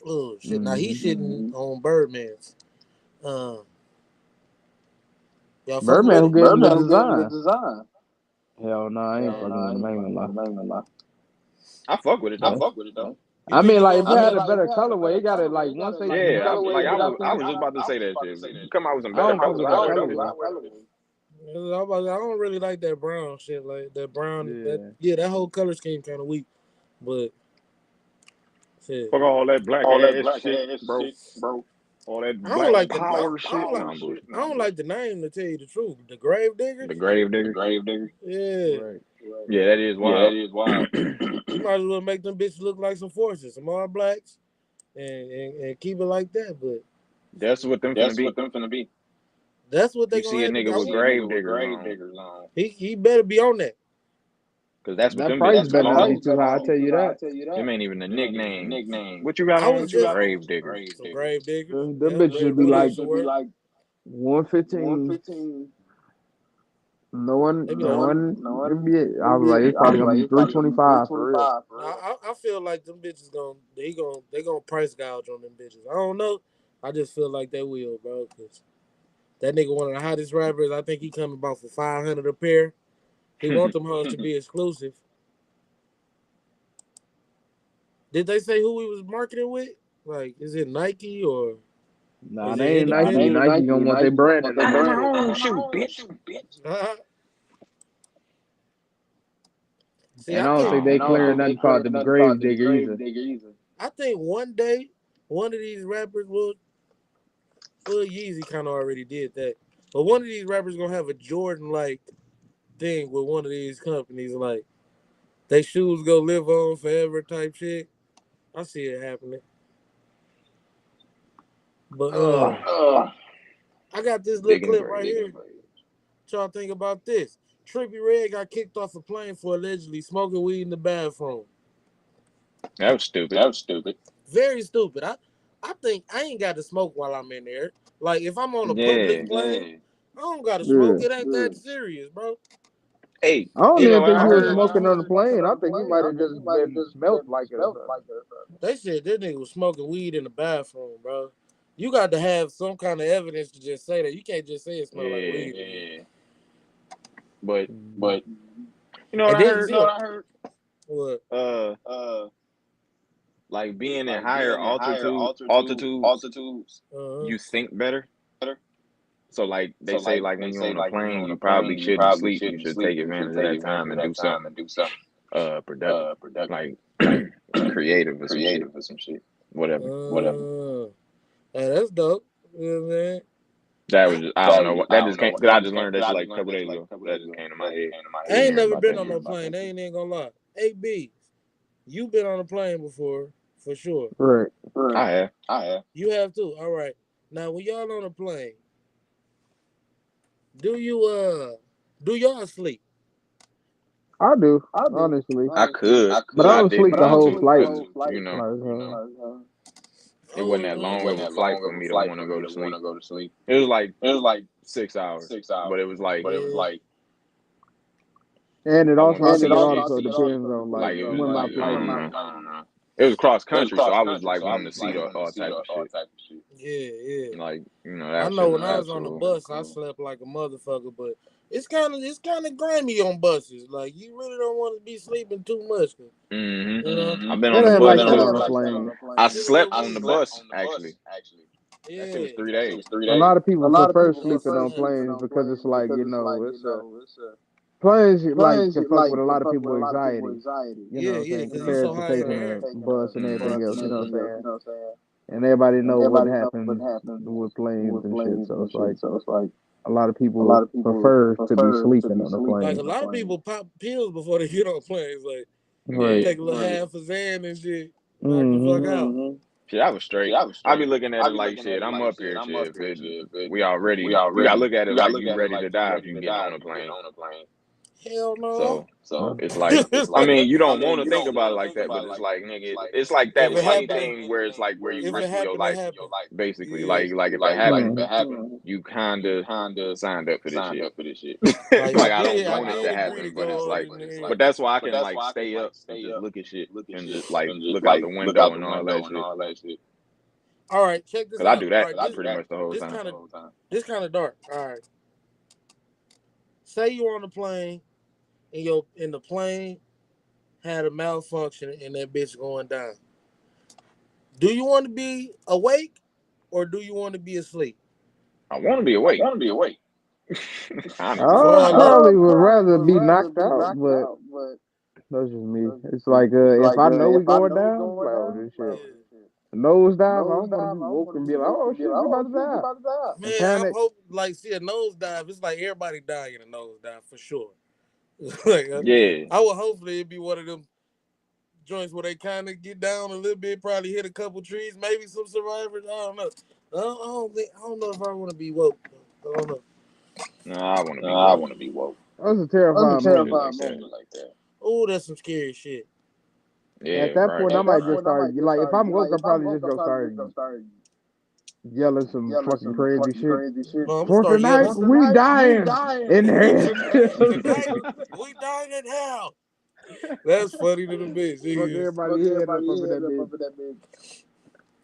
Oh shit! Now he Mm-hmm. shitting on Birdman's. Y'all fucking Birdman with who it? gave him the design. Hell no, I ain't fucking with him. I ain't gonna lie. I fuck with it though. You I think mean, he like gonna if it put had out? a better colorway, it got it like once they do Yeah, colorways, I it was got them. just about to say that shit. If you come out with some I better don't fuck with that colors, I'll wear colorway. I don't really like that brown shit, like that brown. Yeah. That whole color scheme kind of weak, but shit. fuck all that black ass shit, bro. All that I don't black like the power I shit. don't like No, I'm bullshit. I don't like the name to tell you the truth. The Grave Diggers. The Grave Digger. Yeah, Right. Yeah, that is wild. you might as well make them bitches look like some forces, some all blacks, and keep it like that. But That's what them finna be. that's what they You gonna see a have to nigga with go. Grave Diggers on, He better be on that. cause that's what That them price bitches better not be called. too high. I tell you that. Them ain't even the nicknames. What you got I on? was just Grave Diggers. some Grave Diggers. Them Yeah, bitches should be what like else to wear? 115. No one, They be no like, one. I was like, it's probably gonna be 325 for real. I feel like them bitches they gonna price gouge on them bitches. I don't know. I just feel like they will, bro. Cause that nigga one of the hottest rappers. I think he coming about for 500 a pair. He want them hoes to be exclusive. Did they say who he was marketing with? Like, is it Nike or Nah, is they it ain't Nike. independent? Nike gonna want their brand in I that got my shit. own shoe, bitch. See, And I I don't think think they clearing nothing called the grave digger either. one day one of these rappers will. Well, Yeezy kind of already did that, but one of these rappers gonna have a Jordan like thing with one of these companies, like they shoes go live on forever type shit. I see it happening. But I got this little Digging the clip right grave. here. What y'all think about this? Trippie Redd got kicked off a plane for allegedly smoking weed in the bathroom. That was stupid. Very stupid. I think I ain't got to smoke while I'm in there. Like if I'm on a Yeah. public plane, I don't gotta smoke. Yeah. It ain't that serious, bro. Hey, I don't you know even what think I he was heard? smoking on the plane. I think he might have just been smelt like it or something. They said this nigga was smoking weed in the bathroom, bro. You got to have some kind of evidence to just say that. You can't just say it smelled like Yeah. weed. But Mhm. you know what And I then heard? what? Uh, like being in higher altitudes, Uh-huh. you think better. So like they say, like when you're on a plane, you probably shouldn't sleep. You should take advantage of that time and do something productive, like creative or some shit. Whatever. Hey, that's dope. You know what I'm saying? That was just, I don't know what that just came because I just learned that shit like a couple days ago. That just came to my head. I Sitting ain't hearing never about been that on no shit. plane. I ain't even gonna lie. Hey, B, you been on a plane before, for sure. Right. I have. You have too. All right. Now, when y'all on a plane, do you do y'all sleep? I do, honestly. I could, But but I I don't sleep didn't the want whole to flight. because Like, I it wasn't that don't long of a know. flight for me to want to go to sleep. It was like 6 hours, but it was like Yeah. and it I wanted to also, I think see it shit. also depends on like Like it was when my like I plane don't is. know. It was cross country, so I was like wanting to see all type of shit. Yeah, yeah. Like I that know shit when I was was on the cool. bus, I slept like a motherfucker, but it's kind of grimy on buses. Like you really don't want to be sleeping too much, you know. I've been on It the ain't bus like that too. on the plane. I Shit a little slept on the weird. bus actually. That shit was Yeah. 3 days. A lot of people prefer That's sleeping on sad. planes because it's like, it's a planes like can fuck with a lot of people anxiety. You know Yeah, what I'm yeah, saying? because you Compared so to high in the taking air. a bus and everything else. You know what I'm Mm-hmm. saying? And everybody know what happens with planes and shit. So it's like a lot of people prefer to be sleeping on the Like plane. a lot of people pop pills before they get on planes. Like Yeah. Right. take a little half a Xan and shit, knock the fuck Mm-hmm. out. Shit, I was straight. I be looking at it like shit. I'm up here, shit. If it, we already, you gotta look at it like you ready to die if you getting on a plane. Hell no. So it's like, I mean, you don't want to think about it like that, but it's like, nigga, it's like If that it flight happened, thing where it's like where you if it risking your happened, it life, happened. basically. Yeah. Like if it happened, Mm-hmm. you kinda signed up for this shit. Like Like I don't I want it did to agree to happen, but it's go on like, in there. but that's why I can like stay up and just look at shit and just like look out the window and all that shit. All right, check this Cause I out. do All that right, pretty much the whole this time. kind of this kind of dark. All right, say you're on the plane and the plane had a malfunction and that bitch going down. Do you want to be awake or do you want to be asleep? I want to be awake, honestly. For I all that. probably would rather be knocked out, but that's just me. It's like if I know we going down, like oh this shit. Nose dive, I don't want to be woke and be like, oh shit, we about to die and Man, I'm panic. hoping like see a nosedive. It's like everybody dying in a nosedive for sure. Like Yeah, I would hopefully it'd be one of them joints where they kind of get down a little bit, probably hit a couple trees, maybe some survivors. I don't know. I don't know if I want to be woke. I don't know. no, I want to be woke. That's a terrifying Some shit moment. like that. Oh, that's some scary shit. Yeah, At that right. point, I might just start like if I'm woke, I probably just go start yelling some fucking crazy shit. No, I'm gonna For start yelling. tonight, we dying in hell. Tonight we dying in hell. That's funny to the bitch. Fuck Yeah. everybody head up in that bitch.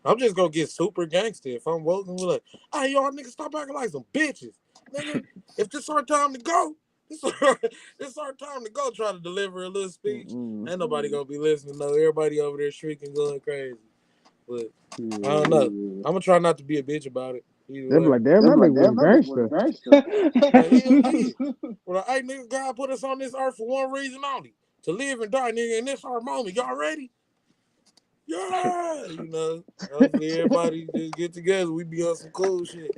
I'm just gonna get super gangster if I'm woke and be like, hey y'all niggas stop acting like some bitches. Nigga, if this our time to go, It's our time to go try to deliver a little speech. Mm-mm. Ain't nobody gonna be listening though. Everybody over there shrieking, going crazy. But I Yeah. don't know. I'm gonna try not to be a bitch about it. Either They be way. like, damn, that nigga was a gangster. Like, hell yeah. Well, hey, nigga, God put us on this earth for one reason only. To live and die, nigga, in this our moment. Y'all ready? Yeah. You know, hopefully everybody just get together. We be on some cool shit.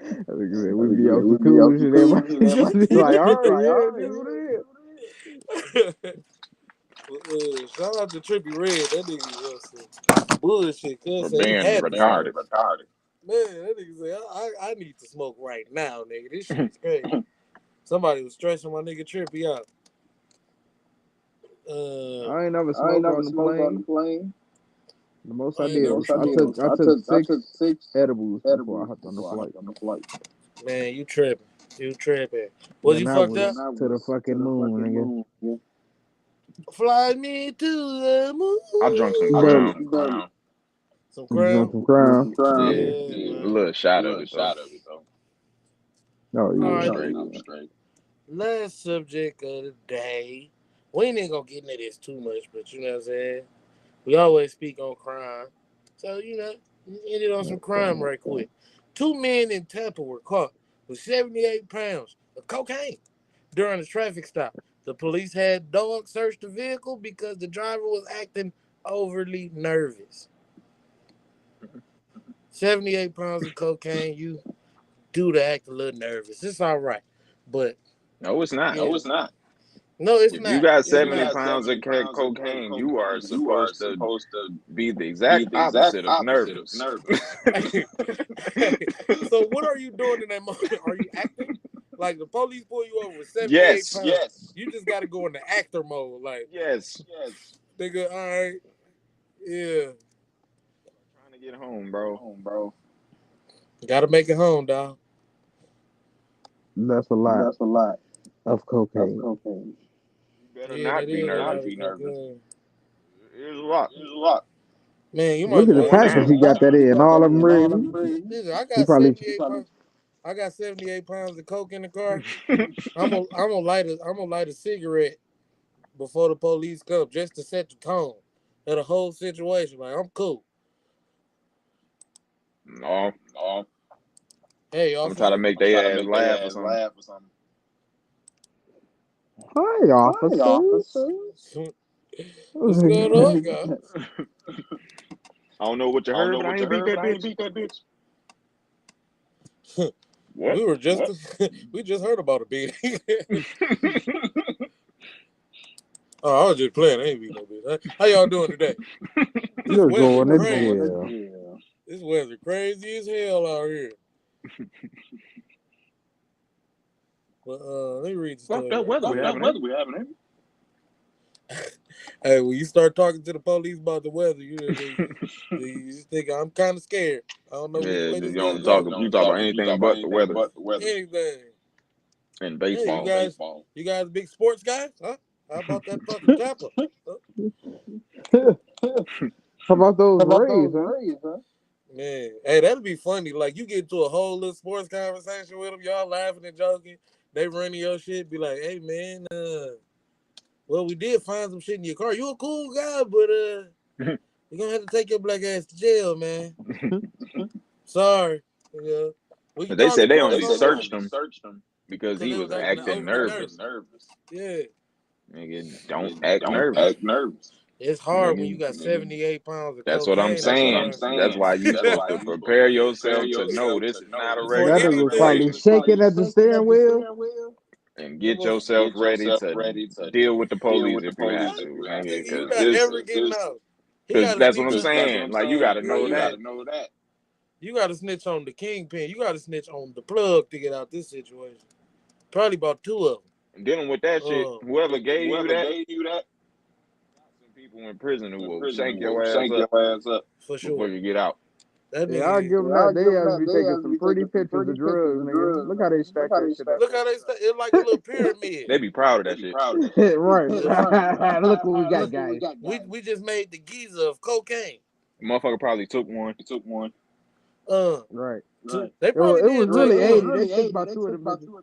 I think we be on some cool shit. Everybody just be like, all right, yeah, this what it is. Shout out to Trippy Red. That nigga was some bullshit. For Cuz say he being had to smoke. retarded. Man, that nigga say, I need to smoke right now, nigga. This shit is crazy. Somebody was stressing my nigga Trippy out. I ain't never smoked on the plane. The most I I ain't did never was I smoked. took 6 edibles before I hopped on the flight. Man, you tripping. You tripping. Was And you that fucked up? was to the fucking moon, nigga. Fly me to the I drunk some moon. Barely. Crown. Some You drunk crown. some Crown? Yeah, Yeah, a man. little shot of it though. Oh All yeah. right. Straight. Last subject of the day. We ain't gonna get into this too much, but you know what I'm saying? We always speak on crime. So, you know, ended on some crime right quick. 2 men in Tampa were caught with 78 pounds of cocaine during a traffic stop. The police had dogs search the vehicle because the driver was acting overly nervous. 78 pounds of cocaine, you do to act a little nervous. It's all right. But, No, it's not. yeah. No, it's If you not. got It's 70 not. pounds of cocaine, you are supposed to be the exact opposite of nervous. So what are you doing in that moment? Are you acting? Like the police pull you over with 78 Yes. pounds. You just gotta go into actor mode. Like, Yes. nigga, all right. Yeah. Trying to get home, bro. Gotta make it home, dog. That's a lot of cocaine. You better Yeah, that not be is a lot nervous. of cocaine. Here's a lot. Man, you might Look as at the well Going package down. he got that in. All of them ready. Nigga, I He got probably 78 pounds. I got 78 pounds of coke in the car. I'm gonna light a cigarette before the police come just to set the tone of the whole situation. Like, I'm cool. No. Hey, I'm trying to officer. make their ass laugh or something. hi, officers. What's going on, guys? I don't know what you heard, but I ain't beat that bitch. What? We just heard about a beating. Oh, I was just playing. I ain't beat no bitch. How y'all doing today? This You're weather going to crazy. jail. This weather crazy as hell out here. But let me read the Fuck story. that weather we having, eh? Hey, when you start talking to the police about the weather, you just think I'm kind of scared. I don't know which Yeah, way you this don't gonna talk. go. You talk about anything but the weather Anything. and Hey, baseball. you guys big sports guys? Huh? How about that fucking Tampa? Huh? How about those Rays, huh? Man, hey, that'd be funny. Like, you get into a whole little sports conversation with them, y'all laughing and joking. They running your shit, be like, hey, man, well, we did find some shit in your car. You a cool guy, but you're gonna have to take your black ass to jail, man. Sorry. Yeah. We can They talk said they sports only online. searched him because Because he they was was acting acting overly nervous. nervous. Yeah. Nigga, don't act nervous. It's hard when you Nigga, got 78 pounds of that's what I'm cocaine. saying. That's why you supposed to prepare yourself to know this is not a For That regular nigga was anything. probably situation shaking at the steering wheel. and get yourself ready to deal with the police if you have to, nigga. Nigga, you not ever getting out. He Cause got to that's what snitch I'm on. saying. Like you got to know that. You got to snitch on the kingpin. You got to snitch on the plug to get out this situation. Probably about 2 of And dealing with that shit, them. whoever gave you that, some people in prison who will shank your ass up For before sure. you get out. That Yeah, I'll nigga. give them that. They have to be taking some pretty pictures of drugs, nigga. Look how they stack that shit up. Look how it's like a little pyramid. They be proud of that shit. Right. Look what we got, guys. We just made the Giza of cocaine. The motherfucker probably took one. Uh, Right. They It was, probably it was did really take 80. They took about 2 of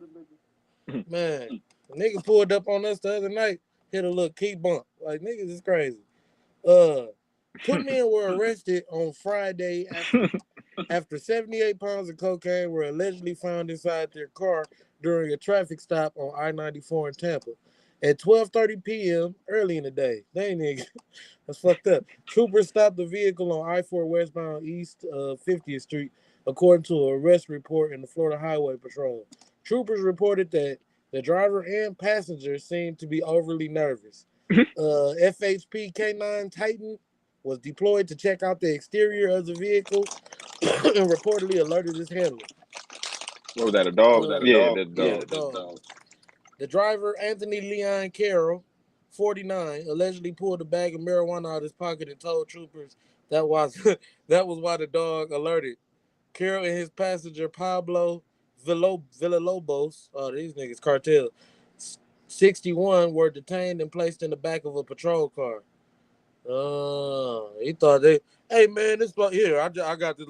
them bitches. Man, a nigga pulled up on us the other night, hit a little key bump. Like niggas is crazy. Uh, Two men were arrested on Friday after 78 pounds of cocaine were allegedly found inside their car during a traffic stop on I-94 in Tampa at 12:30 p.m. early in the day. Dang nigga, that's fucked up. Troopers stopped the vehicle on I-4 westbound east of 50th Street, according to an arrest report in the Florida Highway Patrol. Troopers reported that the driver and passenger seemed to be overly nervous. FHP K9 Titan was deployed to check out the exterior of the vehicle and reportedly alerted his handler. What was that? A dog? Yeah, that Yeah, dog. the dog. The driver, Anthony Leon Carroll, 49, allegedly pulled a bag of marijuana out of his pocket and told troopers that was that was why the dog alerted. Carroll and his passenger Pablo Villalobos, oh these niggas cartel, 61, were detained and placed in the back of a patrol car. He thought they, hey man, this like here. I got this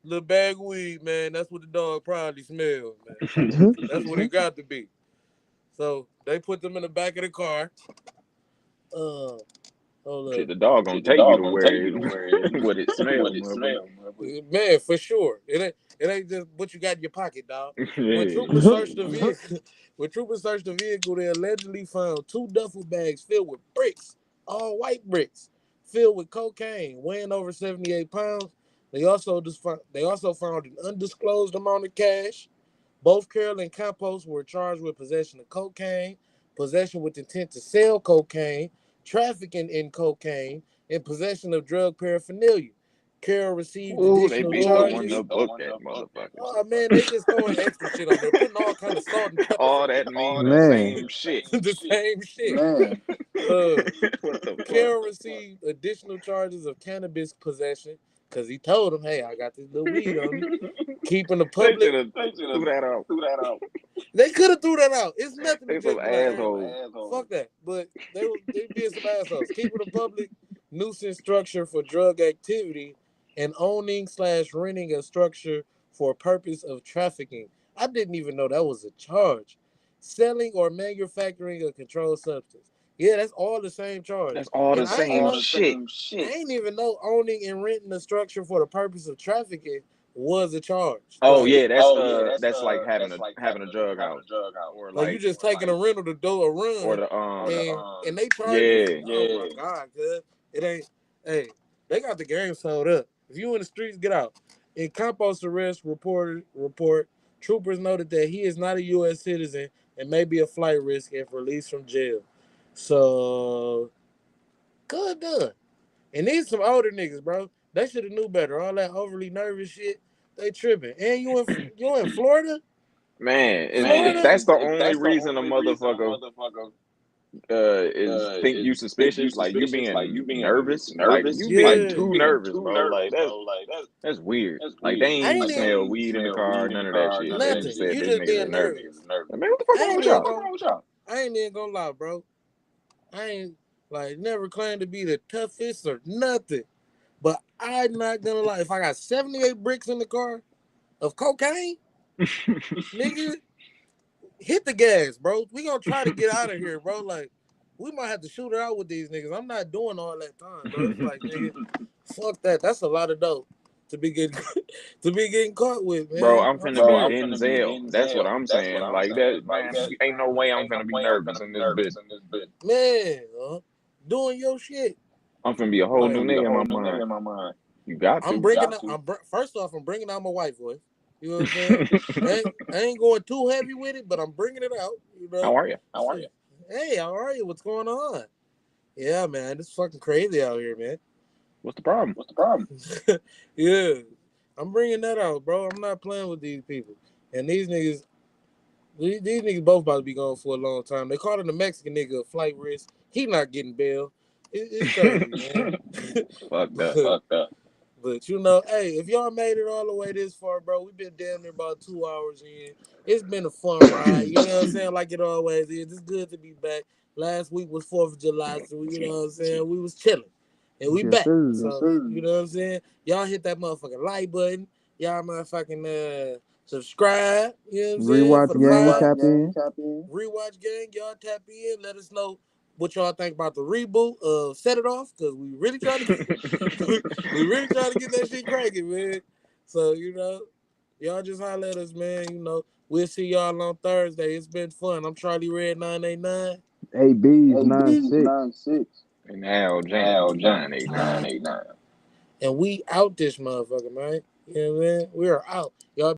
little bag of weed, man. That's what the dog probably smells, man. That's what it got to be. So they put them in the back of the car. Hold Shit, up. the dog gonna take you to where it, what it smells, motherfucker. Man, for sure. It ain't just what you got in your pocket, dog. When Yeah. troopers searched the vehicle, they allegedly found two duffel bags filled with bricks, all white bricks, filled with cocaine, weighing over 78 pounds. They also found an undisclosed amount of cash. Both Carroll and Campos were charged with possession of cocaine, possession with intent to sell cocaine, trafficking in cocaine, and possession of drug paraphernalia. Carroll received Ooh, they additional bitch don't want charges. to book that motherfucker. Oh man, they just throwing extra shit on there, putting all kind of salt and pepper All on that it. mean the Man. same shit. The same shit. Uh, What the fuck? Carroll received additional charges of cannabis possession because he told him, "Hey, I got this little weed on me." Keeping the They should public. have threw that out. They could have threw that out. It's nothing to They some just be like, hey, assholes. fuck that. But they being some assholes. Keeping the public nuisance structure for drug activity and owning/renting a structure for a purpose of trafficking. I didn't even know that was a charge. Selling or manufacturing a controlled substance. Yeah, that's all the same charge. That's all the And I ain't same know shit. I ain't even know owning and renting a structure for the purpose of trafficking was a charge. Oh yeah, that's like having a drug house or Like you just taking a rental to do a or run, the and they charge you. yeah. Oh my god, cuz it ain't. Hey, they got the game sold up. If you in the streets, get out. In Campos' arrest report, troopers noted that he is not a U.S. citizen and may be a flight risk if released from jail. So good done. And these some older niggas, bro. They should have knew better. All that overly nervous shit, they tripping. And you in Florida? Man, if Florida? that's the only reason a motherfucker is think you suspicious, like you being nervous, like you being Yeah. too nervous, bro. Like that's weird. Like they I ain't even ain't even smell weed in the car, none of that shit. They just nothing. said You this just niggas are being nervous. nervous. Like, man, what the fuck I wrong ain't with even y'all? gonna I ain't even gonna lie, bro. I ain't like never claimed to be the toughest or nothing. But I'm not gonna lie. If I got 78 bricks in the car of cocaine, nigga, hit the gas, bro. We gonna try to get out of here, bro. Like, we might have to shoot it out with these niggas. I'm not doing all that time, bro. It's like, nigga, fuck that. That's a lot of dope to be getting to be getting caught with, Bro, man. I'm I'm finna be straight. Denzel. That's what I'm saying. Like that, man. Ain't no way I'm finna be nervous in this bitch. Man, doing your shit. I'm finna be a whole new Like, nigga in my mind. You got I'm to. bringing out. First off, I'm bringing out my white voice. You know what I'm saying? I ain't going too heavy with it, but I'm bringing it out. You know. How are you? Shit. Hey, how are you? What's going on? Yeah, man, it's fucking crazy out here, man. What's the problem? Yeah, I'm bringing that out, bro. I'm not playing with these people. And these niggas both about to be gone for a long time. They called him the Mexican nigga a flight risk. He not getting bail. It's crazy, man. Fucked up. But you know, hey, if y'all made it all the way this far, bro, we've been down there about 2 hours in. It's been a fun ride. You know what I'm saying? Like it always is. It's good to be back. Last week was 4th of July, so you know what I'm saying? We was chilling. And we Yes, back. sir. So you know what I'm saying? Y'all hit that motherfucking like button. Y'all motherfucking subscribe. You know what I'm saying? For Rewatch the gang, vibe. tap in. Rewatch gang, y'all tap in. Let us know what y'all think about the reboot of Set It Off, because we really trying to get we really trying to get that shit cracking, man. So, y'all just holler at us, man. We'll see y'all on Thursday. It's been fun. I'm Charlie Red 989. AB's 9-6. And Al James 989. And we out this motherfucker, man. You know what I mean? We are out. Y'all